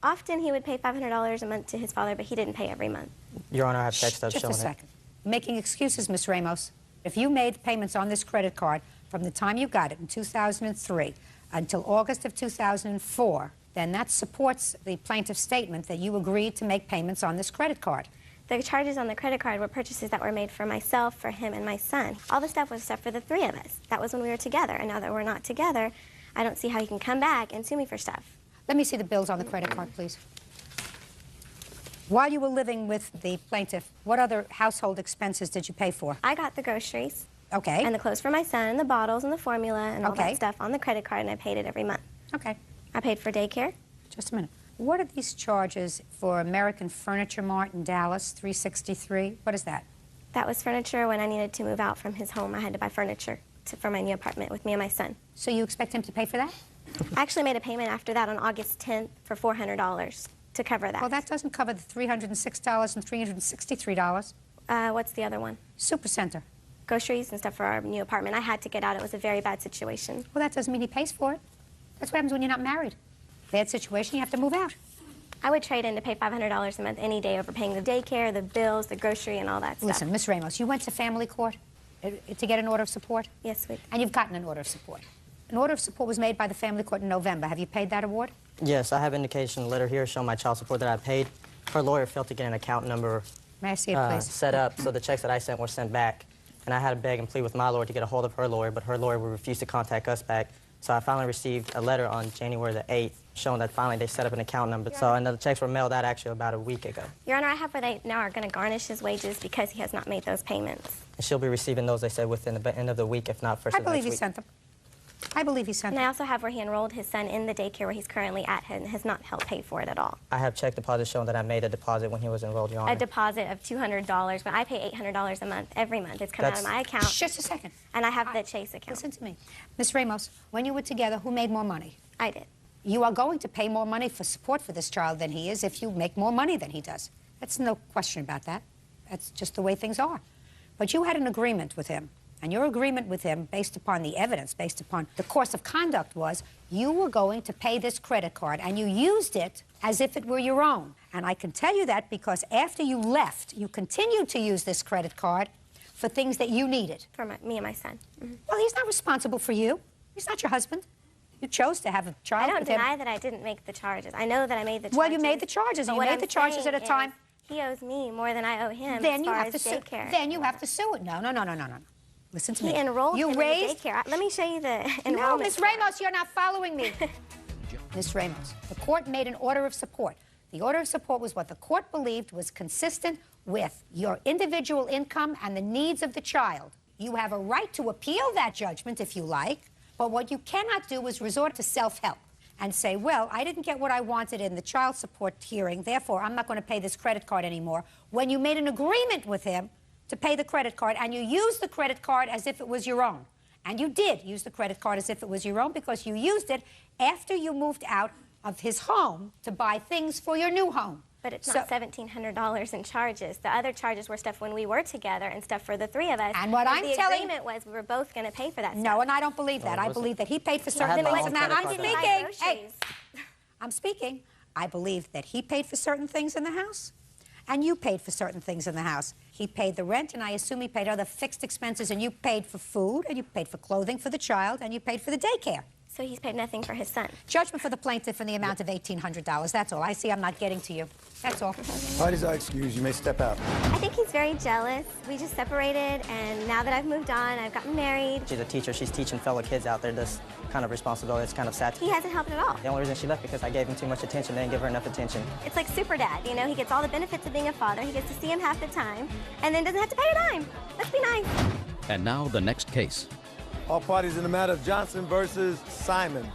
Speaker 20: Often he would pay $500 a month to his father, but he didn't pay every month.
Speaker 11: Your Honor, I have text
Speaker 3: Just
Speaker 11: showing
Speaker 3: a
Speaker 11: it.
Speaker 3: second. Making excuses, Miss Ramos. If you made payments on this credit card from the time you got it in 2003 until August of 2004, then that supports the plaintiff's statement that you agreed to make payments on this credit card.
Speaker 20: The charges on the credit card were purchases that were made for myself, for him, and my son. All the stuff was stuff for the three of us. That was when we were together, and now that we're not together, I don't see how he can come back and sue me for stuff.
Speaker 3: Let me see the bills on the credit card, please. While you were living with the plaintiff, what other household expenses did you pay for?
Speaker 20: I got the groceries.
Speaker 3: Okay.
Speaker 20: And the clothes for my son, and the bottles, and the formula, and all
Speaker 3: Okay.
Speaker 20: that stuff on the credit card, and I paid it every month.
Speaker 3: Okay.
Speaker 20: I paid for daycare.
Speaker 3: Just a minute. What are these charges for American Furniture Mart in Dallas, 363? What is that?
Speaker 20: That was furniture when I needed to move out from his home. I had to buy furniture for my new apartment with me and my son.
Speaker 3: So you expect him to pay for that?
Speaker 20: I actually made a payment after that on August 10th for $400 to cover that.
Speaker 3: Well, that doesn't cover the $306 and $363.
Speaker 20: What's the other one?
Speaker 3: Supercenter.
Speaker 20: Groceries and stuff for our new apartment. I had to get out. It was a very bad situation.
Speaker 3: Well, that doesn't mean he pays for it. That's what happens when you're not married. Bad situation, you have to move out.
Speaker 20: I would trade in to pay $500 a month any day over paying the daycare, the bills, the grocery, and all that stuff.
Speaker 3: Listen, Miss Ramos, you went to family court to get an order of support?
Speaker 20: Yes, we did.
Speaker 3: And you've gotten an order of support. An order of support was made by the family court in November. Have you paid that award?
Speaker 11: Yes, I have indication letter here showing my child support that I paid. Her lawyer failed to get an account number
Speaker 3: May I see it, please?
Speaker 11: set up, so the checks that I sent were sent back. And I had to beg and plead with my lawyer to get a hold of her lawyer, but her lawyer would refuse to contact us back. So I finally received a letter on January the 8th showing that finally they set up an account number. So and the checks were mailed out actually about a week ago.
Speaker 20: Your Honor, I have where they now are going to garnish his wages because he has not made those payments.
Speaker 11: And she'll be receiving those, they said, within the end of the week, if not first
Speaker 3: I
Speaker 11: of next
Speaker 3: believe
Speaker 11: week.
Speaker 3: he sent them. I believe he sent
Speaker 20: And
Speaker 3: them.
Speaker 20: I also have where he enrolled his son in the daycare where he's currently at and has not helped pay for it at all.
Speaker 11: I have check deposits showing that I made a deposit when he was enrolled, Your Honor.
Speaker 20: A deposit of $200, but I pay $800 a month every month. It's come out of my account.
Speaker 3: Just a second.
Speaker 20: And I have the Chase account.
Speaker 3: Listen to me. Miss Ramos, when you were together, who made more money?
Speaker 20: I did.
Speaker 3: You are going to pay more money for support for this child than he is if you make more money than he does. That's no question about that. That's just the way things are. But you had an agreement with him. And your agreement with him, based upon the evidence, based upon the course of conduct, was you were going to pay this credit card, and you used it as if it were your own. And I can tell you that because after you left, you continued to use this credit card for things that you needed.
Speaker 20: For me and my son. Mm-hmm.
Speaker 3: Well, he's not responsible for you. He's not your husband. You chose to have a child
Speaker 20: I don't
Speaker 3: with him.
Speaker 20: deny that I didn't make the charges. I know that I made the charges.
Speaker 3: Well, you made the charges, and
Speaker 20: But
Speaker 3: you
Speaker 20: what
Speaker 3: made
Speaker 20: I'm
Speaker 3: the charges at a
Speaker 20: saying
Speaker 3: time.
Speaker 20: is He owes me more than I owe him
Speaker 3: Then
Speaker 20: as
Speaker 3: you
Speaker 20: far
Speaker 3: have
Speaker 20: as
Speaker 3: to sue.
Speaker 20: daycare.
Speaker 3: Then you have to sue it. No. Listen to me.
Speaker 20: He enrolled
Speaker 3: you
Speaker 20: him
Speaker 3: raised...
Speaker 20: in the daycare. Let me show you the
Speaker 3: No,
Speaker 20: enrollment.
Speaker 3: Miss Ramos, you're not following me. Miss Ramos, the court made an order of support. The order of support was what the court believed was consistent with your individual income and the needs of the child. You have a right to appeal that judgment if you like, but what you cannot do is resort to self-help and say, well, I didn't get what I wanted in the child support hearing, therefore I'm not going to pay this credit card anymore, when you made an agreement with him to pay the credit card, and you used the credit card as if it was your own. And you did use the credit card as if it was your own because you used it after you moved out of his home to buy things for your new home.
Speaker 20: But it's not $1,700 in charges. The other charges were stuff when we were together and stuff for the three of us.
Speaker 3: And what I'm
Speaker 20: the
Speaker 3: telling...
Speaker 20: agreement was we were both going to pay for that stuff.
Speaker 3: No, and I don't believe that. I believe that he paid for certain things. Now, I'm speaking. Hey, I'm speaking. I believe that he paid for certain things in the house, and you paid for certain things in the house. He paid the rent, and I assume he paid other fixed expenses, and you paid for food, and you paid for clothing for the child, and you paid for the daycare.
Speaker 20: So he's paid nothing for his son.
Speaker 3: Judgment for the plaintiff in the amount of $1,800. That's all. I see I'm not getting to you. That's all.
Speaker 15: Parties are excused. You may step out.
Speaker 20: I think he's very jealous. We just separated, and now that I've moved on, I've gotten married.
Speaker 11: She's a teacher. She's teaching fellow kids out there this kind of responsibility. It's kind of sad.
Speaker 20: He hasn't helped at all.
Speaker 11: The only reason she left because I gave him too much attention. Didn't give her enough attention.
Speaker 20: It's like super dad, you know? He gets all the benefits of being a father. He gets to see him half the time, and then doesn't have to pay a dime. Let's be nice.
Speaker 1: And now the next case.
Speaker 15: All parties in the matter of Johnson versus Simon.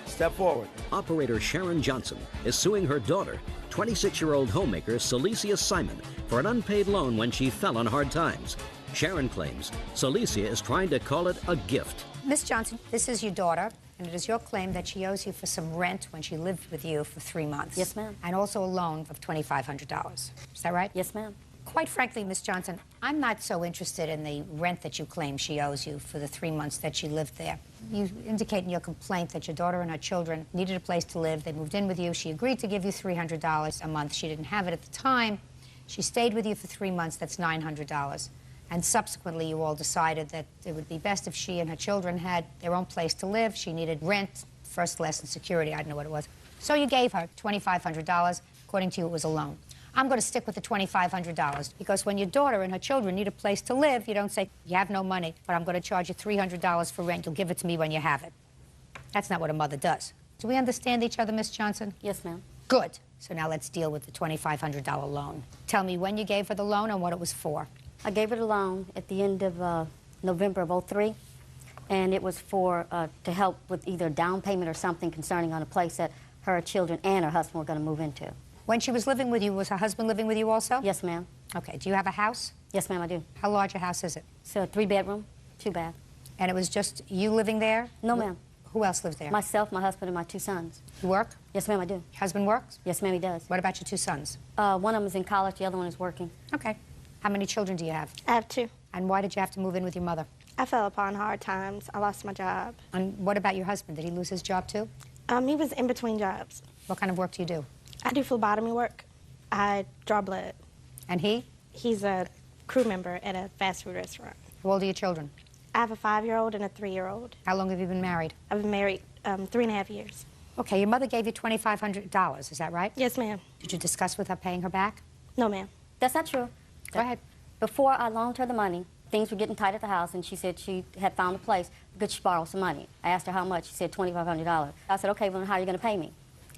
Speaker 15: Step forward.
Speaker 1: Operator Sharon Johnson is suing her daughter, 26-year-old homemaker Celicia Simon, for an unpaid loan when she fell on hard times. Sharon claims Celicia is trying to call it a gift.
Speaker 3: Miss Johnson, this is your daughter, and it is your claim that she owes you for some rent when she lived with you for 3 months.
Speaker 7: Yes, ma'am.
Speaker 3: And also a loan of $2,500. Is that right?
Speaker 7: Yes, ma'am.
Speaker 3: Quite frankly, Miss Johnson, I'm not so interested in the rent that you claim she owes you for the 3 months that she lived there. You indicate in your complaint that your daughter and her children needed a place to live. They moved in with you. She agreed to give you $300 a month. She didn't have it at the time. She stayed with you for 3 months. That's $900. And subsequently, you all decided that it would be best if she and her children had their own place to live. She needed rent, first class, and security. I don't know what it was. So you gave her $2,500. According to you, it was a loan. I'm going to stick with the $2,500 because when your daughter and her children need a place to live, you don't say, you have no money, but I'm going to charge you $300 for rent. You'll give it to me when you have it. That's not what a mother does. Do we understand each other, Miss Johnson?
Speaker 8: Yes, ma'am.
Speaker 3: Good. So now let's deal with the $2,500 loan. Tell me when you gave her the loan and what it was for.
Speaker 8: I gave her the loan at the end of November of '03, and it was for to help with either down payment or something concerning on a place that her children and her husband were going to move into.
Speaker 3: When she was living with you, was her husband living with you also?
Speaker 8: Yes, ma'am.
Speaker 3: Okay. Do you have a house?
Speaker 8: Yes, ma'am, I do.
Speaker 3: How large a house is it?
Speaker 8: It's a 3-bedroom, 2-bath.
Speaker 3: And it was just you living there?
Speaker 8: No, ma'am.
Speaker 3: Who else lives there?
Speaker 8: Myself, my husband, and my 2 sons.
Speaker 3: You work?
Speaker 8: Yes, ma'am, I do.
Speaker 3: Your husband works?
Speaker 8: Yes, ma'am, he does.
Speaker 3: What about your 2 sons?
Speaker 8: One of them is in college, the other one is working.
Speaker 3: Okay. How many children do you have?
Speaker 16: I have 2.
Speaker 3: And why did you have to move in with your mother?
Speaker 16: I fell upon hard times. I lost my job.
Speaker 3: And what about your husband? Did he lose his job too?
Speaker 16: He was in between jobs.
Speaker 3: What kind of work do you do?
Speaker 16: I do phlebotomy work. I draw blood.
Speaker 3: And he?
Speaker 16: He's a crew member at a fast food restaurant.
Speaker 3: How old are your children?
Speaker 16: I have a 5-year-old and a 3-year-old.
Speaker 3: How long have you been married?
Speaker 16: I've been married 3.5 years.
Speaker 3: Okay, your mother gave you $2,500, is that right?
Speaker 16: Yes, ma'am.
Speaker 3: Did you discuss with her paying her back?
Speaker 16: No, ma'am.
Speaker 8: That's not true.
Speaker 3: Go ahead.
Speaker 8: Before I loaned her the money, things were getting tight at the house, and she said she had found a place because she borrowed some money. I asked her how much. She said $2,500. I said, okay, well, how are you going to pay me?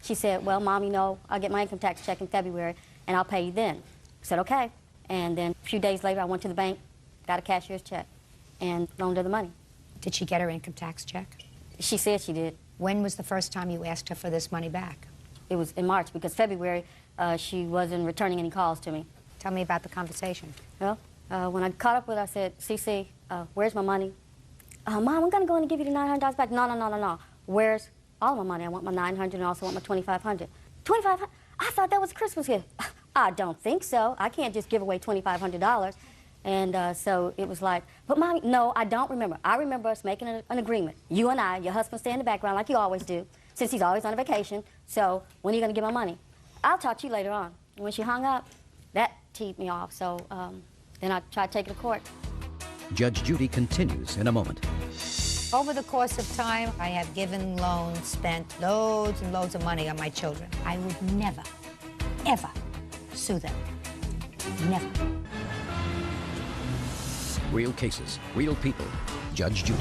Speaker 8: She said, well, Mom, you know, I'll get my income tax check in February, and I'll pay you then. I said, okay. And then a few days later, I went to the bank, got a cashier's check, and loaned her the money.
Speaker 3: Did she get her income tax check?
Speaker 8: She said she did.
Speaker 3: When was the first time you asked her for this money back?
Speaker 8: It was in March, because February, she wasn't returning any calls to me.
Speaker 3: Tell me about the conversation.
Speaker 8: Well, when I caught up with her, I said, Cece, where's my money? Mom, I'm going to go in and give you the $900 back. No. Where's all my money? I want my $900 and I also want my $2,500. $2,500? I thought that was a Christmas gift. I don't think so. I can't just give away $2,500. And so it was like, but Mommy, no, I don't remember. I remember us making an agreement. You and I, your husband stay in the background like you always do, since he's always on a vacation. So when are you going to get my money? I'll talk to you later on. And when she hung up, that teed me off. So then I tried to take it to court.
Speaker 1: Judge Judy continues in a moment.
Speaker 3: Over the course of time, I have given loans, spent loads and loads of money on my children. I would never, ever sue them. Never.
Speaker 1: Real cases, real people. Judge Judy.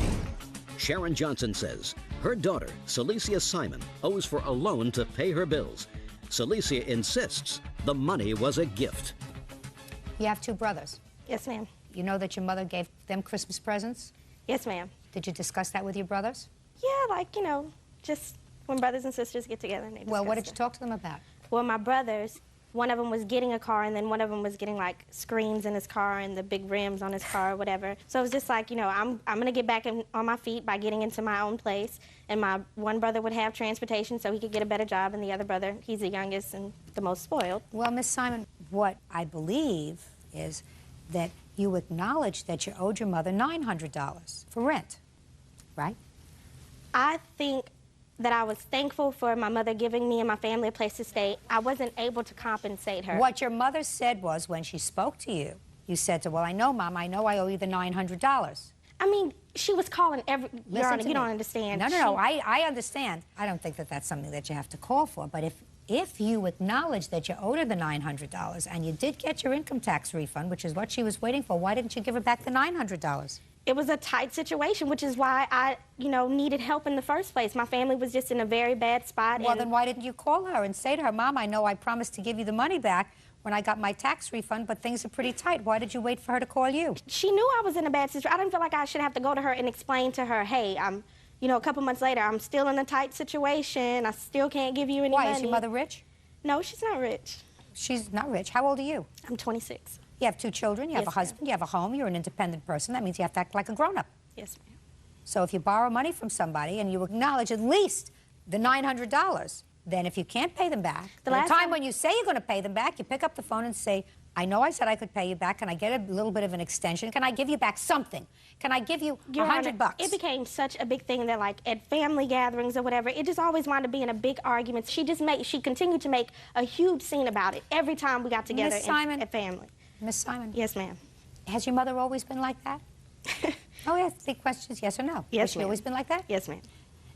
Speaker 1: Sharon Johnson says her daughter, Celicia Simon, owes for a loan to pay her bills. Celicia insists the money was a gift.
Speaker 3: You have 2 brothers.
Speaker 16: Yes, ma'am.
Speaker 3: You know that your mother gave them Christmas presents?
Speaker 16: Yes, ma'am.
Speaker 3: Did you discuss that with your brothers?
Speaker 16: Yeah, like, you know, just when brothers and sisters get together and they discuss
Speaker 3: Well, what did
Speaker 16: it.
Speaker 3: you talk to them about?
Speaker 16: Well, my brothers, one of them was getting a car, and then one of them was getting, like, screens in his car and the big rims on his car or whatever. So it was just like, you know, I'm going to get back on my feet by getting into my own place. And my one brother would have transportation so he could get a better job, and the other brother, he's the youngest and the most spoiled.
Speaker 3: Well, Miss Simon, what I believe is that you acknowledged that you owed your mother $900 for rent, right?
Speaker 16: I think that I was thankful for my mother giving me and my family a place to stay. I wasn't able to compensate her.
Speaker 3: What your mother said was, when she spoke to you, you said to her, well, I know, Mom, I know I owe you the $900.
Speaker 16: I mean, she was calling every... Your Honor, you don't understand.
Speaker 3: No, I understand. I don't think that that's something that you have to call for, but if you acknowledge that you owed her the $900 and you did get your income tax refund, which is what she was waiting for, why didn't you give her back the $900?
Speaker 16: It was a tight situation, which is why I, you know, needed help in the first place. My family was just in a very bad spot.
Speaker 3: Well, then why didn't you call her and say to her, Mom, I know I promised to give you the money back when I got my tax refund, but things are pretty tight. Why did you wait for her to call you?
Speaker 16: She knew I was in a bad situation. I didn't feel like I should have to go to her and explain to her, hey, you know, a couple months later, I'm still in a tight situation. I still can't give you any money.
Speaker 3: Why, is your mother rich?
Speaker 16: No, she's not rich.
Speaker 3: She's not rich. How old are you?
Speaker 16: I'm 26.
Speaker 3: You have 2 children, you have a husband, you have a home, you're an independent person. That means you have to act like a grown-up.
Speaker 16: Yes, ma'am.
Speaker 3: So if you borrow money from somebody and you acknowledge at least the $900, then if you can't pay them back, the time when you say you're going to pay them back, you pick up the phone and say, I know I said I could pay you back. Can I get a little bit of an extension? Can I give you back something? Can I give you
Speaker 16: Your Honor,
Speaker 3: $100?
Speaker 16: It became such a big thing that, like, at family gatherings or whatever, it just always wound up being a big argument. She continued to make a huge scene about it every time we got together at family.
Speaker 3: Miss Simon?
Speaker 16: Yes, ma'am.
Speaker 3: Has your mother always been like that? Oh, yes, big questions, yes or no?
Speaker 16: Yes,
Speaker 3: Has she
Speaker 16: ma'am.
Speaker 3: always been like that?
Speaker 16: Yes, ma'am.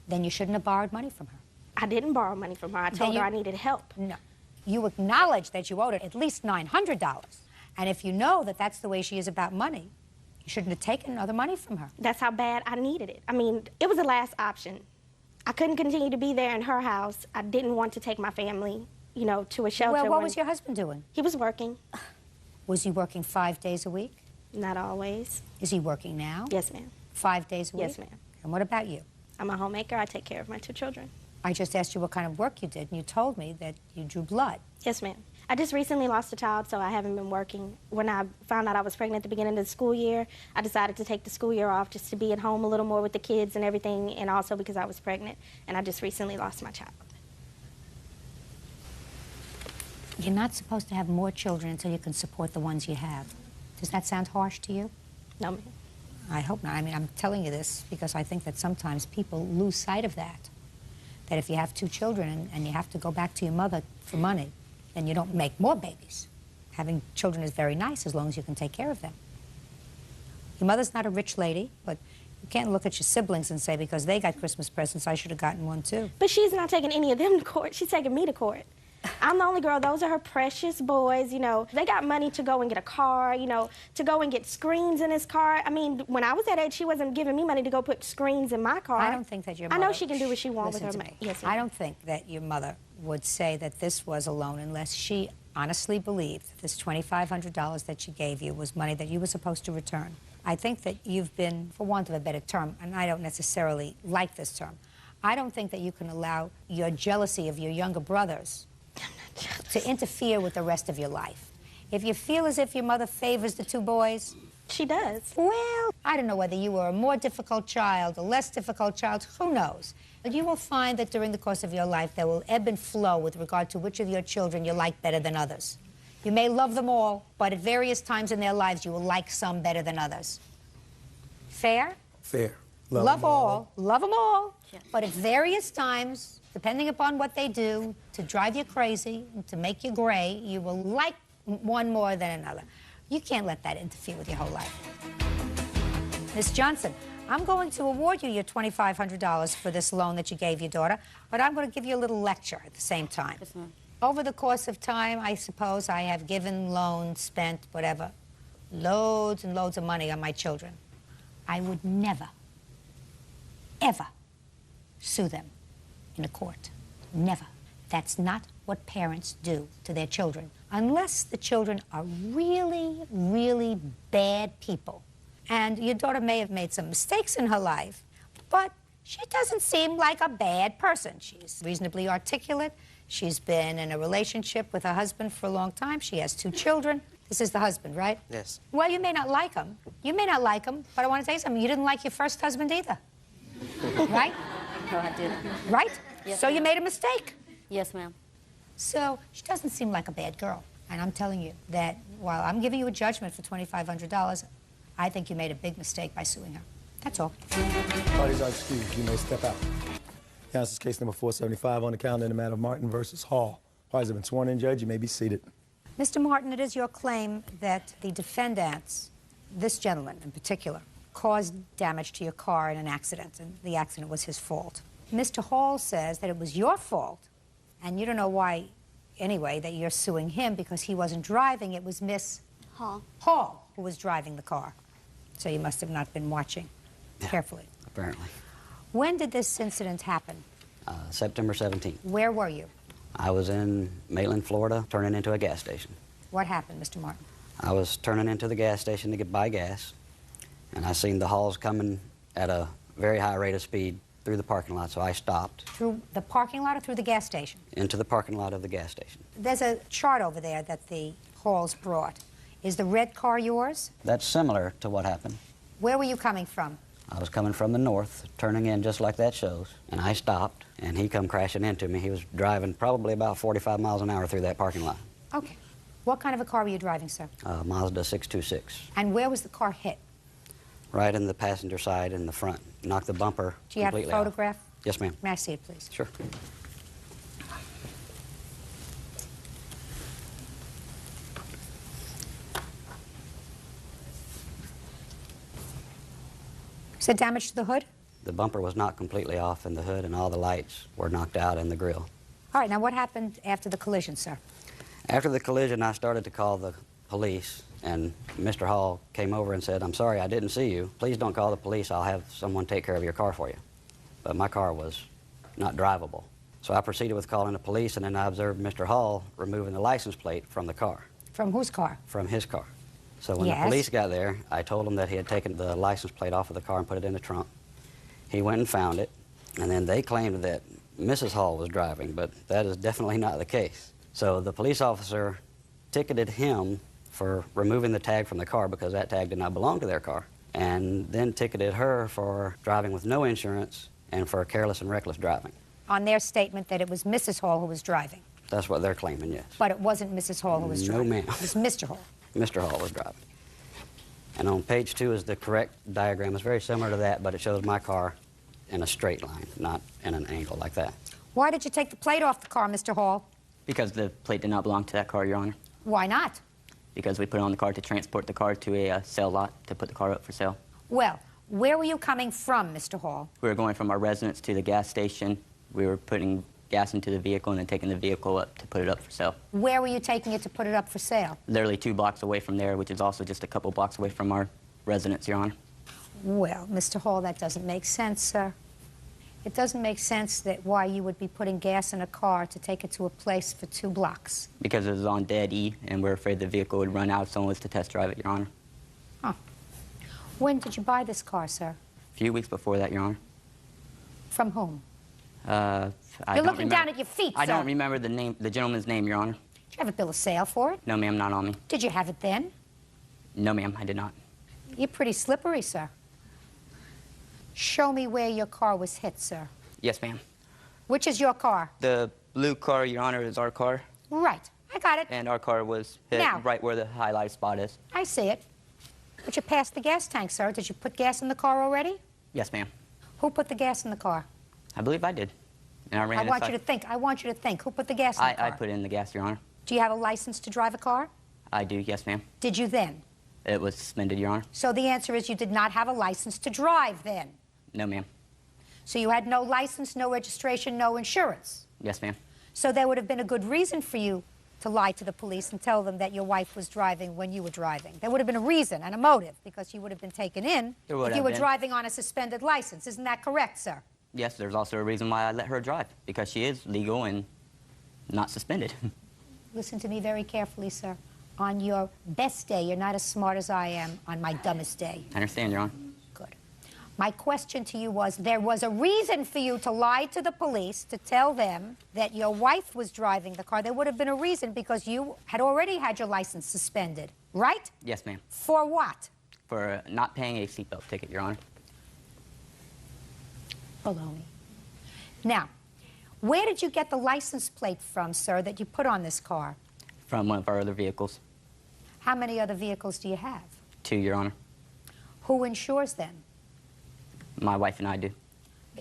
Speaker 3: Then you shouldn't have borrowed money from her.
Speaker 16: I didn't borrow money from her. I told her I needed help.
Speaker 3: No. You acknowledge that you owed her at least $900. And if you know that that's the way she is about money, you shouldn't have taken other money from her.
Speaker 16: That's how bad I needed it. I mean, it was the last option. I couldn't continue to be there in her house. I didn't want to take my family, you know, to a shelter.
Speaker 3: Well, what was your husband doing?
Speaker 16: He was working.
Speaker 3: Was he working 5 days a week?
Speaker 16: Not always.
Speaker 3: Is he working now?
Speaker 16: Yes, ma'am.
Speaker 3: 5 days a week?
Speaker 16: Yes, ma'am.
Speaker 3: And what about you?
Speaker 16: I'm a homemaker. I take care of my 2 children.
Speaker 3: I just asked you what kind of work you did, and you told me that you drew blood.
Speaker 16: Yes, ma'am. I just recently lost a child, so I haven't been working. When I found out I was pregnant at the beginning of the school year, I decided to take the school year off just to be at home a little more with the kids and everything, and also because I was pregnant, and I just recently lost my child.
Speaker 3: You're not supposed to have more children until you can support the ones you have. Does that sound harsh to you?
Speaker 16: No, ma'am.
Speaker 3: I hope not. I mean, I'm telling you this because I think that sometimes people lose sight of that. That if you have 2 children and you have to go back to your mother for money, then you don't make more babies. Having children is very nice as long as you can take care of them. Your mother's not a rich lady, but you can't look at your siblings and say, because they got Christmas presents, I should have gotten one too.
Speaker 16: But she's not taking any of them to court. She's taking me to court. I'm the only girl. Those are her precious boys, you know. They got money to go and get a car, you know, to go and get screens in his car. I mean, when I was that age, she wasn't giving me money to go put screens in my car.
Speaker 3: I don't think that your mother...
Speaker 16: I know she can do what she wants with her
Speaker 3: money.
Speaker 16: Yes,
Speaker 3: I don't think that your mother would say that this was a loan unless she honestly believed that this $2,500 that she gave you was money that you were supposed to return. I think that you've been, for want of a better term, and I don't necessarily like this term, I don't think that you can allow your jealousy of your younger brothers to interfere with the rest of your life. If you feel as if your mother favors the 2 boys...
Speaker 16: She does.
Speaker 3: Well, I don't know whether you were a more difficult child, a less difficult child, who knows? But you will find that during the course of your life there will ebb and flow with regard to which of your children you like better than others. You may love them all, but at various times in their lives you will like some better than others. Fair?
Speaker 15: Fair.
Speaker 3: Love them all, but at various times, depending upon what they do, to drive you crazy, and to make you gray, you will like one more than another. You can't let that interfere with your whole life. Miss Johnson, I'm going to award you your $2,500 for this loan that you gave your daughter, but I'm going to give you a little lecture at the same time.
Speaker 12: Yes, ma'am.
Speaker 3: Over the course of time, I suppose I have given, loaned, spent, whatever, loads and loads of money on my children. I would never, ever sue them in a court. Never. That's not what parents do to their children, unless the children are really, really bad people. And your daughter may have made some mistakes in her life, but she doesn't seem like a bad person. She's reasonably articulate. She's been in a relationship with her husband for a long time. She has 2 children. This is the husband, right?
Speaker 7: Yes.
Speaker 3: Well, you may not like him. You may not like him, but I want to tell you something. You didn't like your first husband either. Right?
Speaker 12: No, I didn't.
Speaker 3: Right?
Speaker 12: Yes,
Speaker 3: so you
Speaker 12: ma'am.
Speaker 3: made a mistake.
Speaker 12: Yes, ma'am.
Speaker 3: So she doesn't seem like a bad girl. And I'm telling you that while I'm giving you a judgment for $2,500, I think you made a big mistake by suing her. That's all.
Speaker 15: Parties are excused. You may step out. This is case number 475 on the calendar in the matter of Martin versus Hall. Parties have been sworn in, Judge. You may be seated.
Speaker 3: Mr. Martin, it is your claim that the defendants, this gentleman in particular, caused damage to your car in an accident, and the accident was his fault. Mr. Hall says that it was your fault, and you don't know why, anyway, that you're suing him because he wasn't driving. It was Miss Hall who was driving the car. So you must have not been watching carefully.
Speaker 7: Apparently.
Speaker 3: When did this incident happen?
Speaker 7: September 17th.
Speaker 3: Where were you?
Speaker 7: I was in Maitland, Florida, turning into a gas station.
Speaker 3: What happened, Mr. Martin?
Speaker 7: I was turning into the gas station to buy gas, and I seen the Halls coming at a very high rate of speed through the parking lot, so I stopped.
Speaker 3: Through the parking lot or through the gas station?
Speaker 7: Into the parking lot of the gas station.
Speaker 3: There's a chart over there that the Halls brought. Is the red car yours?
Speaker 7: That's similar to what happened.
Speaker 3: Where were you coming from?
Speaker 7: I was coming from the north, turning in just like that shows, and I stopped, and he come crashing into me. He was driving probably about 45 miles an hour through that parking lot.
Speaker 3: Okay. What kind of a car were you driving, sir?
Speaker 7: Mazda 626.
Speaker 3: And where was the car hit?
Speaker 7: Right in the passenger side in the front. Knocked the bumper
Speaker 3: Do you have a
Speaker 7: completely off.
Speaker 3: photograph?
Speaker 7: Yes, ma'am.
Speaker 3: May I see it, please?
Speaker 7: Sure.
Speaker 3: Is there damage to the hood?
Speaker 7: The bumper was knocked completely off in the hood, and all the lights were knocked out in the grill.
Speaker 3: All right, now what happened after the collision, sir?
Speaker 7: After the collision, I started to call the police, and Mr. Hall came over and said, "I'm sorry, I didn't see you. Please don't call the police. I'll have someone take care of your car for you." But my car was not drivable. So I proceeded with calling the police, and then I observed Mr. Hall removing the license plate from the car.
Speaker 3: From whose car?
Speaker 7: From his car. So when
Speaker 3: Yes.
Speaker 7: the police got there, I told him that he had taken the license plate off of the car and put it in the trunk. He went and found it, and then they claimed that Mrs. Hall was driving, but that is definitely not the case. So the police officer ticketed him for removing the tag from the car because that tag did not belong to their car, and then ticketed her for driving with no insurance and for careless and reckless driving.
Speaker 3: On their statement that it was Mrs. Hall who was driving.
Speaker 7: That's what they're claiming, yes.
Speaker 3: But it wasn't Mrs. Hall who was driving.
Speaker 7: No, ma'am.
Speaker 3: It was Mr. Hall.
Speaker 7: Mr. Hall was driving. And on page 2 is the correct diagram. It's very similar to that, but it shows my car in a straight line, not in an angle like that.
Speaker 3: Why did you take the plate off the car, Mr. Hall?
Speaker 17: Because the plate did not belong to that car, Your Honor.
Speaker 3: Why not?
Speaker 17: Because we put it on the car to transport the car to a sale lot to put the car up for sale.
Speaker 3: Well, where were you coming from, Mr. Hall?
Speaker 17: We were going from our residence to the gas station. We were putting gas into the vehicle and then taking the vehicle up to put it up for sale.
Speaker 3: Where were you taking it to put it up for sale?
Speaker 17: Literally 2 blocks away from there, which is also just a couple blocks away from our residence, Your Honor.
Speaker 3: Well, Mr. Hall, that doesn't make sense, sir. It doesn't make sense that why you would be putting gas in a car to take it to a place for 2 blocks.
Speaker 17: Because it was on dead E, and we're afraid the vehicle would run out if someone was to test drive it, Your Honor.
Speaker 3: Huh. When did you buy this car, sir?
Speaker 17: A few weeks before that, Your Honor.
Speaker 3: From whom?
Speaker 17: I
Speaker 3: You're
Speaker 17: don't
Speaker 3: looking
Speaker 17: remember-
Speaker 3: down at your feet,
Speaker 17: I
Speaker 3: sir.
Speaker 17: don't remember the name, the gentleman's name, Your Honor.
Speaker 3: Did you have a bill of sale for it?
Speaker 17: No, ma'am, not on me.
Speaker 3: Did you have it then?
Speaker 17: No, ma'am, I did not.
Speaker 3: You're pretty slippery, sir. Show me where your car was hit, sir.
Speaker 17: Yes, ma'am.
Speaker 3: Which is your car?
Speaker 17: The blue car, Your Honor, is our car,
Speaker 3: Right. I got it.
Speaker 17: and our car was hit
Speaker 3: Now-
Speaker 17: right where the highlighted spot is.
Speaker 3: I see it. But you passed the gas tank, sir. Did you put gas in the car already?
Speaker 17: Yes, ma'am.
Speaker 3: Who put the gas in the car?
Speaker 17: I believe I did. And I ran
Speaker 3: I
Speaker 17: it
Speaker 3: want
Speaker 17: aside.
Speaker 3: you to think. I want you to think. Who put the gas in the car?
Speaker 17: I put in the gas, Your Honor.
Speaker 3: Do you have a license to drive a car?
Speaker 17: I do, yes, ma'am.
Speaker 3: Did you then?
Speaker 17: It was suspended, Your Honor.
Speaker 3: So the answer is you did not have a license to drive then.
Speaker 17: No, ma'am.
Speaker 3: So you had no license, no registration, no insurance.
Speaker 17: Yes, ma'am.
Speaker 3: So there would have been a good reason for you to lie to the police and tell them that your wife was driving when you were driving. There would have been a reason and a motive because you would have been taken in
Speaker 17: There would
Speaker 3: if you
Speaker 17: have
Speaker 3: were
Speaker 17: been.
Speaker 3: driving on a suspended license. Isn't that correct, sir?
Speaker 17: Yes, there's also a reason why I let her drive, because she is legal and not suspended.
Speaker 3: Listen to me very carefully, sir. On your best day, you're not as smart as I am on my dumbest day.
Speaker 17: I understand, Your Honor.
Speaker 3: Good. My question to you was, there was a reason for you to lie to the police, to tell them that your wife was driving the car. There would have been a reason because you had already had your license suspended, right?
Speaker 17: Yes, ma'am.
Speaker 3: For what?
Speaker 17: For not paying a seatbelt ticket, Your Honor.
Speaker 3: Baloney. Now, where did you get the license plate from, sir, that you put on this car?
Speaker 17: From one of our other vehicles.
Speaker 3: How many other vehicles do you have?
Speaker 17: 2, Your Honor.
Speaker 3: Who insures them?
Speaker 17: My wife and I do.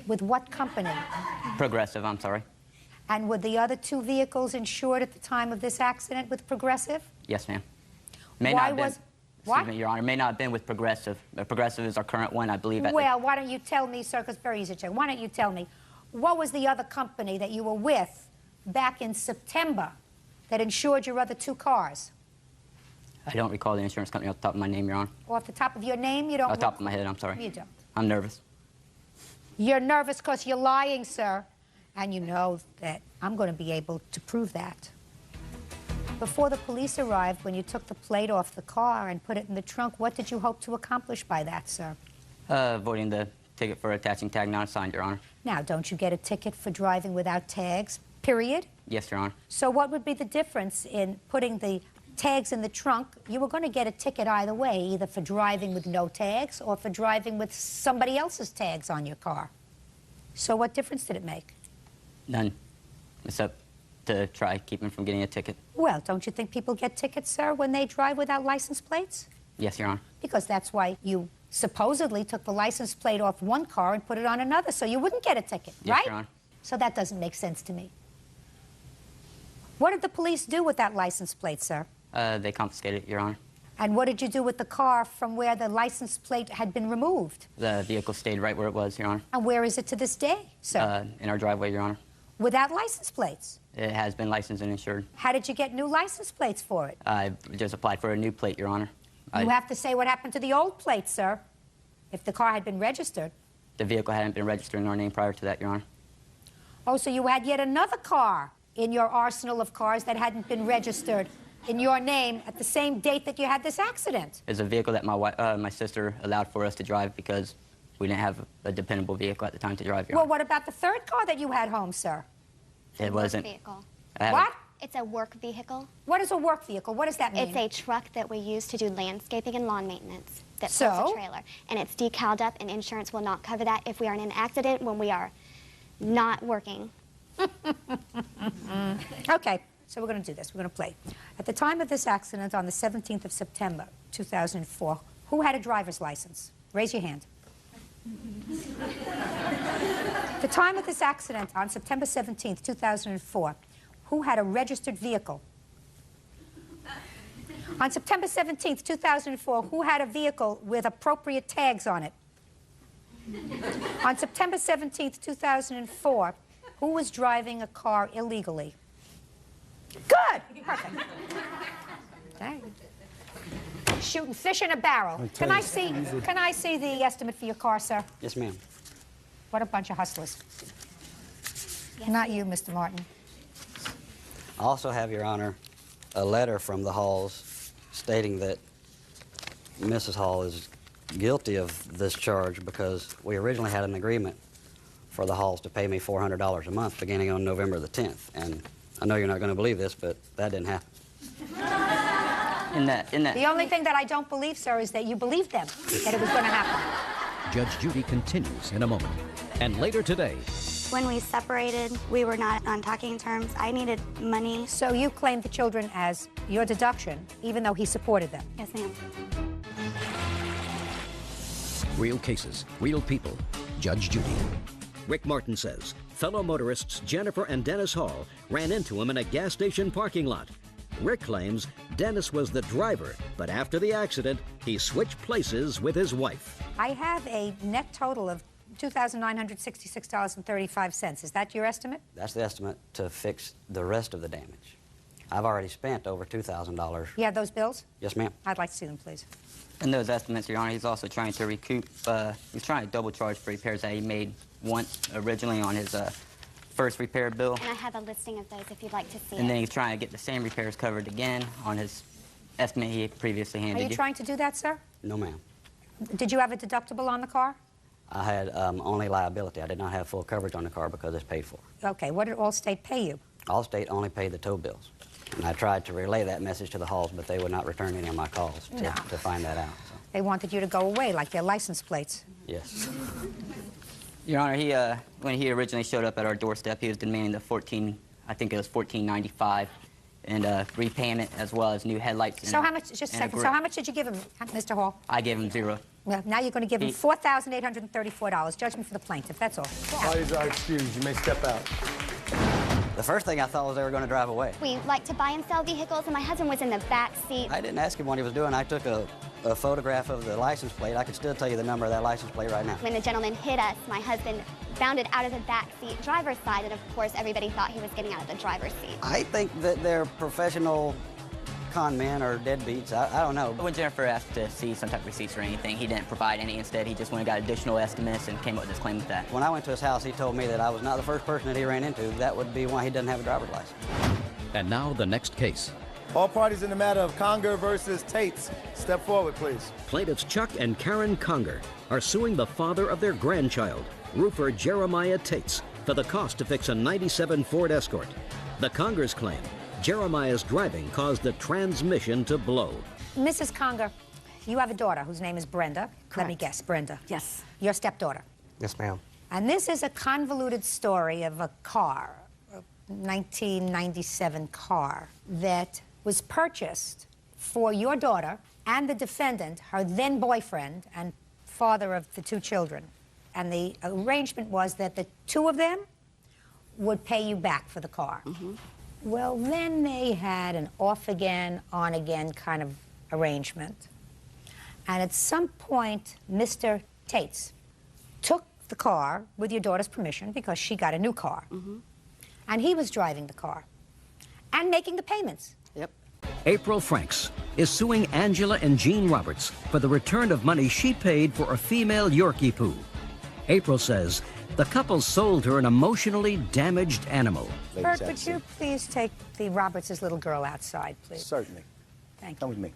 Speaker 3: With what company?
Speaker 17: Progressive, I'm sorry.
Speaker 3: And were the other 2 vehicles insured at the time of this accident with Progressive?
Speaker 17: Yes, ma'am. May
Speaker 3: Why
Speaker 17: not have been,
Speaker 3: was- what?
Speaker 17: Excuse me, Your Honor. May not have been with Progressive. Progressive is our current one, I believe.
Speaker 3: Well, why don't you tell me, sir, because it's very easy to check. Why don't you tell me, what was the other company that you were with back in September that insured your other 2 cars?
Speaker 17: I don't recall the insurance company off the top of my name, Your Honor.
Speaker 3: Off the top of your name, you don't...
Speaker 17: Off the top of my head, I'm sorry.
Speaker 3: You don't.
Speaker 17: I'm nervous.
Speaker 3: You're nervous because you're lying, sir. And you know that I'm going to be able to prove that. Before the police arrived, when you took the plate off the car and put it in the trunk, what did you hope to accomplish by that, sir?
Speaker 17: Avoiding the ticket for attaching tag not assigned, Your Honor.
Speaker 3: Now, don't you get a ticket for driving without tags, period?
Speaker 17: Yes, Your Honor.
Speaker 3: So what would be the difference in putting the tags in the trunk? You were going to get a ticket either way, either for driving with no tags or for driving with somebody else's tags on your car. So what difference did it make?
Speaker 17: None. Except to try keep him from getting a ticket.
Speaker 3: Well, don't you think people get tickets, sir, when they drive without license plates?
Speaker 17: Yes, Your Honor.
Speaker 3: Because that's why you supposedly took the license plate off one car and put it on another, so you wouldn't get a ticket,
Speaker 17: Yes,
Speaker 3: right?
Speaker 17: Your Honor.
Speaker 3: So that doesn't make sense to me. What did the police do with that license plate, sir?
Speaker 17: They confiscated it, Your Honor.
Speaker 3: And what did you do with the car from where the license plate had been removed?
Speaker 17: The vehicle stayed right where it was, Your Honor.
Speaker 3: And where is it to this day, sir?
Speaker 17: In our driveway, Your Honor.
Speaker 3: Without license plates?
Speaker 17: It has been licensed and insured.
Speaker 3: How did you get new license plates for it?
Speaker 17: I just applied for a new plate, Your Honor.
Speaker 3: You have to say what happened to the old plate, sir, if the car had been registered.
Speaker 17: The vehicle hadn't been registered in our name prior to that, Your Honor.
Speaker 3: Oh, so you had yet another car in your arsenal of cars that hadn't been registered in your name at the same date that you had this accident.
Speaker 17: It's a vehicle that my sister allowed for us to drive because we didn't have a dependable vehicle at the time to drive, Your
Speaker 3: Well,
Speaker 17: Honor.
Speaker 3: what about the third car that you had home, sir?
Speaker 17: It wasn't.
Speaker 18: Vehicle.
Speaker 3: What?
Speaker 18: It's a work vehicle.
Speaker 3: What is a work vehicle? What does that mean?
Speaker 18: It's a truck that we use to do landscaping and lawn maintenance that
Speaker 3: So?
Speaker 18: pulls a trailer. And it's decaled up, and insurance will not cover that if we are in an accident when we are not working.
Speaker 3: Okay, so we're going to do this. We're going to play. At the time of this accident on the 17th of September, 2004, who had a driver's license? Raise your hand. At the time of this accident on September 17th, 2004, who had a registered vehicle? On September 17th, 2004, who had a vehicle with appropriate tags on it? On September 17th, 2004, who was driving a car illegally? Good! Perfect. Okay. Shooting fish in a barrel. Can I see the estimate for your car, sir?
Speaker 7: Yes, ma'am.
Speaker 3: What a bunch of hustlers. Not you, Mr. Martin.
Speaker 7: I also have, Your Honor, a letter from the Halls stating that Mrs. Hall is guilty of this charge because we originally had an agreement for the Halls to pay me $400 a month beginning on November the 10th. And I know you're not going to believe this, but that didn't happen.
Speaker 3: The only thing that I don't believe, sir, is that you believed them, that it was going to happen.
Speaker 1: Judge Judy continues in a moment. And later today,
Speaker 5: When we separated, we were not on talking terms. I needed money.
Speaker 3: So you claimed the children as your deduction, even though he supported them?
Speaker 5: Yes, ma'am.
Speaker 1: real cases, real people. Judge Judy. Rick Martin says fellow motorists Jennifer and Dennis Hall ran into him in a gas station parking lot. Rick claims Dennis was the driver, but after the accident, he switched places with his wife.
Speaker 3: I have a net total of $2,966.35. Is that your estimate?
Speaker 7: That's the estimate to fix the rest of the damage. I've already spent over $2,000.
Speaker 3: You have those bills?
Speaker 7: Yes, ma'am.
Speaker 3: I'd like to see them, please.
Speaker 17: In those estimates, Your Honor, he's also trying to recoup, he's trying to double charge for repairs that he made once originally on his first repair bill.
Speaker 18: And I have a listing of those if you'd like to see
Speaker 17: And
Speaker 18: it.
Speaker 17: then he's trying to get the same repairs covered again on his estimate he previously handed
Speaker 3: Are you trying to do that, sir?
Speaker 7: No, ma'am.
Speaker 3: Did you have a deductible on the car?
Speaker 7: I had only liability. I did not have full coverage on the car because it's paid for.
Speaker 3: Okay, what did Allstate pay you?
Speaker 7: Allstate only paid the tow bills. And I tried to relay that message to the Halls, but they would not return any of my calls to find that out. So.
Speaker 3: They wanted you to go away, like their license plates.
Speaker 7: Yes.
Speaker 17: Your Honor, he when he originally showed up at our doorstep, he was demanding the $14.95 and repayment as well as new headlights.
Speaker 3: So how much? Just a second. So how much did you give him, Mr. Hall?
Speaker 17: I gave him $0.
Speaker 3: Well, now you're going to give him $4,834. Judgment for the plaintiff. That's all.
Speaker 15: Parties are excused. You may step out.
Speaker 7: The first thing I thought was they were going to drive away.
Speaker 18: We like to buy and sell vehicles, and my husband was in the back seat.
Speaker 7: I didn't ask him what he was doing. I took a photograph of the license plate. I could still tell you the number of that license plate right now.
Speaker 18: When the gentleman hit us, my husband bounded out of the back seat, driver's side, and of course everybody thought he was getting out of the driver's seat.
Speaker 7: I think that they're professional con men or deadbeats. I don't know.
Speaker 17: When Jennifer asked to see some type of receipts or anything, he didn't provide any. Instead, he just went and got additional estimates and came up with this claim with that.
Speaker 7: When I went to his house, he told me that I was not the first person that he ran into. That would be why he doesn't have a driver's license.
Speaker 1: And now the next case.
Speaker 15: All parties in the matter of Conger versus Tates, step forward, please.
Speaker 1: Plaintiffs Chuck and Karen Conger are suing the father of their grandchild, roofer Jeremiah Tates, for the cost to fix a '97 Ford Escort. The Congers claim Jeremiah's driving caused the transmission to blow.
Speaker 3: Mrs. Conger, you have a daughter whose name is Brenda. Let me guess, Brenda.
Speaker 14: Yes.
Speaker 3: Your stepdaughter.
Speaker 13: Yes, ma'am.
Speaker 3: And this is a convoluted story of a car, 1997 car that was purchased for your daughter and the defendant, her then boyfriend and father of the 2 children. And the arrangement was that the 2 of them would pay you back for the car. Well, then they had an off-again, on-again kind of arrangement. And at some point, Mr. Tates took the car with your daughter's permission because she got a new car. And he was driving the car and making the payments.
Speaker 1: April Franks is suing Angela and Jean Roberts for the return of money she paid for a female Yorkie poo. April says the couple sold her an emotionally damaged animal.
Speaker 3: Bert, would you please take the Roberts' little girl outside, please?
Speaker 15: Certainly.
Speaker 3: Thank you.
Speaker 15: Come with me.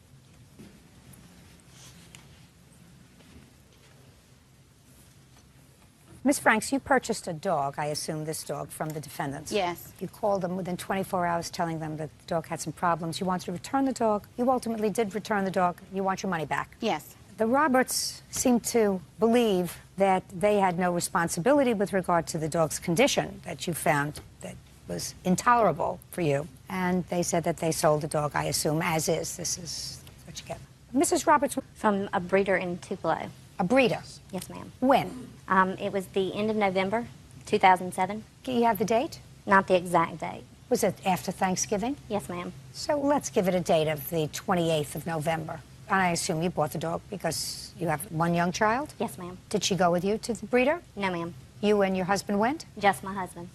Speaker 3: Miss Franks, you purchased a dog, I assume this dog, from the defendants.
Speaker 14: Yes.
Speaker 3: You called them within 24 hours telling them that the dog had some problems. You wanted to return the dog. You ultimately did return the dog. You want your money back.
Speaker 14: Yes.
Speaker 3: The Roberts seem to believe that they had no responsibility with regard to the dog's condition that you found that was intolerable for you. And they said that they sold the dog, I assume, as is. This is what you get. Mrs. Roberts.
Speaker 21: From a breeder in Tupelo.
Speaker 3: A breeder?
Speaker 21: Yes, ma'am.
Speaker 3: When?
Speaker 21: It was the end of November, 2007.
Speaker 3: Do you have the date?
Speaker 21: Not the exact date.
Speaker 3: Was it after Thanksgiving?
Speaker 21: Yes, ma'am.
Speaker 3: So let's give it a date of the 28th of November. And I assume you bought the dog because you have one young child?
Speaker 21: Yes, ma'am.
Speaker 3: Did she go with you to the breeder?
Speaker 21: No, ma'am.
Speaker 3: You and your husband went?
Speaker 21: Just my husband.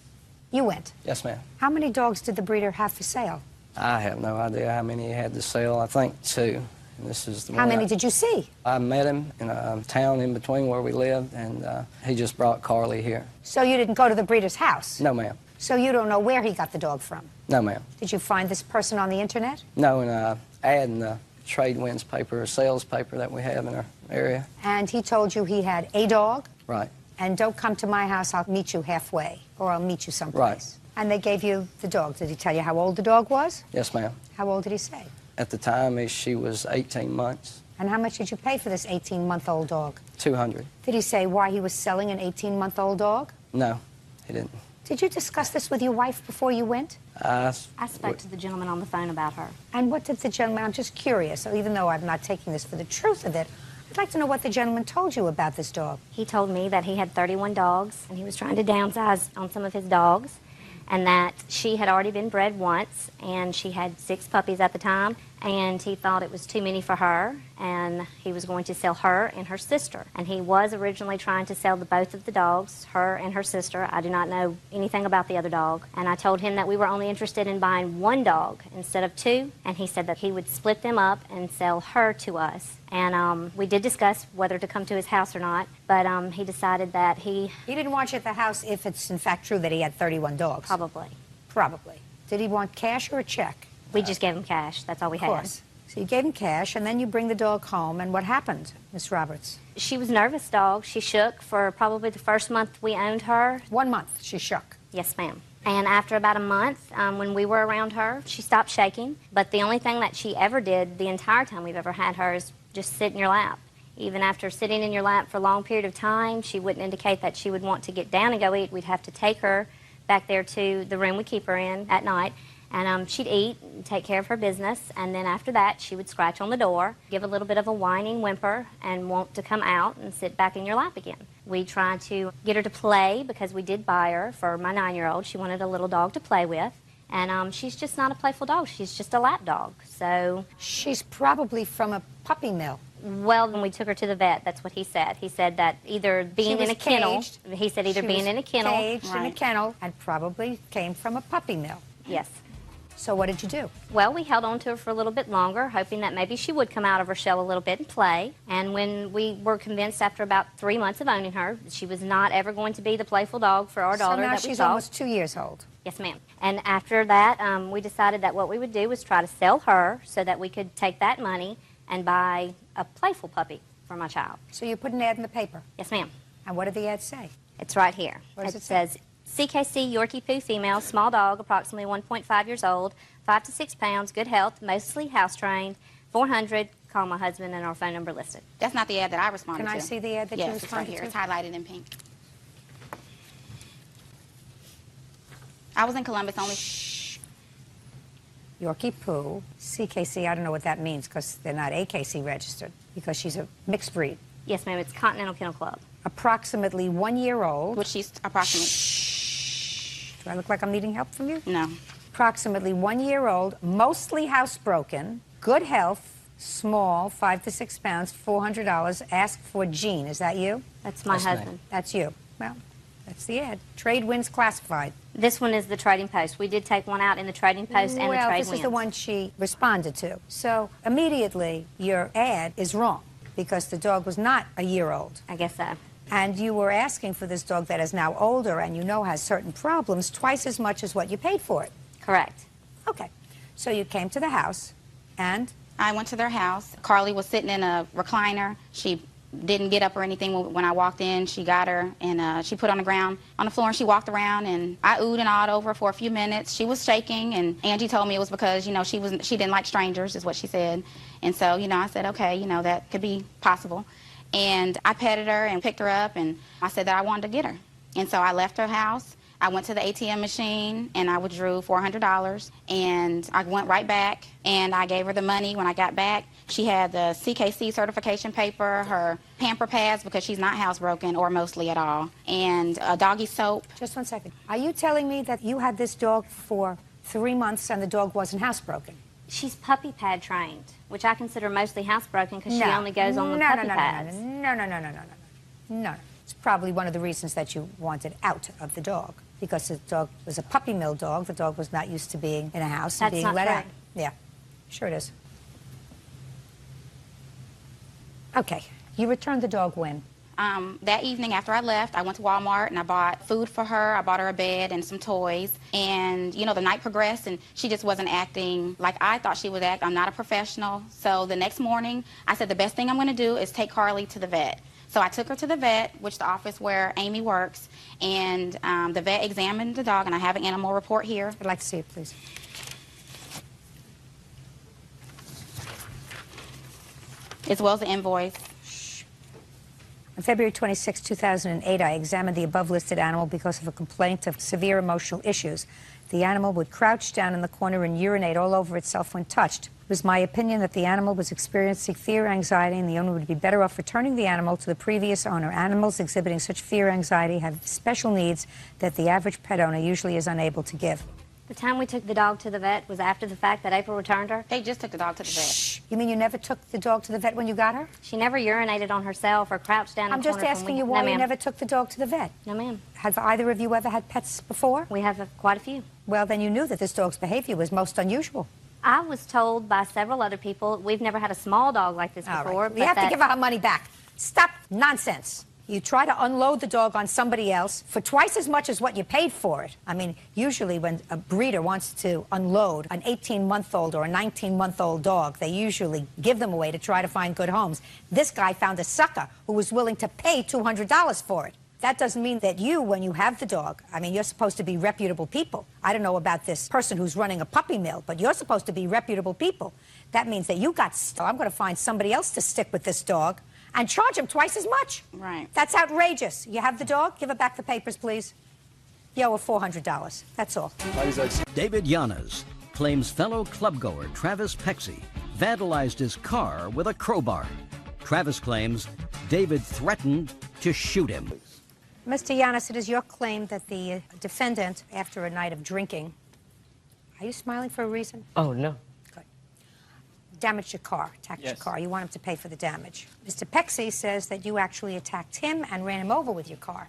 Speaker 3: You went?
Speaker 23: Yes, ma'am.
Speaker 3: How many dogs did the breeder have for sale?
Speaker 23: I have no idea how many he had to sell. I think 2. And this is the
Speaker 3: How many did you see?
Speaker 23: I met him in a town in between where we lived, and he just brought Carly here.
Speaker 3: So you didn't go to the breeder's house?
Speaker 23: No, ma'am.
Speaker 3: So you don't know where he got the dog from?
Speaker 23: No, ma'am.
Speaker 3: Did you find this person on the internet?
Speaker 23: No, in an ad in the trade winds paper, a sales paper that we have in our area.
Speaker 3: And he told you he had a dog?
Speaker 23: Right.
Speaker 3: And don't come to my house, I'll meet you halfway, or I'll meet you someplace.
Speaker 23: Right.
Speaker 3: And they gave you the dog. Did he tell you how old the dog was?
Speaker 23: Yes, ma'am.
Speaker 3: How old did he say?
Speaker 23: At the time, she was 18 months.
Speaker 3: And how much did you pay for this 18-month-old dog?
Speaker 23: $200.
Speaker 3: Did he say why he was selling an 18-month-old dog?
Speaker 23: No, he didn't.
Speaker 3: Did you discuss this with your wife before you went?
Speaker 21: I spoke to the gentleman on the phone about her.
Speaker 3: And what did the gentleman, I'm just curious, so even though I'm not taking this for the truth of it, I'd like to know what the gentleman told you about this dog.
Speaker 21: He told me that he had 31 dogs, and he was trying to downsize on some of his dogs, and that she had already been bred once, and she had 6 puppies at the time, and he thought it was too many for her, and he was going to sell her and her sister. And he was originally trying to sell both of the dogs, her and her sister. I do not know anything about the other dog. And I told him that we were only interested in buying 1 dog instead of 2, and he said that he would split them up and sell her to us. And we did discuss whether to come to his house or not, but he decided that he
Speaker 3: didn't want you at the house if it's in fact true that he had 31 dogs.
Speaker 21: Probably.
Speaker 3: Probably. Did he want cash or a check?
Speaker 21: We just gave him cash. That's all we had.
Speaker 3: Of course. So you gave him cash, and then you bring the dog home, and what happened, Miss Roberts?
Speaker 21: She was nervous dog. She shook for probably the first month we owned her.
Speaker 3: 1 month she shook?
Speaker 21: Yes, ma'am. And after about a month, when we were around her, she stopped shaking. But the only thing that she ever did the entire time we've ever had her is just sit in your lap. Even after sitting in your lap for a long period of time, she wouldn't indicate that she would want to get down and go eat. We'd have to take her back there to the room we keep her in at night. And she'd eat and take care of her business, and then after that, she would scratch on the door, give a little bit of a whining whimper, and want to come out and sit back in your lap again. We tried to get her to play because we did buy her for my 9-year-old. She wanted a little dog to play with, and she's just not a playful dog. She's just a lap dog. So
Speaker 3: she's probably from a puppy mill.
Speaker 21: Well, when we took her to the vet, that's what he said. He said that either being in a kennel, he said either being in a kennel,
Speaker 3: caged in a kennel, and probably came from a puppy mill.
Speaker 21: Yes.
Speaker 3: So what did you do?
Speaker 21: Well, we held on to her for a little bit longer, hoping that maybe she would come out of her shell a little bit and play. And when we were convinced after about 3 months of owning her, she was not ever going to be the playful dog for our daughter
Speaker 3: that we
Speaker 21: thought.
Speaker 3: she's almost 2 years old.
Speaker 21: Yes, ma'am. And after that, we decided that what we would do was try to sell her so that we could take that money and buy a playful puppy for my child.
Speaker 3: So you put an ad in the paper?
Speaker 21: Yes, ma'am.
Speaker 3: And what did the ad say?
Speaker 21: It's right here.
Speaker 3: What does
Speaker 21: it
Speaker 3: it say?
Speaker 21: says, CKC Yorkie Poo female, small dog, approximately 1.5 years old, 5 to 6 pounds, good health, mostly house trained, 400, call my husband, and our phone number listed.
Speaker 14: That's not the ad that I responded to.
Speaker 3: Can I see the ad that you
Speaker 14: yes, it's right
Speaker 3: responded
Speaker 14: here.
Speaker 3: to?
Speaker 14: It's highlighted in pink.
Speaker 4: I was in Columbus only.
Speaker 3: Yorkie Poo, CKC, I don't know what that means because they're not AKC registered because she's a mixed breed.
Speaker 21: Yes, ma'am, it's Continental Kennel Club.
Speaker 3: Approximately 1 year old.
Speaker 4: Which she's approximately.
Speaker 3: Do I look like I'm needing help from you?
Speaker 4: No.
Speaker 3: Approximately 1 year old, mostly housebroken, good health, small, 5 to 6 pounds, $400. Ask for Jean. Is that you?
Speaker 21: That's my husband.
Speaker 3: That's you. Well, that's the ad. Trade Winds Classified.
Speaker 21: This one is the Trading Post. We did take one out in the Trading Post and the Trade
Speaker 3: Winds. This is the one she responded to. So immediately your ad is wrong because the dog was not a year old.
Speaker 21: I guess so.
Speaker 3: And you were asking for this dog that is now older and you know has certain problems twice as much as what you paid for it.
Speaker 21: Correct.
Speaker 3: Okay. So you came to the house and?
Speaker 4: I went to their house. Carly was sitting in a recliner. She didn't get up or anything when I walked in. She got her and she put her on the ground on the floor and she walked around and I oohed and awed over for a few minutes. She was shaking and Angie told me it was because, you know, she didn't like strangers is what she said. And so, you know, I said, okay, you know, that could be possible. And I petted her and picked her up and I said that I wanted to get her. And so I left her house. I went to the ATM machine and I withdrew $400 and I went right back and I gave her the money. When I got back, she had the CKC certification paper, her pamper pads because she's not housebroken or mostly at all, and a doggy soap.
Speaker 3: Just 1 second. Are you telling me that you had this dog for 3 months and the dog wasn't housebroken?
Speaker 21: She's puppy pad trained, which I consider mostly housebroken because she only goes on the puppy pads.
Speaker 3: No. It's probably one of the reasons that you wanted out of the dog because the dog was a puppy mill dog. The dog was not used to being in a house and being let out. Yeah, sure it is. Okay, you returned the dog when?
Speaker 4: That evening after I left, I went to Walmart and I bought food for her. I bought her a bed and some toys. And, you know, the night progressed and she just wasn't acting like I thought she would act. I'm not a professional. So the next morning, I said the best thing I'm going to do is take Carly to the vet. So I took her to the vet, which the office where Amy works, and the vet examined the dog, and I have an animal report here.
Speaker 3: I'd like to see it, please.
Speaker 4: As well as the invoice.
Speaker 3: On February 26, 2008, I examined the above-listed animal because of a complaint of severe emotional issues. The animal would crouch down in the corner and urinate all over itself when touched. It was my opinion that the animal was experiencing fear, anxiety, and the owner would be better off returning the animal to the previous owner. Animals exhibiting such fear, anxiety have special needs that the average pet owner usually is unable to give.
Speaker 21: The time we took the dog to the vet was after the fact that April returned her.
Speaker 4: They just took the dog to the vet.
Speaker 3: You mean you never took the dog to the vet when you got her?
Speaker 21: She never urinated on herself or crouched down in the corner.
Speaker 3: I'm just asking you why you never took the dog to the vet.
Speaker 21: No, ma'am.
Speaker 3: Have either of you ever had pets before?
Speaker 21: We have quite a few.
Speaker 3: Well, then you knew that this dog's behavior was most unusual.
Speaker 21: I was told by several other people, we've never had a small dog like this before.
Speaker 3: Right. We have to give her her money back. Stop nonsense. You try to unload the dog on somebody else for twice as much as what you paid for it. I mean, usually when a breeder wants to unload an 18-month-old or a 19-month-old dog, they usually give them away to try to find good homes. This guy found a sucker who was willing to pay $200 for it. That doesn't mean that you, when you have the dog, I mean, you're supposed to be reputable people. I don't know about this person who's running a puppy mill, but you're supposed to be reputable people. That means that you got stuck. I'm going to find somebody else to stick with this dog and charge him twice as much.
Speaker 4: Right.
Speaker 3: That's outrageous. You have the dog? Give her back the papers, please. You owe her $400. That's all.
Speaker 1: David Yanas claims fellow clubgoer Travis Pexey vandalized his car with a crowbar. Travis claims David threatened to shoot him.
Speaker 3: Mr. Yanis, it is your claim that the defendant, after a night of drinking, are you smiling for a reason?
Speaker 23: Oh, no.
Speaker 3: Good. Damaged your car, attacked your car. You want him to pay for the damage. Mr. Pexey says that you actually attacked him and ran him over with your car.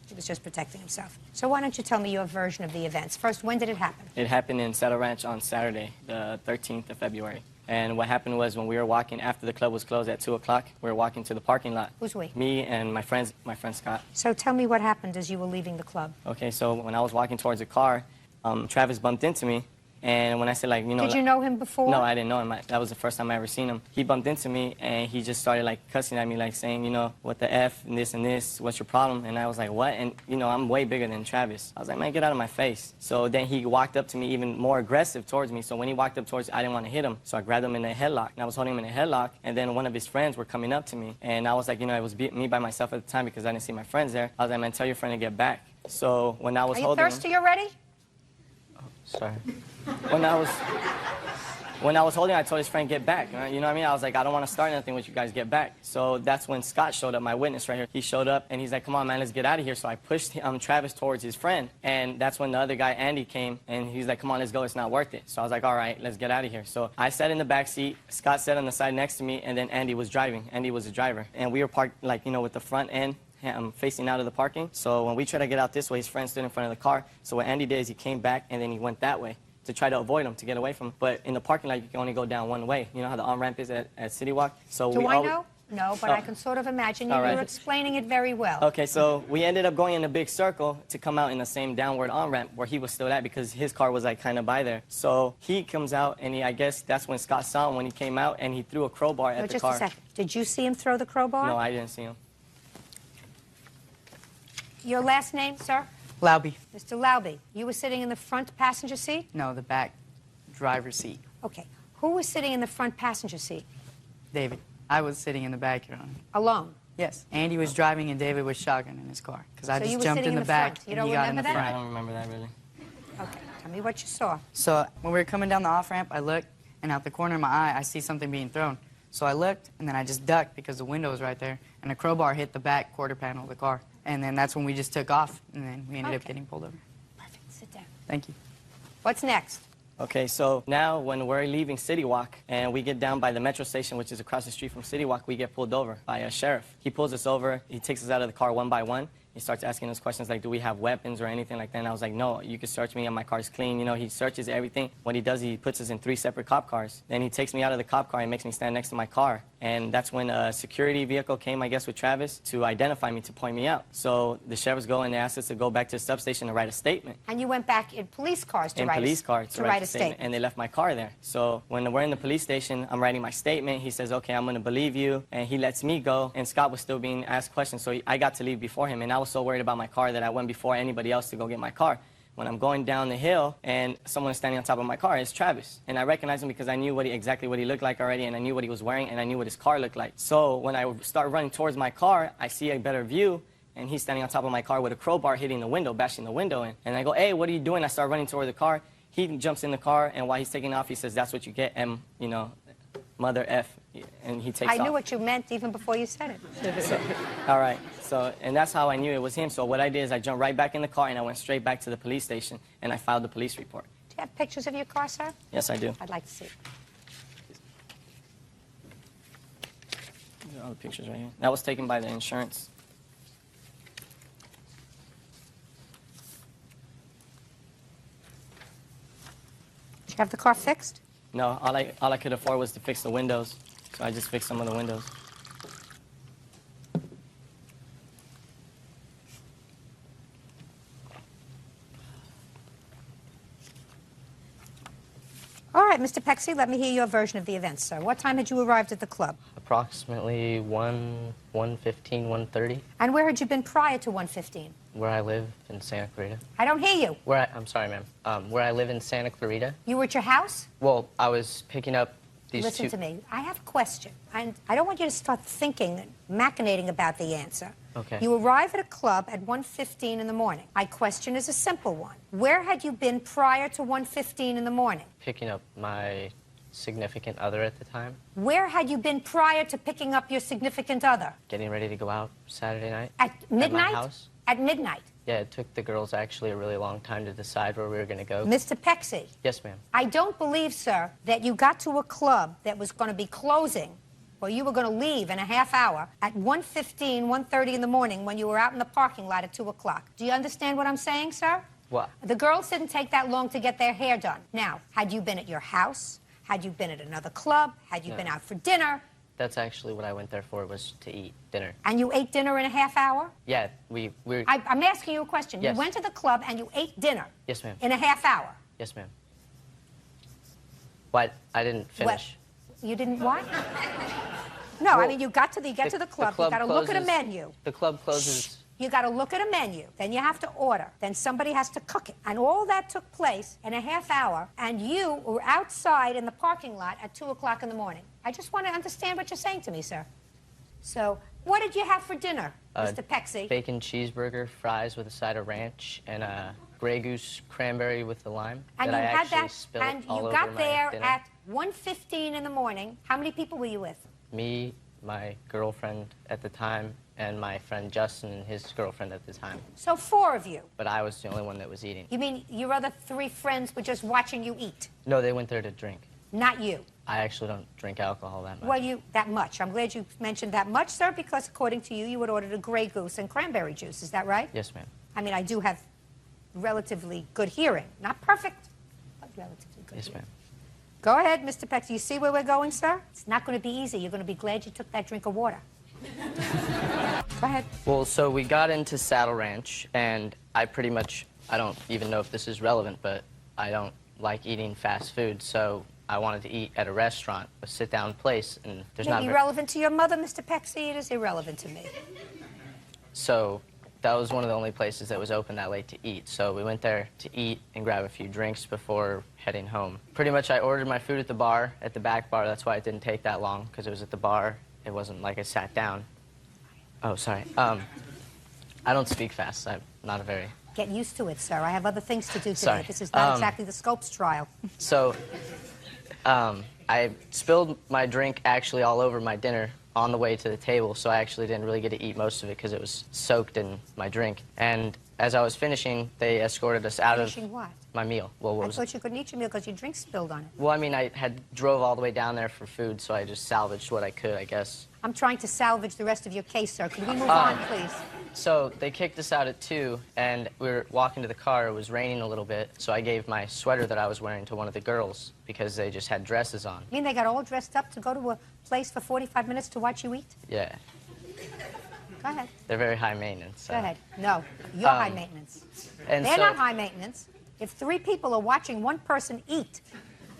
Speaker 3: He was just protecting himself. So why don't you tell me your version of the events? First, when did it happen?
Speaker 23: It happened in Saddle Ranch on Saturday, the 13th of February. And what happened was when we were walking, after the club was closed at 2 o'clock, we were walking to the parking lot.
Speaker 3: Who's we?
Speaker 23: Me and my friend Scott.
Speaker 3: So tell me what happened as you were leaving the club.
Speaker 23: Okay, so when I was walking towards the car, Travis bumped into me. And when I said, like, you know...
Speaker 3: Did you know him before?
Speaker 23: No, I didn't know him. That was the first time I ever seen him. He bumped into me, and he just started, like, cussing at me, like, saying, you know, what the F, and this, what's your problem? And I was like, what? And, you know, I'm way bigger than Travis. I was like, man, get out of my face. So then he walked up to me even more aggressive towards me. So when he walked up towards me, I didn't want to hit him. So I grabbed him in a headlock, and I was holding him in a headlock, and then one of his friends were coming up to me. And I was like, you know, it was me by myself at the time because I didn't see my friends there. I was like, man, tell your friend to get back. So when I was holding him...
Speaker 3: Are you thirsty already?
Speaker 19: Sorry.
Speaker 23: When I was holding it, I told his friend, get back. You know what I mean? I was like, I don't want to start anything with you guys, get back. So that's when Scott showed up, my witness right here. He showed up, and he's like, come on, man, let's get out of here. So I pushed Travis towards his friend, and that's when the other guy, Andy, came, and he's like, come on, let's go, it's not worth it. So I was like, all right, let's get out of here. So I sat in the back seat, Scott sat on the side next to me, and then Andy was driving. Andy was the driver. And we were parked, like, you know, with the front end facing out of the parking. So when we tried to get out this way, his friend stood in front of the car. So what Andy did is he came back, and then he went that way to try to avoid him, to get away from him. But in the parking lot, you can only go down one way. You know how the on-ramp is at City Walk? So
Speaker 3: Do I know? No, but I can sort of imagine you.
Speaker 23: All right.
Speaker 3: You're explaining it very well.
Speaker 23: Okay, so we ended up going in a big circle to come out in the same downward on-ramp where he was still at because his car was like kind of by there. So he comes out, and I guess that's when Scott saw him when he came out, and he threw a crowbar at the car.
Speaker 3: Just a second. Did you see him throw the crowbar?
Speaker 23: No, I didn't see him.
Speaker 3: Your last name, sir?
Speaker 9: Lauby.
Speaker 3: Mr. Lauby, you were sitting in the front passenger seat?
Speaker 9: No, the back driver's seat.
Speaker 3: Okay. Who was sitting in the front passenger seat?
Speaker 9: David. I was sitting in the back, Your Honor.
Speaker 3: Alone?
Speaker 9: Yes. Andy was driving and David was shotgun in his car. Because I just jumped in the back and he got in the front.
Speaker 23: I don't remember that really.
Speaker 3: Okay. Tell me what you saw.
Speaker 9: So when we were coming down the off-ramp, I looked, and out the corner of my eye, I see something being thrown. So I looked, and then I just ducked because the window was right there, and a crowbar hit the back quarter panel of the car. And then that's when we just took off, and then we ended up getting pulled over.
Speaker 3: Perfect. Sit down.
Speaker 9: Thank you.
Speaker 3: What's next?
Speaker 23: Okay, so now when we're leaving City Walk and we get down by the metro station, which is across the street from City Walk, we get pulled over by a sheriff. He pulls us over. He takes us out of the car one by one. He starts asking us questions like, do we have weapons or anything like that? And I was like, no, you can search me and my car's clean. You know, he searches everything. What he does, he puts us in 3 separate cop cars. Then he takes me out of the cop car and makes me stand next to my car. And that's when a security vehicle came, I guess, with Travis to identify me, to point me out. So the sheriffs go and they asked us to go back to the substation to write a statement.
Speaker 3: And you went back in police cars to write a statement.
Speaker 23: And they left my car there. So when we're in the police station, I'm writing my statement. He says, okay, I'm going to believe you. And he lets me go. And Scott was still being asked questions, so I got to leave before him. And I was so worried about my car that I went before anybody else to go get my car. When I'm going down the hill and someone is standing on top of my car, it's Travis. And I recognized him because I knew exactly what he looked like already, and I knew what he was wearing, and I knew what his car looked like. So when I start running towards my car, I see a better view, and he's standing on top of my car with a crowbar hitting the window, bashing the window in. And I go, hey, what are you doing? I start running toward the car. He jumps in the car, and while he's taking off, he says, that's what you get, you know, mother F, and he takes off.
Speaker 3: I knew what you meant even before you said it.
Speaker 23: So, all right, so, and that's how I knew it was him. So what I did is I jumped right back in the car, and I went straight back to the police station, and I filed the police report.
Speaker 3: Do you have pictures of your car, sir?
Speaker 23: Yes, I do.
Speaker 3: I'd like to see.
Speaker 23: These are all the pictures right here. That was taken by the insurance.
Speaker 3: Did you have the car fixed?
Speaker 23: No, all I could afford was to fix the windows, so I just fixed some of the windows.
Speaker 3: All right, Mr. Pexey, let me hear your version of the events, sir. What time had you arrived at the club?
Speaker 14: Approximately 1:15, 1:30.
Speaker 3: And where had you been prior to 1:15?
Speaker 14: Where I live in Santa Clarita.
Speaker 3: I don't hear you.
Speaker 14: I'm sorry, ma'am. Where I live in Santa Clarita.
Speaker 3: You were at your house?
Speaker 14: Well, I was picking up these
Speaker 3: Listen to me. I have a question. And I don't want you to start thinking, machinating about the answer.
Speaker 14: Okay.
Speaker 3: You arrive at a club at 1:15 in the morning. My question is a simple one. Where had you been prior to 1:15 in the morning?
Speaker 14: Picking up my significant other at the time.
Speaker 3: Where had you been prior to picking up your significant other?
Speaker 14: Getting ready to go out Saturday night.
Speaker 3: At midnight?
Speaker 14: At my house.
Speaker 3: At midnight.
Speaker 14: Yeah, it took the girls actually a really long time to decide where we were going to go.
Speaker 3: Mr. Pexey.
Speaker 14: Yes, ma'am.
Speaker 3: I don't believe, sir, that you got to a club that was going to be closing, or you were going to leave in a half hour at 1:15, 1:30 in the morning when you were out in the parking lot at 2 o'clock. Do you understand what I'm saying, sir?
Speaker 14: What?
Speaker 3: The girls didn't take that long to get their hair done. Now, had you been at your house, had you been at another club, had you been out for dinner,
Speaker 14: That's actually what I went there for, was to eat dinner.
Speaker 3: and you ate dinner in a half hour?
Speaker 14: Yeah, we were...
Speaker 3: I'm asking you a question.
Speaker 14: Yes.
Speaker 3: You went to the club and you ate dinner
Speaker 14: Yes, ma'am.
Speaker 3: in a half hour.
Speaker 14: Yes, ma'am. What? I didn't finish.
Speaker 3: What? You didn't what? No, I mean, you get to the club, you got to look at a menu.
Speaker 14: The club closes...
Speaker 3: You got to look at a menu. Then you have to order. Then somebody has to cook it. And all that took place in a half hour, and you were outside in the parking lot at 2 o'clock in the morning. I just want to understand what you're saying to me, sir. So, what did you have for dinner, Mr. Pexey?
Speaker 14: Bacon cheeseburger, fries with a side of ranch, and Grey Goose cranberry with the lime.
Speaker 3: And
Speaker 14: that
Speaker 3: you
Speaker 14: I
Speaker 3: had
Speaker 14: actually
Speaker 3: that,
Speaker 14: spilled
Speaker 3: and
Speaker 14: all
Speaker 3: you
Speaker 14: over
Speaker 3: got
Speaker 14: my
Speaker 3: there
Speaker 14: dinner.
Speaker 3: at 1:15 in the morning. How many people were you with?
Speaker 14: Me, my girlfriend at the time, and my friend Justin and his girlfriend at the time.
Speaker 3: So 4 of you.
Speaker 14: But I was the only one that was eating.
Speaker 3: You mean your other 3 friends were just watching you eat?
Speaker 14: No, they went there to drink.
Speaker 3: Not you.
Speaker 14: I actually don't drink alcohol that much.
Speaker 3: Well, that much. I'm glad you mentioned that much, sir, because according to you, you had ordered a Grey Goose and cranberry juice. Is that right?
Speaker 14: Yes, ma'am.
Speaker 3: I mean, I do have relatively good hearing. Not perfect, but relatively good
Speaker 14: Yes,
Speaker 3: hearing.
Speaker 14: ma'am.
Speaker 3: Go ahead, Mr. Peck. Do you see where we're going, sir? It's not going to be easy. You're going to be glad you took that drink of water. Go ahead.
Speaker 14: Well, so we got into Saddle Ranch, and I don't even know if this is relevant, but I don't like eating fast food, so I wanted to eat at a restaurant, a sit-down place, and there's not...
Speaker 3: Maybe relevant to your mother, Mr. Pecksy. It is irrelevant to me.
Speaker 14: So that was one of the only places that was open that late to eat. So we went there to eat and grab a few drinks before heading home. Pretty much I ordered my food at the bar, at the back bar. That's why it didn't take that long, because it was at the bar. It wasn't like I sat down. Oh, sorry. I don't speak fast. I'm not a very...
Speaker 3: Get used to it, sir. I have other things to do today.
Speaker 14: Sorry.
Speaker 3: This is not exactly the Scopes trial.
Speaker 14: So I spilled my drink actually all over my dinner on the way to the table, so I actually didn't really get to eat most of it because it was soaked in my drink. And as I was finishing, they escorted us out of
Speaker 3: what?
Speaker 14: my meal. Well,
Speaker 3: I thought you couldn't eat your meal because your drink spilled on it.
Speaker 14: Well, I mean, I had drove all the way down there for food, so I just salvaged what I could, I guess.
Speaker 3: I'm trying to salvage the rest of your case, sir. Could we move on, please?
Speaker 14: So they kicked us out at 2, and we were walking to the car. It was raining a little bit, so I gave my sweater that I was wearing to one of the girls because they just had dresses on.
Speaker 3: You mean they got all dressed up to go to a place for 45 minutes to watch you eat?
Speaker 14: Yeah.
Speaker 3: Go ahead.
Speaker 14: They're very high maintenance. So.
Speaker 3: Go ahead. No, you're high maintenance. They're not high maintenance. If 3 people are watching one person eat,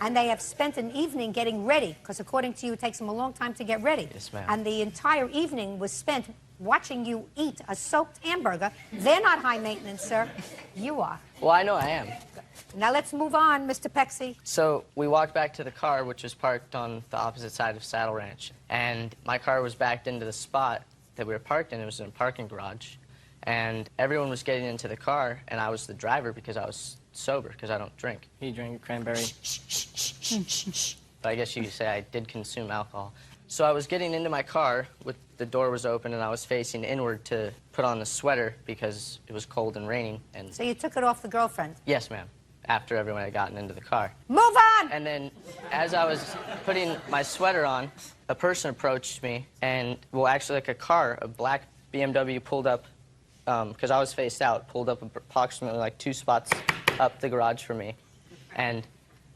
Speaker 3: and they have spent an evening getting ready, because according to you, it takes them a long time to get ready.
Speaker 14: Yes, ma'am.
Speaker 3: And the entire evening was spent watching you eat a soaked hamburger. They're not high maintenance, sir. You are.
Speaker 14: Well, I know I am.
Speaker 3: Now let's move on, Mr. Pecksy.
Speaker 14: So we walked back to the car, which was parked on the opposite side of Saddle Ranch. And my car was backed into the spot that we were parked in. It was in a parking garage. And everyone was getting into the car, and I was the driver because I was sober, because I don't drink.
Speaker 23: He drank cranberry.
Speaker 14: But I guess you could say I did consume alcohol. So I was getting into my car, with the door was open, and I was facing inward to put on the sweater because it was cold and raining. And
Speaker 3: So you took it off the girlfriend?
Speaker 14: yes, ma'am, after everyone had gotten into the car.
Speaker 3: Move on!
Speaker 14: And then as I was putting my sweater on, a person approached me, and, well, actually, like a car, a black BMW pulled up, because I was faced out, pulled up approximately like 2 spots up the garage for me. And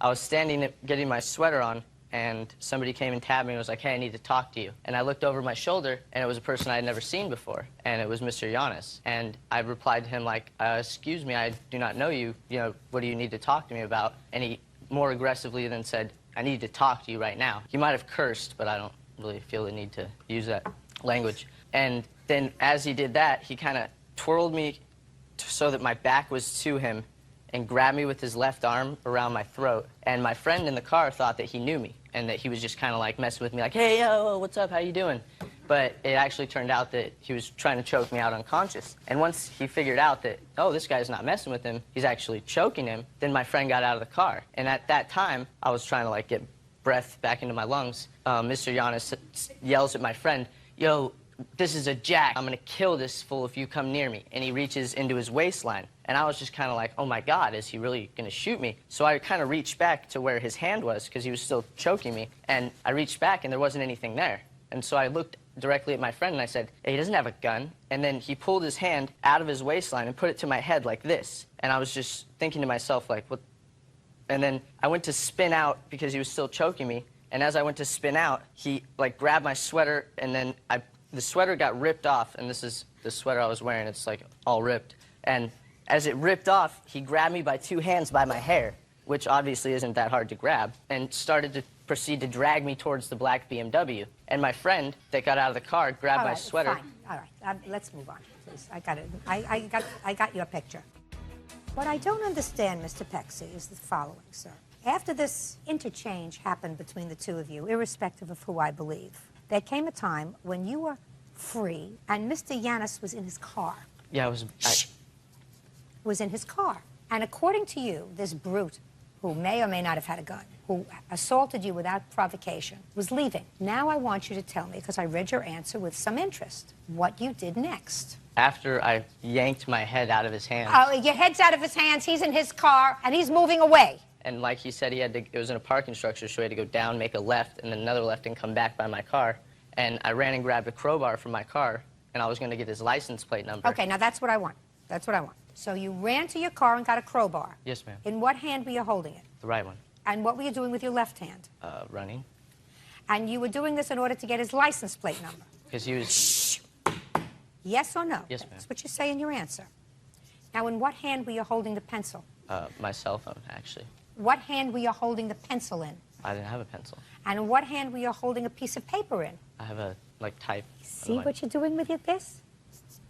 Speaker 14: I was standing, getting my sweater on, and somebody came and tapped me and was like, hey, I need to talk to you. And I looked over my shoulder, and it was a person I had never seen before, and it was Mr. Giannis. And I replied to him like, excuse me, I do not know you. You know, what do you need to talk to me about? And he more aggressively then said, I need to talk to you right now. He might have cursed, but I don't really feel the need to use that language. And then as he did that, he kind of twirled me so that my back was to him and grabbed me with his left arm around my throat. And my friend in the car thought that he knew me and that he was just kind of like messing with me like, hey, yo, what's up, how you doing? But it actually turned out that he was trying to choke me out unconscious. And once he figured out that, oh, this guy's not messing with him, he's actually choking him, then my friend got out of the car. And at that time, I was trying to like get breath back into my lungs. Mr. Giannis yells at my friend, yo, this is a jack. I'm gonna kill this fool if you come near me. And he reaches into his waistline. And I was just kind of like, oh my God, is he really gonna shoot me? So I kind of reached back to where his hand was because he was still choking me. And I reached back and there wasn't anything there. And so I looked directly at my friend and I said, hey, he doesn't have a gun. And then he pulled his hand out of his waistline and put it to my head like this. And I was just thinking to myself like, what? And then I went to spin out because he was still choking me. And as I went to spin out, he like grabbed my sweater and then the sweater got ripped off, and this is the sweater I was wearing. It's like all ripped. And as it ripped off, he grabbed me by 2 hands by my hair, which obviously isn't that hard to grab, and started to proceed to drag me towards the black BMW. And my friend that got out of the car grabbed my sweater.
Speaker 3: Fine. All right, let's move on, please. I got it. I got your picture. What I don't understand, Mr. Pecksy, is the following, sir. After this interchange happened between the 2 of you, irrespective of who I believe, there came a time when you were free and Mr. Giannis was in his car.
Speaker 14: Yeah,
Speaker 3: Was in his car. And according to you, this brute, who may or may not have had a gun, who assaulted you without provocation, was leaving. Now I want you to tell me, because I read your answer with some interest, what you did next.
Speaker 14: After I yanked my head out of his hands.
Speaker 3: Oh, your head's out of his hands, he's in his car, and he's moving away.
Speaker 14: And like he said, it was in a parking structure, so he had to go down, make a left, and then another left, and come back by my car. And I ran and grabbed a crowbar from my car, and I was going to get his license plate number.
Speaker 3: Okay, now that's what I want. That's what I want. So you ran to your car and got a crowbar.
Speaker 14: Yes, ma'am.
Speaker 3: In what hand were you holding it?
Speaker 14: The right one.
Speaker 3: And what were you doing with your left hand?
Speaker 14: Running.
Speaker 3: And you were doing this in order to get his license plate number?
Speaker 14: Because he was...
Speaker 3: Shh. Yes or no?
Speaker 14: Yes, ma'am.
Speaker 3: That's what you say in your answer. Now, in what hand were you holding the pencil?
Speaker 14: My cell phone, actually.
Speaker 3: What hand were you holding the pencil in?
Speaker 14: I didn't have a pencil.
Speaker 3: And in what hand were you holding a piece of paper in?
Speaker 14: I have a, type.
Speaker 3: See what you're doing with this?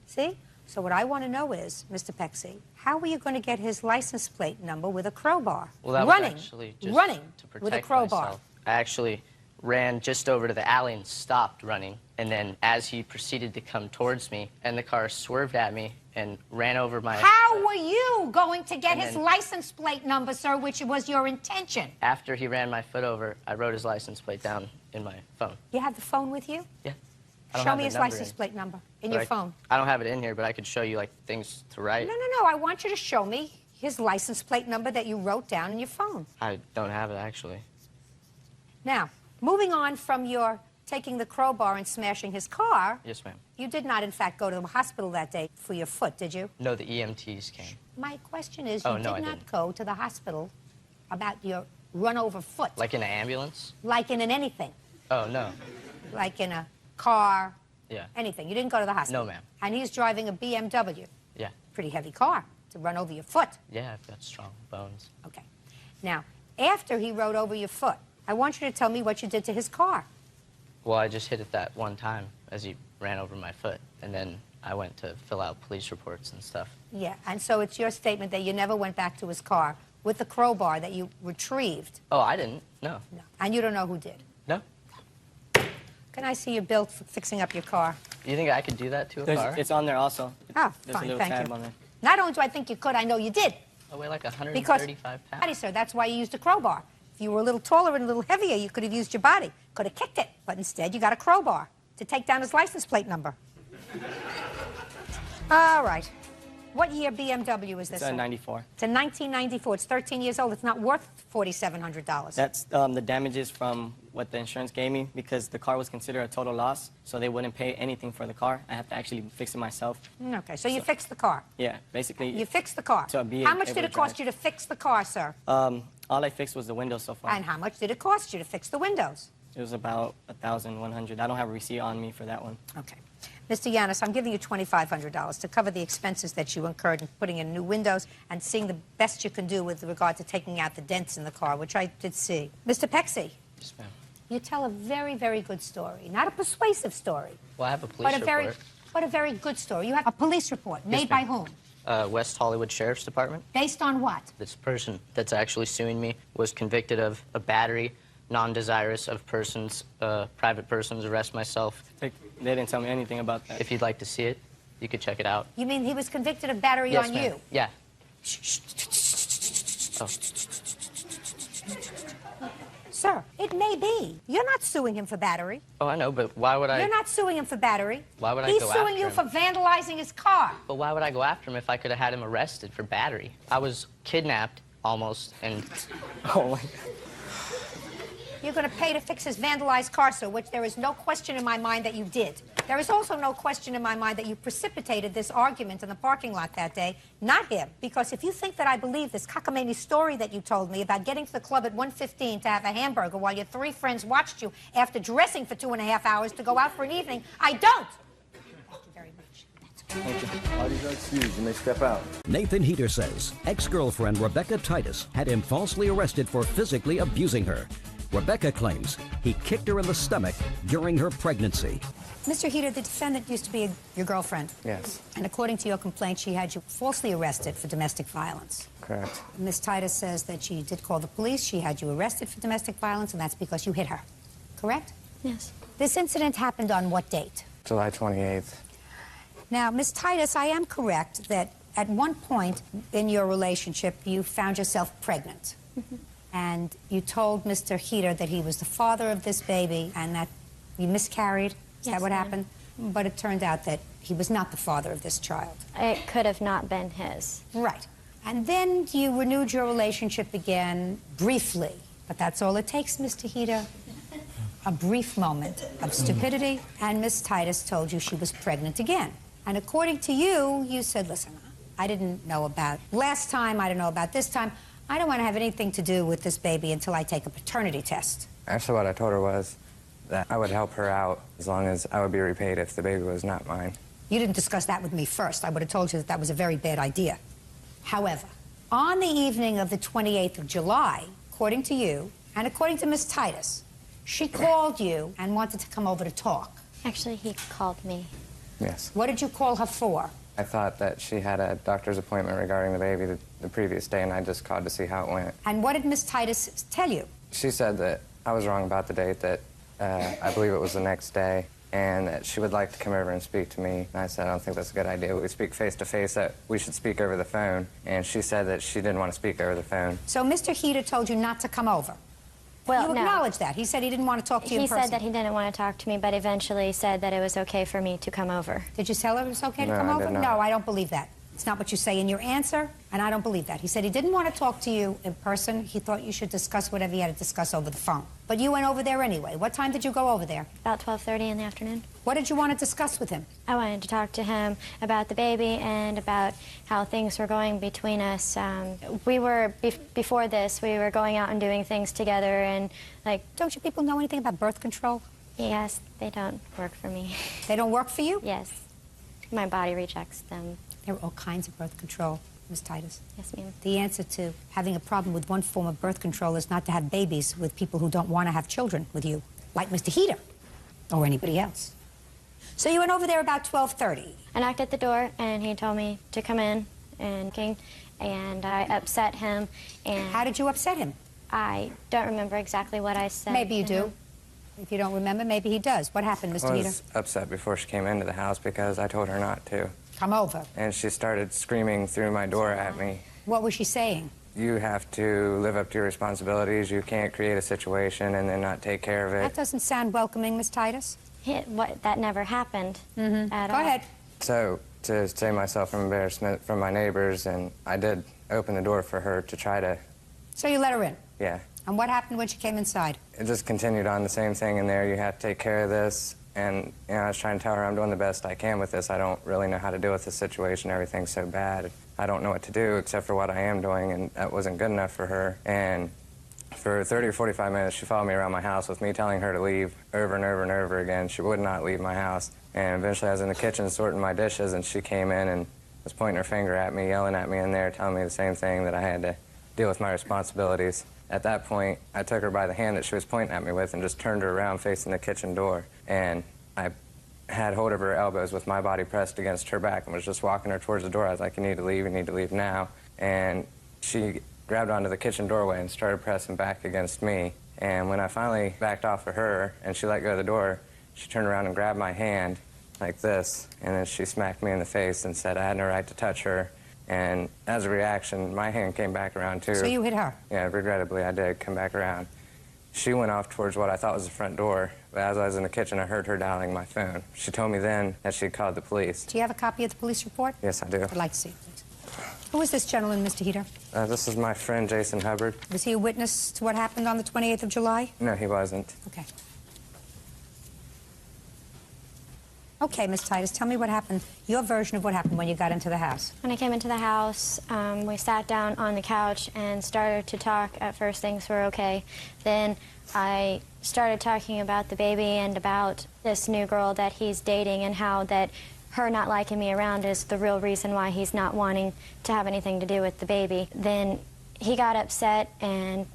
Speaker 3: See? So what I want to know is, Mr. Pexy, how were you going to get his license plate number with a crowbar?
Speaker 14: Well, that
Speaker 3: running,
Speaker 14: was actually just
Speaker 3: running
Speaker 14: to protect
Speaker 3: with a crowbar.
Speaker 14: myself. I actually ran just over to the alley and stopped running. And then as he proceeded to come towards me, and the car swerved at me and ran over my...
Speaker 3: How were you going to get his
Speaker 14: then-
Speaker 3: license plate number, sir, which was your intention?
Speaker 14: After he ran my foot over, I wrote his license plate down in my phone.
Speaker 3: You have the phone with you?
Speaker 14: Yeah. I don't
Speaker 3: Show
Speaker 14: have
Speaker 3: me
Speaker 14: the
Speaker 3: his
Speaker 14: number
Speaker 3: license
Speaker 14: in.
Speaker 3: plate number in
Speaker 14: But
Speaker 3: your phone.
Speaker 14: I don't have it in here, but I could show you, things to write.
Speaker 3: No, no, no. I want you to show me his license plate number that you wrote down in your phone.
Speaker 14: I don't have it, actually.
Speaker 3: Now, moving on from your taking the crowbar and smashing his car,
Speaker 14: Yes, ma'am.
Speaker 3: you did not, in fact, go to the hospital that day for your foot, did you?
Speaker 14: No, the EMTs came.
Speaker 3: My question is,
Speaker 14: Oh,
Speaker 3: you
Speaker 14: no, I
Speaker 3: did not
Speaker 14: didn't.
Speaker 3: go to the hospital about your run-over foot,
Speaker 14: Like in an ambulance?
Speaker 3: like in an anything,
Speaker 14: Oh, no.
Speaker 3: like in a car,
Speaker 14: Yeah.
Speaker 3: anything. You didn't go to the hospital.
Speaker 14: No, ma'am.
Speaker 3: And he's driving a BMW,
Speaker 14: Yeah.
Speaker 3: pretty heavy car, to run over your foot.
Speaker 14: Yeah, I've got strong bones.
Speaker 3: Okay. Now, after he rode over your foot, I want you to tell me what you did to his car.
Speaker 14: Well, I just hit it that one time as he ran over my foot, and then I went to fill out police reports and stuff.
Speaker 3: Yeah, and so it's your statement that you never went back to his car with the crowbar that you retrieved.
Speaker 14: Oh, I didn't. No.
Speaker 3: No. And you don't know who did.
Speaker 14: No.
Speaker 3: Can I see your bill for fixing up your car?
Speaker 14: You think I could do that to a car?
Speaker 23: It's on there also.
Speaker 3: Oh,
Speaker 23: There's
Speaker 3: fine,
Speaker 23: a little
Speaker 3: thank
Speaker 23: tab
Speaker 3: you.
Speaker 23: on there.
Speaker 3: Not only do I think you could, I know you did.
Speaker 14: I weigh like 135
Speaker 3: Because,
Speaker 14: pounds.
Speaker 3: sir, that's why you used a crowbar. If you were a little taller and a little heavier, you could have used your body, could have kicked it, but instead you got a crowbar to take down his license plate number. All right. What year BMW is this?
Speaker 23: It's a
Speaker 3: sir?
Speaker 23: 94.
Speaker 3: It's a 1994. It's 13 years old. It's not worth $4,700.
Speaker 23: That's the damages from what the insurance gave me because the car was considered a total loss, so they wouldn't pay anything for the car. I have to actually fix it myself.
Speaker 3: Okay, so you fixed the car.
Speaker 23: Yeah, basically.
Speaker 3: You fixed the car.
Speaker 23: To be
Speaker 3: How much
Speaker 23: able
Speaker 3: did
Speaker 23: to
Speaker 3: it cost
Speaker 23: drive.
Speaker 3: you to fix the car, sir?
Speaker 23: All I fixed was the windows so far.
Speaker 3: And how much did it cost you to fix the windows?
Speaker 23: It was about $1,100. I don't have a receipt on me for that one.
Speaker 3: Okay. Mr. Yanis, I'm giving you $2,500 to cover the expenses that you incurred in putting in new windows and seeing the best you can do with regard to taking out the dents in the car, which I did see. Mr. Pexy,
Speaker 14: Yes, ma'am.
Speaker 3: you tell a very, very good story. Not a persuasive story,
Speaker 14: Well, I have a police report.
Speaker 3: but a very good story. You have a police report made by whom?
Speaker 14: West Hollywood Sheriff's Department.
Speaker 3: Based on what?
Speaker 14: This person that's actually suing me was convicted of a battery, non-desirous of persons, private persons, arrest myself.
Speaker 23: They didn't tell me anything about that.
Speaker 14: If you'd like to see it, you could check it out.
Speaker 3: You mean he was convicted of battery
Speaker 14: Yes,
Speaker 3: on
Speaker 14: ma'am.
Speaker 3: you?
Speaker 14: Yeah. Oh.
Speaker 3: Sir, it may be. You're not suing him for battery.
Speaker 14: Oh, I know, but why would I?
Speaker 3: You're not suing him for battery.
Speaker 14: Why would I
Speaker 3: He's
Speaker 14: go
Speaker 3: suing
Speaker 14: after
Speaker 3: you
Speaker 14: him?
Speaker 3: for vandalizing his car.
Speaker 14: But why would I go after him if I could have had him arrested for battery? I was kidnapped almost, and
Speaker 23: oh my.
Speaker 3: You're going to pay to fix his vandalized car, sir, which there is no question in my mind that you did. There is also no question in my mind that you precipitated this argument in the parking lot that day, not him. Because if you think that I believe this cockamamie story that you told me about getting to the club at 1:15 to have a hamburger while your three friends watched you after dressing for 2.5 hours to go out for an evening, I don't. Thank you very much.
Speaker 15: Parties are excused. You may step out.
Speaker 1: Nathan Heater says ex-girlfriend Rebecca Titus had him falsely arrested for physically abusing her. Rebecca claims he kicked her in the stomach during her pregnancy.
Speaker 3: Mr. Heater, the defendant used to be your girlfriend.
Speaker 2: Yes,
Speaker 3: And according to your complaint, she had you falsely arrested for domestic violence.
Speaker 2: correct.
Speaker 3: Ms. Titus says that she did call the police. She had you arrested for domestic violence, and that's because you hit her. Correct?
Speaker 20: Yes.
Speaker 3: This incident happened on what date?
Speaker 2: July 28th.
Speaker 3: Now, Ms. Titus, I am correct that At one point in your relationship, you found yourself pregnant. And you told Mr. Heater that he was the father of this baby and that you miscarried. Is that what happened? But it turned out that he was not the father of this child.
Speaker 21: It could have not been his.
Speaker 3: Right. And then you renewed your relationship again briefly. But that's all it takes, Mr. Heater. A brief moment of stupidity, and Miss Titus told you she was pregnant again. And according to you, you said, listen, I didn't know about last time, I don't know about this time. I don't want to have anything to do with this baby until I take a paternity test.
Speaker 2: Actually, what I told her was that I would help her out as long as I would be repaid if the baby was not mine.
Speaker 3: You didn't discuss that with me first. I would have told you that that was a very bad idea. However, on the evening of the 28th of July, according to you, and according to Miss Titus, she called you and wanted to come over to talk.
Speaker 21: Actually, he called me.
Speaker 2: Yes.
Speaker 3: What did you call her for?
Speaker 2: I thought that she had a doctor's appointment regarding the baby the previous day, and I just called to see how it went.
Speaker 3: And what did Miss Titus tell you?
Speaker 2: She said that I was wrong about the date, that I believe it was the next day, and that she would like to come over and speak to me. And I said, I don't think that's a good idea. We speak face-to-face, that we should speak over the phone. And she said that she didn't want to speak over the phone.
Speaker 3: So Mr. Heater told you not to come over?
Speaker 21: Well,
Speaker 3: you
Speaker 21: no.
Speaker 3: acknowledge that. He said he didn't want to talk to you in person.
Speaker 21: He said that he didn't want to talk to me, but eventually said that it was okay for me to come over.
Speaker 3: Did you tell her it was okay to
Speaker 2: No,
Speaker 3: come
Speaker 2: I
Speaker 3: over?
Speaker 2: did not.
Speaker 3: No, I don't believe that. It's not what you say in your answer, and I don't believe that. He said he didn't want to talk to you in person. He thought you should discuss whatever you had to discuss over the phone. But you went over there anyway. What time did you go over there?
Speaker 21: About 12:30 in the afternoon.
Speaker 3: What did you want to discuss with him?
Speaker 21: I wanted to talk to him about the baby and about how things were going between us. Before this, we were going out and doing things together, and like...
Speaker 3: Don't you people know anything about birth control?
Speaker 21: Yes, they don't work for me.
Speaker 3: They don't work for you?
Speaker 21: Yes. My body rejects them.
Speaker 3: There are all kinds of birth control, Ms. Titus.
Speaker 21: Yes, ma'am.
Speaker 3: The answer to having a problem with one form of birth control is not to have babies with people who don't want to have children with you, like Mr. Heater or anybody else. So you went over there about 12:30.
Speaker 21: I knocked at the door, and he told me to come in, and I upset him. And
Speaker 3: how did you upset him?
Speaker 21: I don't remember exactly what I said.
Speaker 3: Maybe you
Speaker 21: to
Speaker 3: do.
Speaker 21: him.
Speaker 3: If you don't remember, maybe he does. What happened, Mr.
Speaker 2: I
Speaker 3: Heater?
Speaker 2: was upset before she came into the house because I told her not to.
Speaker 3: Come over.
Speaker 2: And she started screaming through my door at me.
Speaker 3: What was she saying?
Speaker 2: You have to live up to your responsibilities. You can't create a situation and then not take care of it.
Speaker 3: That doesn't sound welcoming, Miss Titus.
Speaker 21: That never happened at all.
Speaker 3: Go ahead.
Speaker 2: So, to save myself from embarrassment from my neighbors, and I did open the door for her to try to...
Speaker 3: So you let her in?
Speaker 2: Yeah.
Speaker 3: And what happened when she came inside?
Speaker 2: It just continued on the same thing in there. You have to take care of this. And, you know, I was trying to tell her I'm doing the best I can with this. I don't really know how to deal with this situation. Everything's so bad. I don't know what to do except for what I am doing, and that wasn't good enough for her. And for 30 or 45 minutes, she followed me around my house with me telling her to leave over and over and over again. She would not leave my house. And eventually I was in the kitchen sorting my dishes, and she came in and was pointing her finger at me, yelling at me in there, telling me the same thing, that I had to deal with my responsibilities. At that point, I took her by the hand that she was pointing at me with and just turned her around facing the kitchen door. And I had hold of her elbows with my body pressed against her back and was just walking her towards the door. I was like, you need to leave now. And she grabbed onto the kitchen doorway and started pressing back against me. And when I finally backed off of her and she let go of the door, she turned around and grabbed my hand like this, and then she smacked me in the face and said I had no right to touch her. And as a reaction, my hand came back around, too.
Speaker 3: So you hit her?
Speaker 2: Yeah, regrettably, I did come back around. She went off towards what I thought was the front door, but as I was in the kitchen, I heard her dialing my phone. She told me then that she had called the police.
Speaker 3: Do you have a copy of the police report?
Speaker 2: Yes, I do.
Speaker 3: I'd like to see it, please. Who is this gentleman, Mr. Heater?
Speaker 2: This is my friend, Jason Hubbard.
Speaker 3: Was he a witness to what happened on the 28th of July?
Speaker 2: No, he wasn't.
Speaker 3: Okay. Okay, Miss Titus, tell me what happened, your version of what happened when you got into the house.
Speaker 21: When I came into the house, we sat down on the couch and started to talk. At first, things were okay. Then I started talking about the baby and about this new girl that he's dating, and how that her not liking me around is the real reason why he's not wanting to have anything to do with the baby. Then he got upset and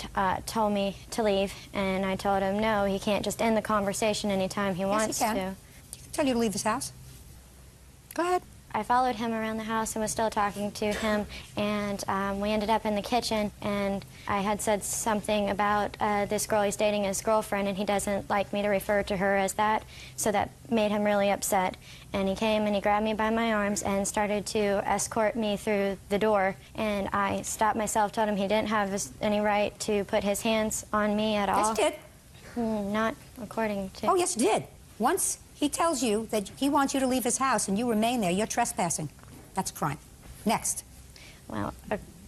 Speaker 21: told me to leave, and I told him no, he can't just end the conversation anytime he wants
Speaker 3: Yes, he can.
Speaker 21: to.
Speaker 3: Tell you to leave this house. Go ahead.
Speaker 21: I followed him around the house and was still talking to him, and we ended up in the kitchen, and I had said something about this girl he's dating, his girlfriend, and he doesn't like me to refer to her as that, so that made him really upset. And he came and he grabbed me by my arms and started to escort me through the door, and I stopped myself, told him he didn't have any right to put his hands on me at all.
Speaker 3: Yes, you did.
Speaker 21: Not according to...
Speaker 3: Oh, yes, you did. Once he tells you that he wants you to leave his house and you remain there, you're trespassing. That's a crime. Next.
Speaker 21: Well,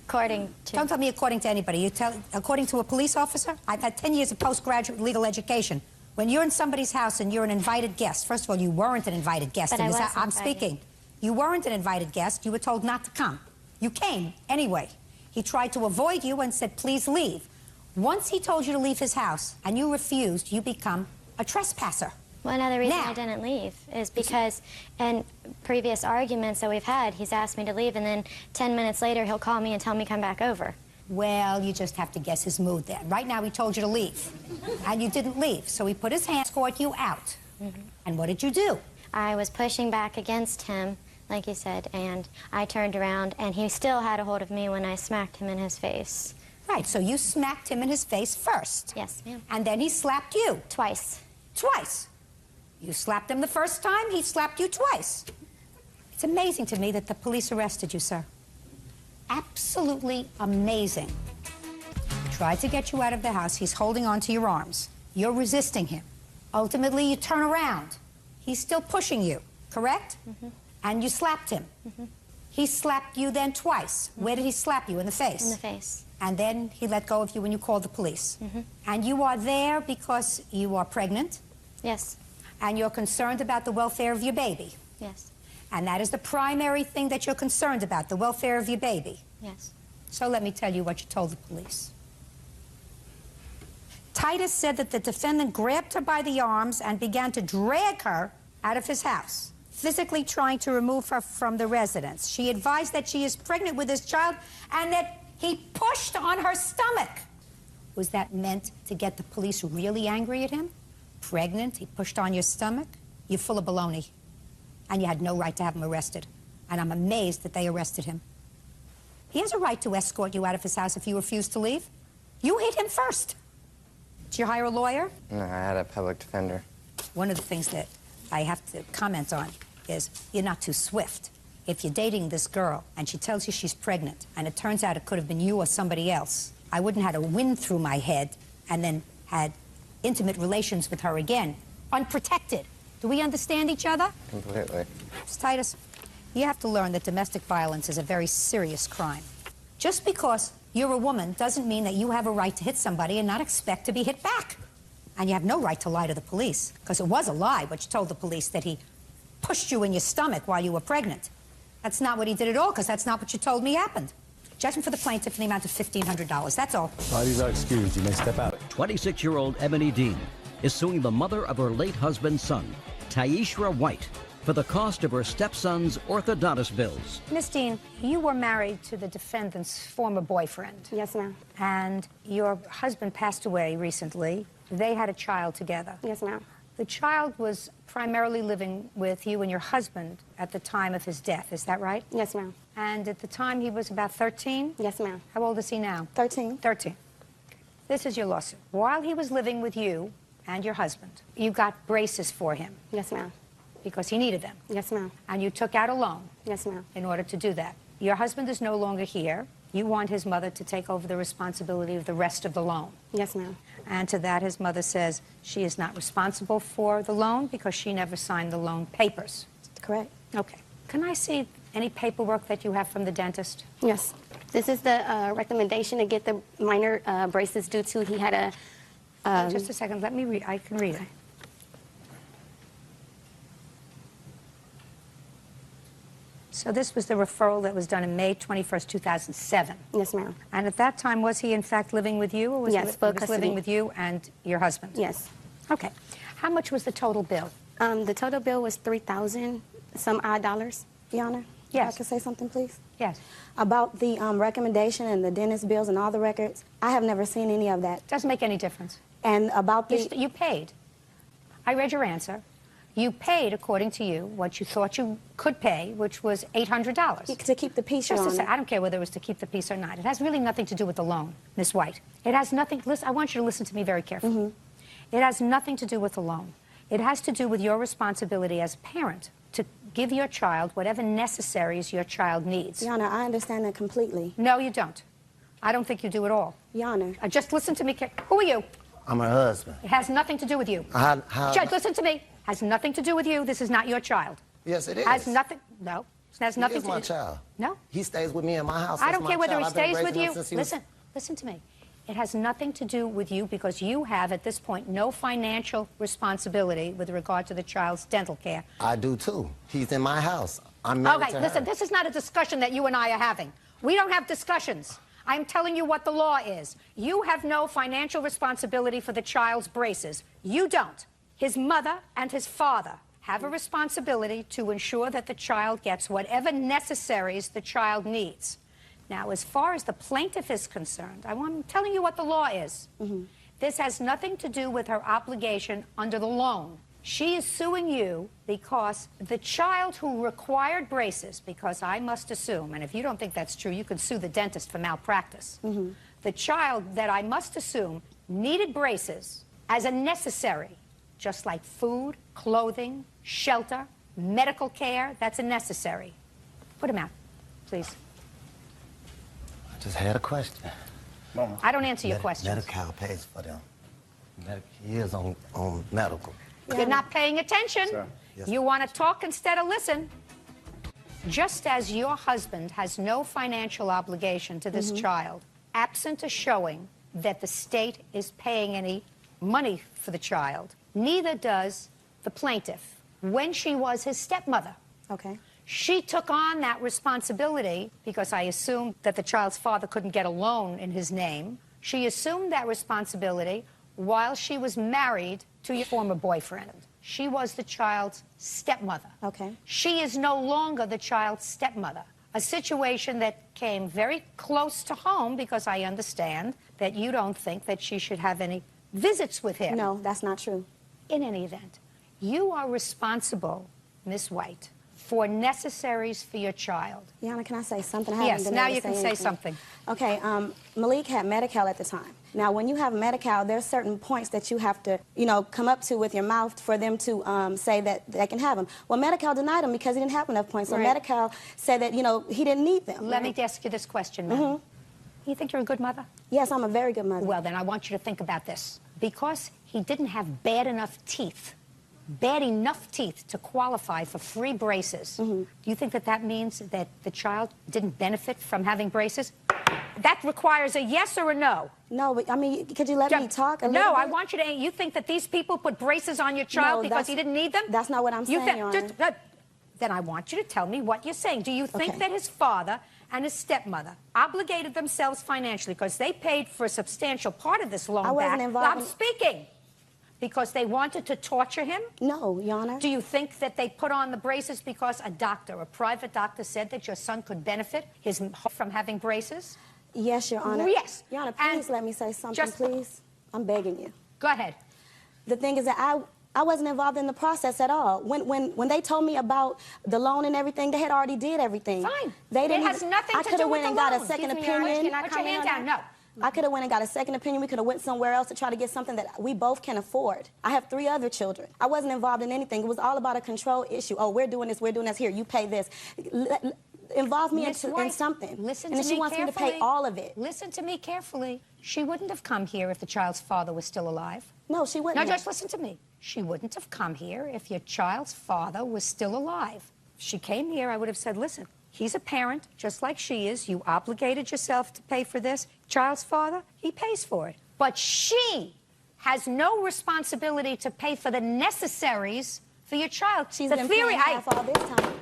Speaker 21: according to...
Speaker 3: Don't tell me according to anybody. You tell according to a police officer? I've had 10 years of postgraduate legal education. When you're in somebody's house and you're an invited guest, first of all, you weren't an invited guest
Speaker 21: But
Speaker 3: in
Speaker 21: I
Speaker 3: this
Speaker 21: was
Speaker 3: house. I'm
Speaker 21: invited.
Speaker 3: speaking. You weren't an invited guest. You were told not to come. You came anyway. He tried to avoid you and said, please leave. Once he told you to leave his house and you refused, you become a trespasser.
Speaker 21: Well, another reason
Speaker 3: Now-
Speaker 21: I didn't leave is because in previous arguments that we've had, he's asked me to leave, and then 10 minutes later, he'll call me and tell me come back over.
Speaker 3: Well, you just have to guess his mood there. Right now, he told you to leave, and you didn't leave. So he put his hand, escort you out. And what did you do?
Speaker 21: I was pushing back against him, like you said, and I turned around, and he still had a hold of me when I smacked him in his face.
Speaker 3: Right, so you smacked him in his face first.
Speaker 21: Yes, ma'am.
Speaker 3: And then he slapped you.
Speaker 21: Twice.
Speaker 3: Twice. You slapped him the first time, he slapped you twice. It's amazing to me that the police arrested you, sir. Absolutely amazing. Tried to get you out of the house. He's holding on to your arms. You're resisting him. Ultimately, you turn around. He's still pushing you, correct? And you slapped him. He slapped you then twice. Where did he slap you? In the face?
Speaker 21: In the face.
Speaker 3: And then he let go of you when you called the police. And you are there because you are pregnant.
Speaker 21: Yes.
Speaker 3: And you're concerned about the welfare of your baby.
Speaker 21: Yes.
Speaker 3: And that is the primary thing that you're concerned about, the welfare of your baby.
Speaker 21: Yes.
Speaker 3: So let me tell you what you told the police. Titus said that the defendant grabbed her by the arms and began to drag her out of his house, physically trying to remove her from the residence. She advised that she is pregnant with his child and that he pushed on her stomach. Was that meant to get the police really angry at him? Pregnant, he pushed on your stomach? You're full of baloney. And you had no right to have him arrested. And I'm amazed that they arrested him. He has a right to escort you out of his house if you refuse to leave. You hit him first. Did you hire a lawyer?
Speaker 2: No, I had a public defender.
Speaker 3: One of the things that I have to comment on is you're not too swift. If you're dating this girl and she tells you she's pregnant and it turns out it could have been you or somebody else, I wouldn't have had a wind through my head and then had intimate relations with her again, unprotected. Do we understand each other?
Speaker 2: Completely.
Speaker 3: Ms. Titus, you have to learn that domestic violence is a very serious crime. Just because you're a woman doesn't mean that you have a right to hit somebody and not expect to be hit back. And you have no right to lie to the police, because it was a lie what you told the police that he pushed you in your stomach while you were pregnant. That's not what he did at all, because that's not what you told me happened. Judgment for the plaintiff in the amount of $1,500. That's all.
Speaker 15: Parties are excused. You may step out.
Speaker 1: 26-year-old Ebony Dean is suing the mother of her late husband's son, Taishra White, for the cost of her stepson's orthodontist bills.
Speaker 3: Miss Dean, you were married to the defendant's former boyfriend.
Speaker 6: Yes, ma'am.
Speaker 3: And your husband passed away recently. They had a child together.
Speaker 6: Yes, ma'am.
Speaker 3: The child was primarily living with you and your husband at the time of his death. Is that right?
Speaker 6: Yes, ma'am.
Speaker 3: And at the time he was about 13?
Speaker 6: Yes, ma'am.
Speaker 3: How old is he now?
Speaker 6: 13.
Speaker 3: 13. This is your lawsuit. While he was living with you and your husband, you got braces for him.
Speaker 6: Yes, ma'am.
Speaker 3: Because he needed them.
Speaker 6: Yes, ma'am.
Speaker 3: And you took out a loan.
Speaker 6: Yes, ma'am.
Speaker 3: In order to do that. Your husband is no longer here. You want his mother to take over the responsibility of the rest of the loan.
Speaker 6: Yes, ma'am.
Speaker 3: And to that, his mother says she is not responsible for the loan because she never signed the loan papers.
Speaker 6: Correct.
Speaker 3: Okay. Can I see any paperwork that you have from the dentist?
Speaker 6: Yes. This is the recommendation to get the minor braces due to he had a...
Speaker 3: Just a second. Let me read. I can read it. So this was the referral that was done in May 21st, 2007.
Speaker 6: Yes, ma'am.
Speaker 3: And at that time, was he in fact living with you, or was
Speaker 6: Yes,
Speaker 3: he
Speaker 6: full
Speaker 3: was
Speaker 6: custody.
Speaker 3: living with you and your husband?
Speaker 6: Yes.
Speaker 3: Okay. How much was the total bill?
Speaker 6: The total bill was $3,000 some odd dollars, Your Honor.
Speaker 3: Yes.
Speaker 6: If I could say something, please?
Speaker 3: Yes.
Speaker 6: About the recommendation and the dentist bills and all the records, I have never seen any of that.
Speaker 3: Doesn't make any difference.
Speaker 6: And about the...
Speaker 3: You paid. I read your answer. You paid, according to you, what you thought you could pay, which was $800.
Speaker 10: To keep the piece
Speaker 3: Just
Speaker 10: on
Speaker 3: a
Speaker 10: it.
Speaker 3: sec. I don't care whether it was to keep the piece or not. It has really nothing to do with the loan, Miss White. It has nothing, listen, I want you to listen to me very carefully. It has nothing to do with the loan. It has to do with your responsibility as a parent to give your child whatever necessaries your child needs.
Speaker 10: Your Honor, I understand that completely.
Speaker 3: No, you don't. I don't think you do at all.
Speaker 10: Your Honor.
Speaker 3: Just listen to me. Who are you?
Speaker 11: I'm her husband.
Speaker 3: It has nothing to do with you. Judge, listen to me. Has nothing to do with you. This is not your child.
Speaker 11: Yes, it is.
Speaker 3: Has nothing. No. It has nothing
Speaker 11: He is
Speaker 3: to
Speaker 11: my
Speaker 3: do.
Speaker 11: child.
Speaker 3: No.
Speaker 11: He stays with me in my house.
Speaker 3: I
Speaker 11: That's
Speaker 3: don't
Speaker 11: my
Speaker 3: care whether
Speaker 11: child.
Speaker 3: he
Speaker 11: I've been
Speaker 3: stays with
Speaker 11: raising him
Speaker 3: you.
Speaker 11: since he was-
Speaker 3: Listen to me. It has nothing to do with you because you have, at this point, no financial responsibility with regard to the child's dental care.
Speaker 11: I do too. He's in my house. I'm married
Speaker 3: Okay,
Speaker 11: to
Speaker 3: listen,
Speaker 11: her.
Speaker 3: this is not a discussion that you and I are having. We don't have discussions. I'm telling you what the law is. You have no financial responsibility for the child's braces. You don't. His mother and his father have a responsibility to ensure that the child gets whatever necessaries the child needs. Now, as far as the plaintiff is concerned, I'm telling you what the law is. This has nothing to do with her obligation under the loan. She is suing you because the child who required braces, because I must assume, and if you don't think that's true, you could sue the dentist for malpractice. The child that I must assume needed braces as a necessary, just like food, clothing, shelter, medical care, that's a necessary. Put him out, please.
Speaker 11: I just had a question. Mama.
Speaker 3: I don't answer your questions.
Speaker 11: Medi-Cal pays for them. He is on medical.
Speaker 3: You're not paying attention.
Speaker 11: Sir. Yes.
Speaker 3: You want to talk instead of listen. Just as your husband has no financial obligation to this child, absent a showing that the state is paying any money for the child, neither does the plaintiff when she was his stepmother.
Speaker 10: Okay.
Speaker 3: She took on that responsibility because I assumed that the child's father couldn't get a loan in his name. She assumed that responsibility while she was married to your former boyfriend. She was the child's stepmother.
Speaker 10: Okay.
Speaker 3: She is no longer the child's stepmother. A situation that came very close to home because I understand that you don't think that she should have any visits with him.
Speaker 10: No, that's not true.
Speaker 3: In any event, you are responsible, Miss White, for necessaries for your child.
Speaker 10: Yana, can I say something? I haven't
Speaker 3: Yes,
Speaker 10: been
Speaker 3: now
Speaker 10: able to
Speaker 3: you can say
Speaker 10: anything.
Speaker 3: something.
Speaker 10: Okay, Malik had Medi-Cal at the time. Now, when you have Medi-Cal, there's certain points that you have to, come up to with your mouth for them to say that they can have them. Well, Medi-Cal denied him because he didn't have enough points. So
Speaker 3: Right.
Speaker 10: Medi-Cal said that, he didn't need them.
Speaker 3: Let me ask you this question, ma'am. You think you're a good mother?
Speaker 10: Yes, I'm a very good mother.
Speaker 3: Well, then I want you to think about this. Because he didn't have bad enough teeth to qualify for free braces, do you think that that means that the child didn't benefit from having braces? That requires a yes or a no.
Speaker 10: No, but, could you let me talk a little
Speaker 3: No,
Speaker 10: bit?
Speaker 3: I want you to, you think that these people put braces on your child
Speaker 10: No,
Speaker 3: because
Speaker 10: that's-
Speaker 3: he didn't need them?
Speaker 10: That's not what I'm
Speaker 3: You
Speaker 10: saying,
Speaker 3: think-
Speaker 10: Your
Speaker 3: just- then I want you to tell me what you're saying. Do you think
Speaker 10: Okay.
Speaker 3: that his father and his stepmother obligated themselves financially because they paid for a substantial part of this loan
Speaker 10: I wasn't
Speaker 3: back?
Speaker 10: involved
Speaker 3: I'm
Speaker 10: in-
Speaker 3: speaking. Because they wanted to torture him?
Speaker 10: No, Your Honor.
Speaker 3: Do you think that they put on the braces because a private doctor said that your son could benefit from having braces?
Speaker 10: Yes, Your Honor.
Speaker 3: Yes.
Speaker 10: Your Honor, please let me say something, please. I'm begging you.
Speaker 3: Go ahead.
Speaker 10: The thing is that I wasn't involved in the process at all. When they told me about the loan and everything, they had already did everything.
Speaker 3: Fine.
Speaker 10: They didn't
Speaker 3: It has
Speaker 10: even,
Speaker 3: nothing
Speaker 10: I
Speaker 3: to
Speaker 10: could
Speaker 3: do
Speaker 10: have
Speaker 3: with
Speaker 10: went and
Speaker 3: the
Speaker 10: got a
Speaker 3: loan.
Speaker 10: second
Speaker 3: Excuse me, Your Honor,
Speaker 10: opinion.
Speaker 3: can I Put your hand down. No.
Speaker 10: I could have went and got a second opinion. We could have went somewhere else to try to get something that we both can afford. I have 3 other children. I wasn't involved in anything. It was all about a control issue. Oh, we're doing this. Here, you pay this. Involve me in something.
Speaker 3: Listen
Speaker 10: and
Speaker 3: to
Speaker 10: then she
Speaker 3: me
Speaker 10: wants
Speaker 3: carefully.
Speaker 10: me to pay all of it.
Speaker 3: Listen to me carefully. She wouldn't have come here if the child's father was still alive.
Speaker 10: No, she wouldn't
Speaker 3: Now,
Speaker 10: have.
Speaker 3: just listen to me. She wouldn't have come here if your child's father was still alive. If she came here, I would have said, listen, he's a parent, just like she is. You obligated yourself to pay for this. Child's father, he pays for it. But she has no responsibility to pay for the necessaries for your child.
Speaker 10: She's
Speaker 3: the
Speaker 10: been
Speaker 3: theory,
Speaker 10: paying half all this time.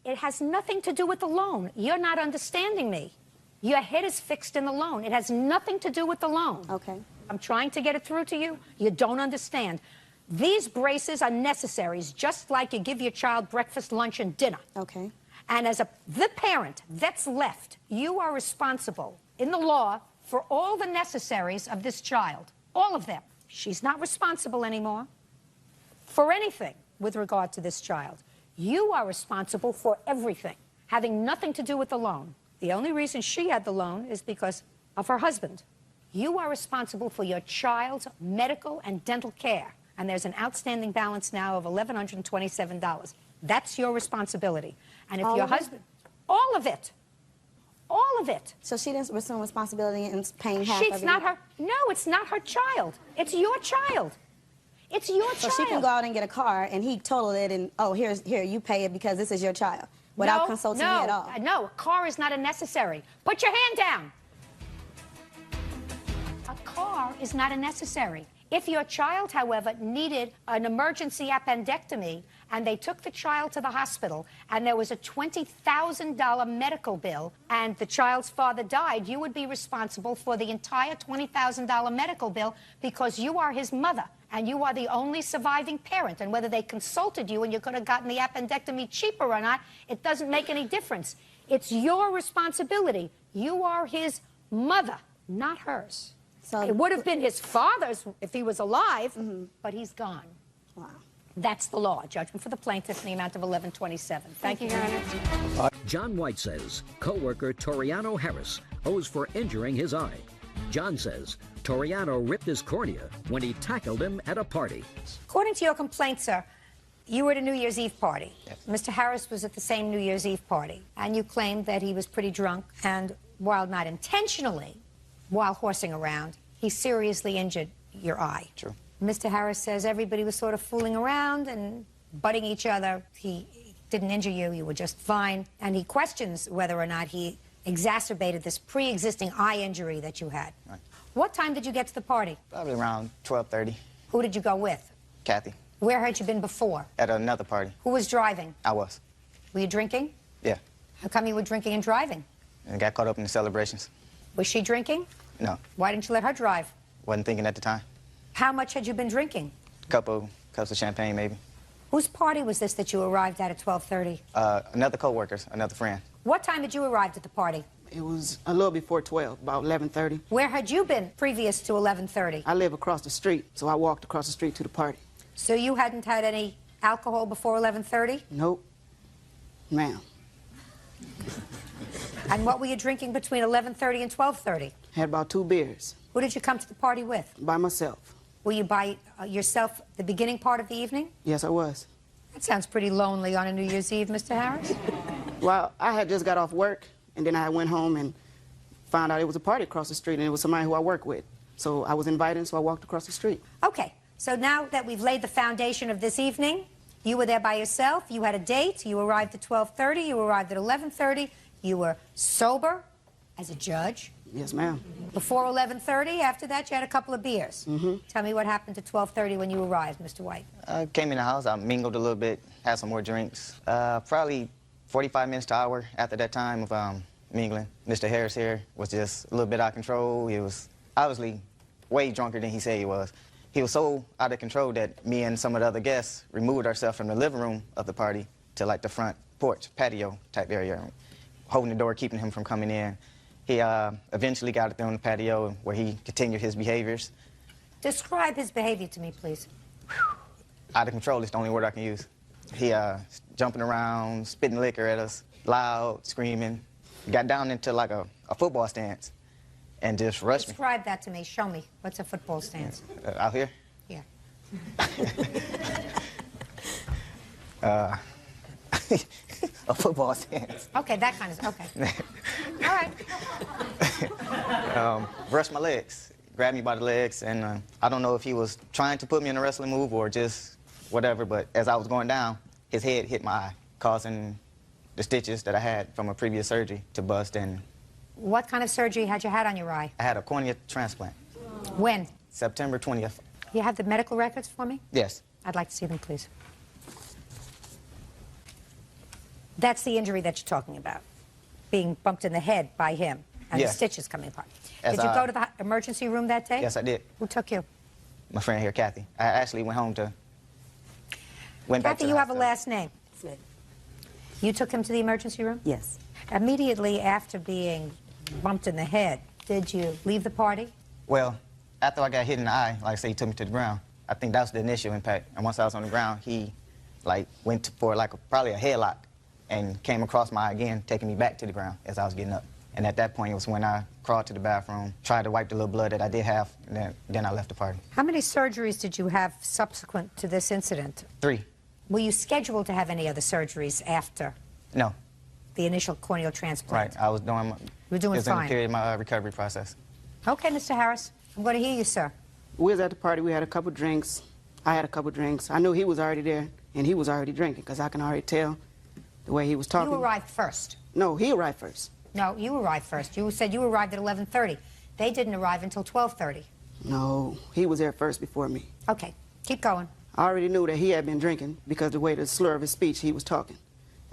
Speaker 3: It has nothing to do with the loan. You're not understanding me. Your head is fixed in the loan. It has nothing to do with the loan.
Speaker 10: Okay.
Speaker 3: I'm trying to get it through to you. You don't understand. These braces are necessaries, just like you give your child breakfast, lunch, and dinner.
Speaker 10: Okay.
Speaker 3: And as the parent that's left, you are responsible in the law for all the necessaries of this child. All of them. She's not responsible anymore for anything with regard to this child. You are responsible for everything, having nothing to do with the loan. The only reason she had the loan is because of her husband. You are responsible for your child's medical and dental care, and there's an outstanding balance now of $1,127. That's your responsibility. And if
Speaker 10: All
Speaker 3: your
Speaker 10: of it?
Speaker 3: husband, all of it, all of it.
Speaker 10: So she didn't assume responsibility in paying half of it?
Speaker 3: It's not her. No, it's not her child. It's your child. It's your
Speaker 10: So
Speaker 3: child.
Speaker 10: she can go out and get a car, and he totaled it, and oh, here, you pay it because this is your child, without consulting me at all.
Speaker 3: No, a car is not a necessary. Put your hand down. A car is not a necessary. If your child, however, needed an emergency appendectomy and they took the child to the hospital and there was a $20,000 medical bill and the child's father died, you would be responsible for the entire $20,000 medical bill because you are his mother and you are the only surviving parent. And whether they consulted you and you could have gotten the appendectomy cheaper or not, it doesn't make any difference. It's your responsibility. You are his mother, not hers. So it would have been his father's if he was alive, but he's gone. Wow. That's the law. Judgment for the plaintiff in the amount of $1,127. Thank you, Your Honor.
Speaker 1: John White says co-worker Toriano Harris owes for injuring his eye. John says Toriano ripped his cornea when he tackled him at a party.
Speaker 3: According to your complaint, sir, you were at a New Year's Eve party.
Speaker 2: Yes.
Speaker 3: Mr. Harris was at the same New Year's Eve party, and you claimed that he was pretty drunk, and while not intentionally, while horsing around, he seriously injured your eye.
Speaker 2: True.
Speaker 3: Mr. Harris says everybody was sort of fooling around and butting each other. He didn't injure you. You were just fine. And he questions whether or not he exacerbated this pre-existing eye injury that you had.
Speaker 2: Right.
Speaker 3: What time did you get to the party?
Speaker 2: Probably around 12:30.
Speaker 3: Who did you go with?
Speaker 2: Kathy,
Speaker 3: Where had you been before?
Speaker 2: at another party.
Speaker 3: Who was driving?
Speaker 2: I was.
Speaker 3: Were you drinking?
Speaker 2: Yeah.
Speaker 3: How come you were drinking and driving?
Speaker 2: And got caught up in the celebrations.
Speaker 3: Was she drinking?
Speaker 2: No.
Speaker 3: Why didn't you let her drive?
Speaker 2: Wasn't thinking at the time.
Speaker 3: How much had you been drinking?
Speaker 2: Couple cups of champagne, maybe.
Speaker 3: Whose party was this that you arrived at 12:30?
Speaker 2: Another co-worker's, another friend.
Speaker 3: What time had you arrived at the party?
Speaker 8: It was a little before 12, about 11:30.
Speaker 3: Where had you been previous to 11:30?
Speaker 8: I live across the street, so I walked across the street to the party.
Speaker 3: So you hadn't had any alcohol before 11:30?
Speaker 8: Nope. Ma'am.
Speaker 3: And what were you drinking between 11:30 and 12:30?
Speaker 8: Had about 2 beers.
Speaker 3: Who did you come to the party with?
Speaker 8: By myself.
Speaker 3: Were you by yourself the beginning part of the evening?
Speaker 8: Yes, I was.
Speaker 3: That sounds pretty lonely on a New Year's Eve, Mr. Harris.
Speaker 8: Well, I had just got off work, and then I went home and found out it was a party across the street, and it was somebody who I work with. So I was invited, so I walked across the street.
Speaker 3: Okay, so now that we've laid the foundation of this evening, you were there by yourself, you had a date, you arrived at 12:30, you arrived at 11:30, you were sober as a judge.
Speaker 8: Yes, ma'am.
Speaker 3: Before 11:30, after that, you had a couple of beers. Tell me what happened at 12:30 when you arrived, Mr. White.
Speaker 2: I came in the house, I mingled a little bit, had some more drinks. Probably 45 minutes to an hour after that time of mingling. Mr. Harris here was just a little bit out of control. He was obviously way drunker than he said he was. He was so out of control that me and some of the other guests removed ourselves from the living room of the party to like the front porch, patio type area, holding the door, keeping him from coming in. He eventually got up there on the patio where he continued his behaviors.
Speaker 3: Describe his behavior to me, please.
Speaker 2: Out of control is the only word I can use. He jumping around, spitting liquor at us, loud, screaming. Got down into like a football stance and just rushed me.
Speaker 3: Describe that to me. Show me. What's a football stance?
Speaker 2: Out here?
Speaker 3: Yeah.
Speaker 2: A football stance.
Speaker 3: Okay, that kind of, okay. All right.
Speaker 2: Brushed my legs, grabbed me by the legs, and I don't know if he was trying to put me in a wrestling move or just whatever, but as I was going down, his head hit my eye, causing the stitches that I had from a previous surgery to bust. And
Speaker 3: What kind of surgery had you had on your eye?
Speaker 2: I had a cornea transplant.
Speaker 3: When?
Speaker 2: September 20th.
Speaker 3: You have the medical records for me?
Speaker 2: Yes.
Speaker 3: I'd like to see them, please. That's the injury that you're talking about, being bumped in the head by him and the
Speaker 2: Yes.
Speaker 3: stitches coming apart.
Speaker 2: As
Speaker 3: Did you go to the emergency room that day?
Speaker 2: Yes, I did.
Speaker 3: Who took you?
Speaker 2: My friend here, Kathy. I actually went home to... Went back
Speaker 3: Kathy,
Speaker 2: to
Speaker 3: you
Speaker 2: the
Speaker 3: have a
Speaker 2: hospital.
Speaker 3: last name.
Speaker 16: Smith.
Speaker 3: You took him to the emergency room?
Speaker 16: Yes.
Speaker 3: Immediately after being bumped in the head, did you leave the party?
Speaker 2: Well, after I got hit in the eye, like I say, he took me to the ground.
Speaker 12: I think that was the initial impact. And once I was on the ground, he like went for like probably a headlock and came across my eye again, taking me back to the ground as I was getting up. And at that point, it was when I crawled to the bathroom, tried to wipe the little blood that I did have, and then I left the party.
Speaker 3: How many surgeries did you have subsequent to this incident?
Speaker 12: 3.
Speaker 3: Were you scheduled to have any other surgeries after
Speaker 12: No.
Speaker 3: the initial corneal transplant?
Speaker 12: Right. I was doing.
Speaker 3: You were doing
Speaker 12: it was in
Speaker 3: fine.
Speaker 12: the period of my recovery process.
Speaker 3: Okay, Mr. Harris, I'm going to hear you, sir.
Speaker 8: We was at the party. We had a couple drinks. I had a couple drinks. I knew he was already there, and he was already drinking, because I can already tell the way he was talking.
Speaker 3: You arrived first.
Speaker 8: No, he arrived first.
Speaker 3: No, you arrived first. You said you arrived at 11:30. They didn't arrive until 12:30.
Speaker 8: No, he was there first before me.
Speaker 3: Okay, keep going.
Speaker 8: I already knew that he had been drinking because the way the slur of his speech he was talking.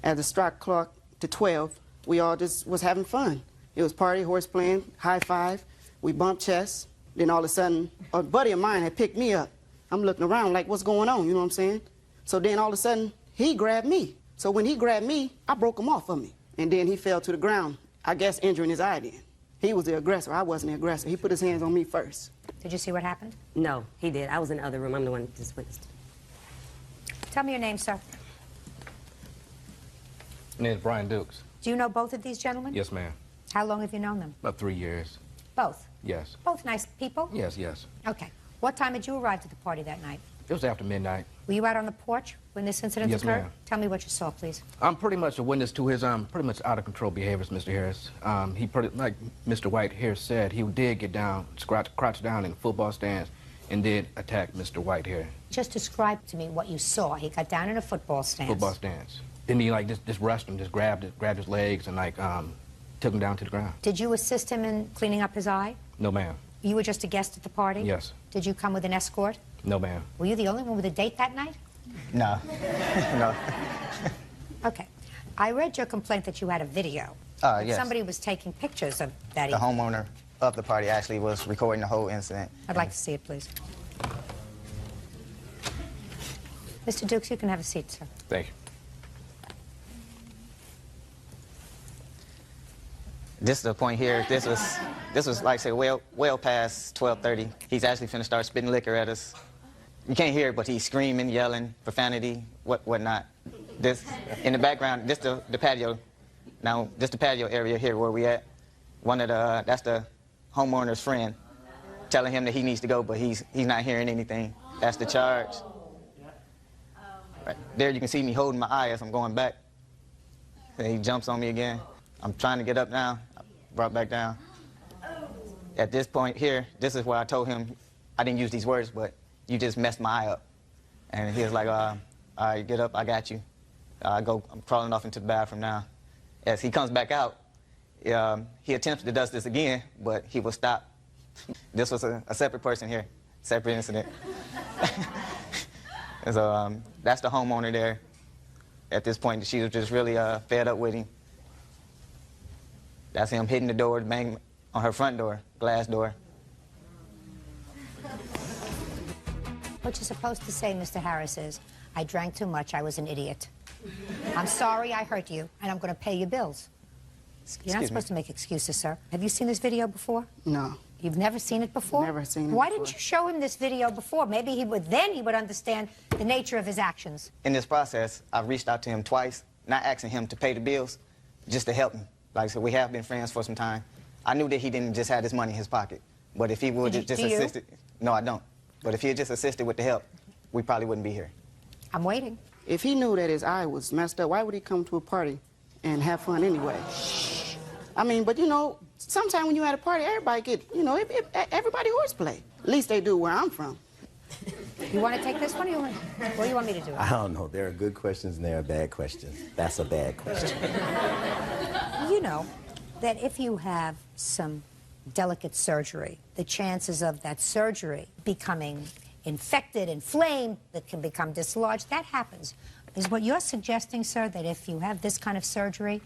Speaker 8: As the struck clock to 12, we all just was having fun. It was party, horse playing, high five. We bumped chests. Then all of a sudden, a buddy of mine had picked me up. I'm looking around like, what's going on? You know what I'm saying? So then all of a sudden, he grabbed me. So when he grabbed me, I broke him off of me. And then he fell to the ground, I guess injuring his eye then. He was the aggressor. I wasn't the aggressor. He put his hands on me first.
Speaker 3: Did you see what happened?
Speaker 16: No, he did. I was in the other room. I'm the one that just witnessed.
Speaker 3: Tell me your name, sir.
Speaker 22: My name is Brian Dukes.
Speaker 3: Do you know both of these gentlemen?
Speaker 22: Yes, ma'am.
Speaker 3: How long have you known them?
Speaker 22: About 3 years.
Speaker 3: Both?
Speaker 22: Yes.
Speaker 3: Both nice people?
Speaker 22: Yes, yes.
Speaker 3: Okay. What time did you arrive at the party that night?
Speaker 22: It was after midnight.
Speaker 3: Were you out on the porch when this incident
Speaker 22: Yes,
Speaker 3: occurred?
Speaker 22: ma'am.
Speaker 3: Tell me what you saw, please.
Speaker 22: I'm pretty much a witness to his pretty much out of control behaviors, Mr. Harris. He pretty, like Mr. White here said, he did get down, crouch down in the football stands, and did attack Mr. White here.
Speaker 3: Just describe to me what you saw. He got down in a football stance.
Speaker 22: Football stands. Then he like just rushed him, just grabbed his legs and like took him down to the ground.
Speaker 3: Did you assist him in cleaning up his eye?
Speaker 22: No, ma'am.
Speaker 3: You were just a guest at the party?
Speaker 22: Yes.
Speaker 3: Did you come with an escort?
Speaker 22: No, ma'am.
Speaker 3: Were you the only one with a date that night?
Speaker 12: No. No.
Speaker 3: Okay. I read your complaint that you had a video.
Speaker 12: Yes.
Speaker 3: Somebody was taking pictures of that
Speaker 12: The
Speaker 3: evening.
Speaker 12: homeowner of the party actually was recording the whole incident.
Speaker 3: I'd like to see it, please. Mr. Dukes, you can have a seat, sir.
Speaker 22: Thank you.
Speaker 12: This is the point here. This was like I say well past 12:30. He's actually finna start spitting liquor at us. You can't hear it, but he's screaming, yelling, profanity, whatnot. This in the background. This the patio. Now this the patio area here where we at. That's the homeowner's friend, telling him that he needs to go, but he's not hearing anything. That's the charge. Right there, you can see me holding my eye as I'm going back. And he jumps on me again. I'm trying to get up now. Brought back down. At this point here, this is where I told him, I didn't use these words, but you just messed my eye up. And he was like, all right, get up, I got you. I'm crawling off into the bathroom now. As he comes back out, he attempts to do this again, but he will stop. This was a separate person here, separate incident. And so that's the homeowner there. At this point, she was just really fed up with him. That's him hitting the door, banging on her front door, glass door.
Speaker 3: What you're supposed to say, Mr. Harris, is, I drank too much, I was an idiot. I'm sorry I hurt you, and I'm going to pay your bills. You're not supposed to make excuses, sir. Have you seen this video before?
Speaker 8: No.
Speaker 3: You've never seen it before?
Speaker 8: Never seen it
Speaker 3: Why
Speaker 8: before.
Speaker 3: didn't you show him this video before? Maybe then he would understand the nature of his actions.
Speaker 12: In this process, I've reached out to him twice, not asking him to pay the bills, just to help me. Like I said, we have been friends for some time. I knew that he didn't just have this money in his pocket, but if he would
Speaker 3: Did
Speaker 12: just
Speaker 3: you?
Speaker 12: assisted, no, I don't. But if he had just assisted with the help, we probably wouldn't be here.
Speaker 3: I'm waiting.
Speaker 8: If he knew that his eye was messed up, why would he come to a party and have fun anyway? I mean, but you know, sometimes when you're at a party, everybody everybody horseplay. At least they do where I'm from.
Speaker 3: You want to take this one, or what do you want me to do?
Speaker 11: I don't know. There are good questions and there are bad questions. That's a bad question.
Speaker 3: You know that if you have some delicate surgery, the chances of that surgery becoming infected, inflamed, that can become dislodged, that happens. Is what you're suggesting, sir, that if you have this kind of surgery,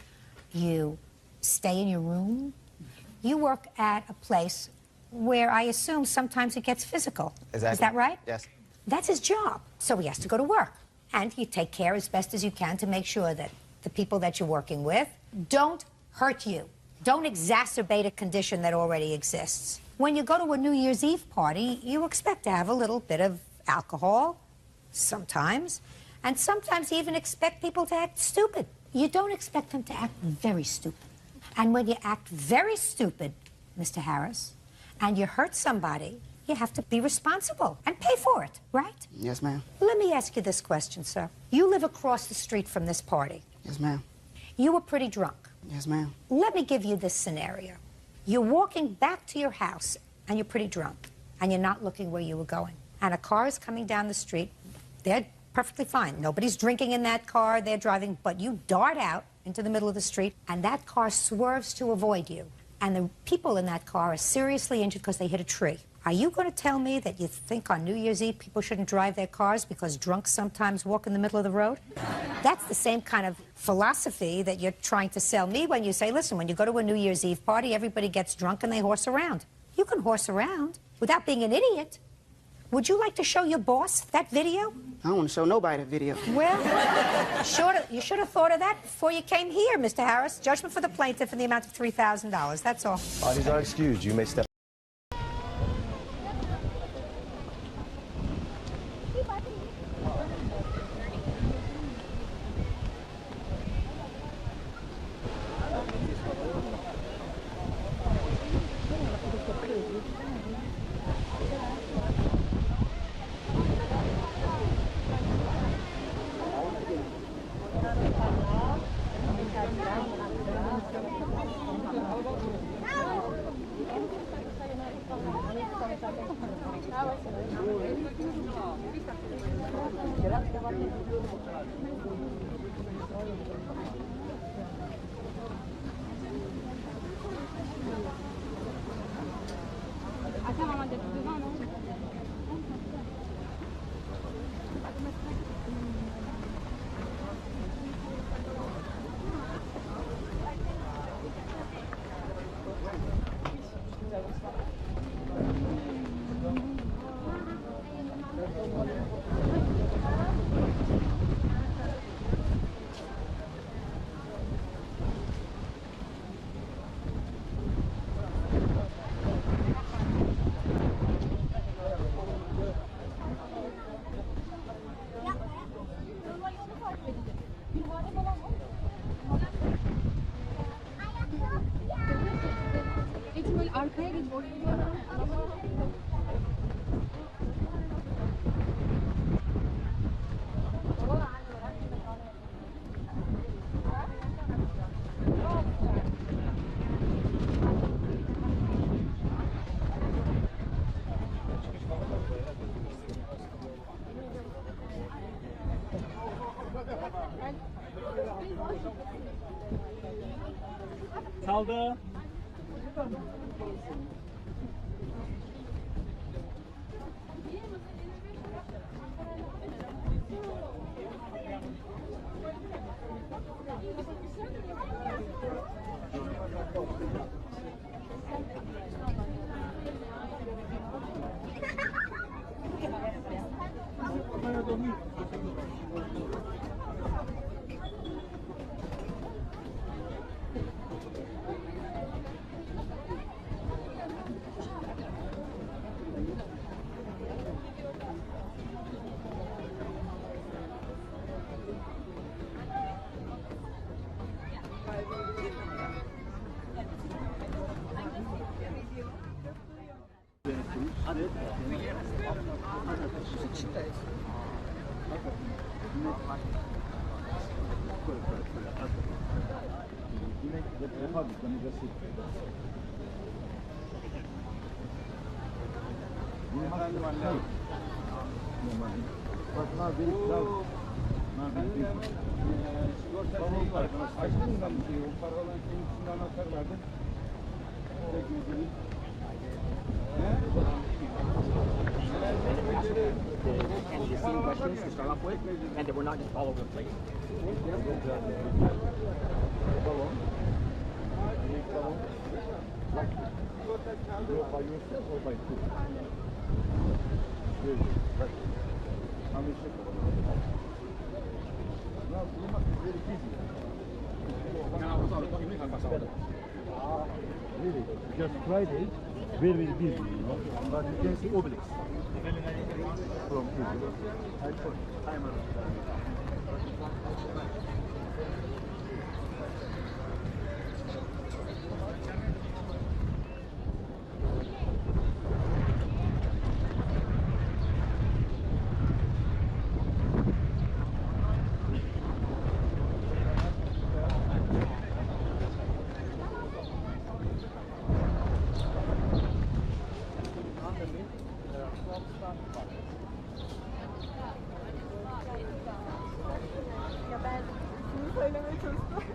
Speaker 3: you stay in your room? You work at a place where I assume sometimes it gets physical.
Speaker 12: Exactly.
Speaker 3: Is that right?
Speaker 12: Yes.
Speaker 3: That's his job. So he has to go to work. And you take care as best as you can to make sure that the people that you're working with don't hurt you. Don't exacerbate a condition that already exists. When you go to a New Year's Eve party, you expect to have a little bit of alcohol, sometimes, and sometimes you even expect people to act stupid. You don't expect them to act very stupid. And when you act very stupid, Mr. Harris, and you hurt somebody, you have to be responsible and pay for it, right?
Speaker 8: Yes, ma'am.
Speaker 3: Let me ask you this question, sir. You live across the street from this party.
Speaker 8: Yes, ma'am.
Speaker 3: You were pretty drunk.
Speaker 8: Yes, ma'am.
Speaker 3: Let me give you this scenario. You're walking back to your house, and you're pretty drunk, and you're not looking where you were going. And a car is coming down the street. They're perfectly fine. Nobody's drinking in that car. They're driving. But you dart out into the middle of the street, and that car swerves to avoid you. And the people in that car are seriously injured because they hit a tree. Are you going to tell me that you think on New Year's Eve people shouldn't drive their cars because drunks sometimes walk in the middle of the road? That's the same kind of philosophy that you're trying to sell me when you say, listen, when you go to a New Year's Eve party, everybody gets drunk and they horse around. You can horse around without being an idiot. Would you like to show your boss that video?
Speaker 8: I don't want to show nobody that video.
Speaker 3: Well, you should have thought of that before you came here, Mr. Harris. Judgment for the plaintiff in the amount of $3,000. That's all.
Speaker 15: Parties are excused. You may step.
Speaker 5: Saldı.
Speaker 17: And the same questions to start off with, and that we're not just all over the place. No,
Speaker 5: Really, just Friday, very, very busy, you know. But you can see obelisk from here.
Speaker 7: Ya ben şunu söylemeye çalıştım.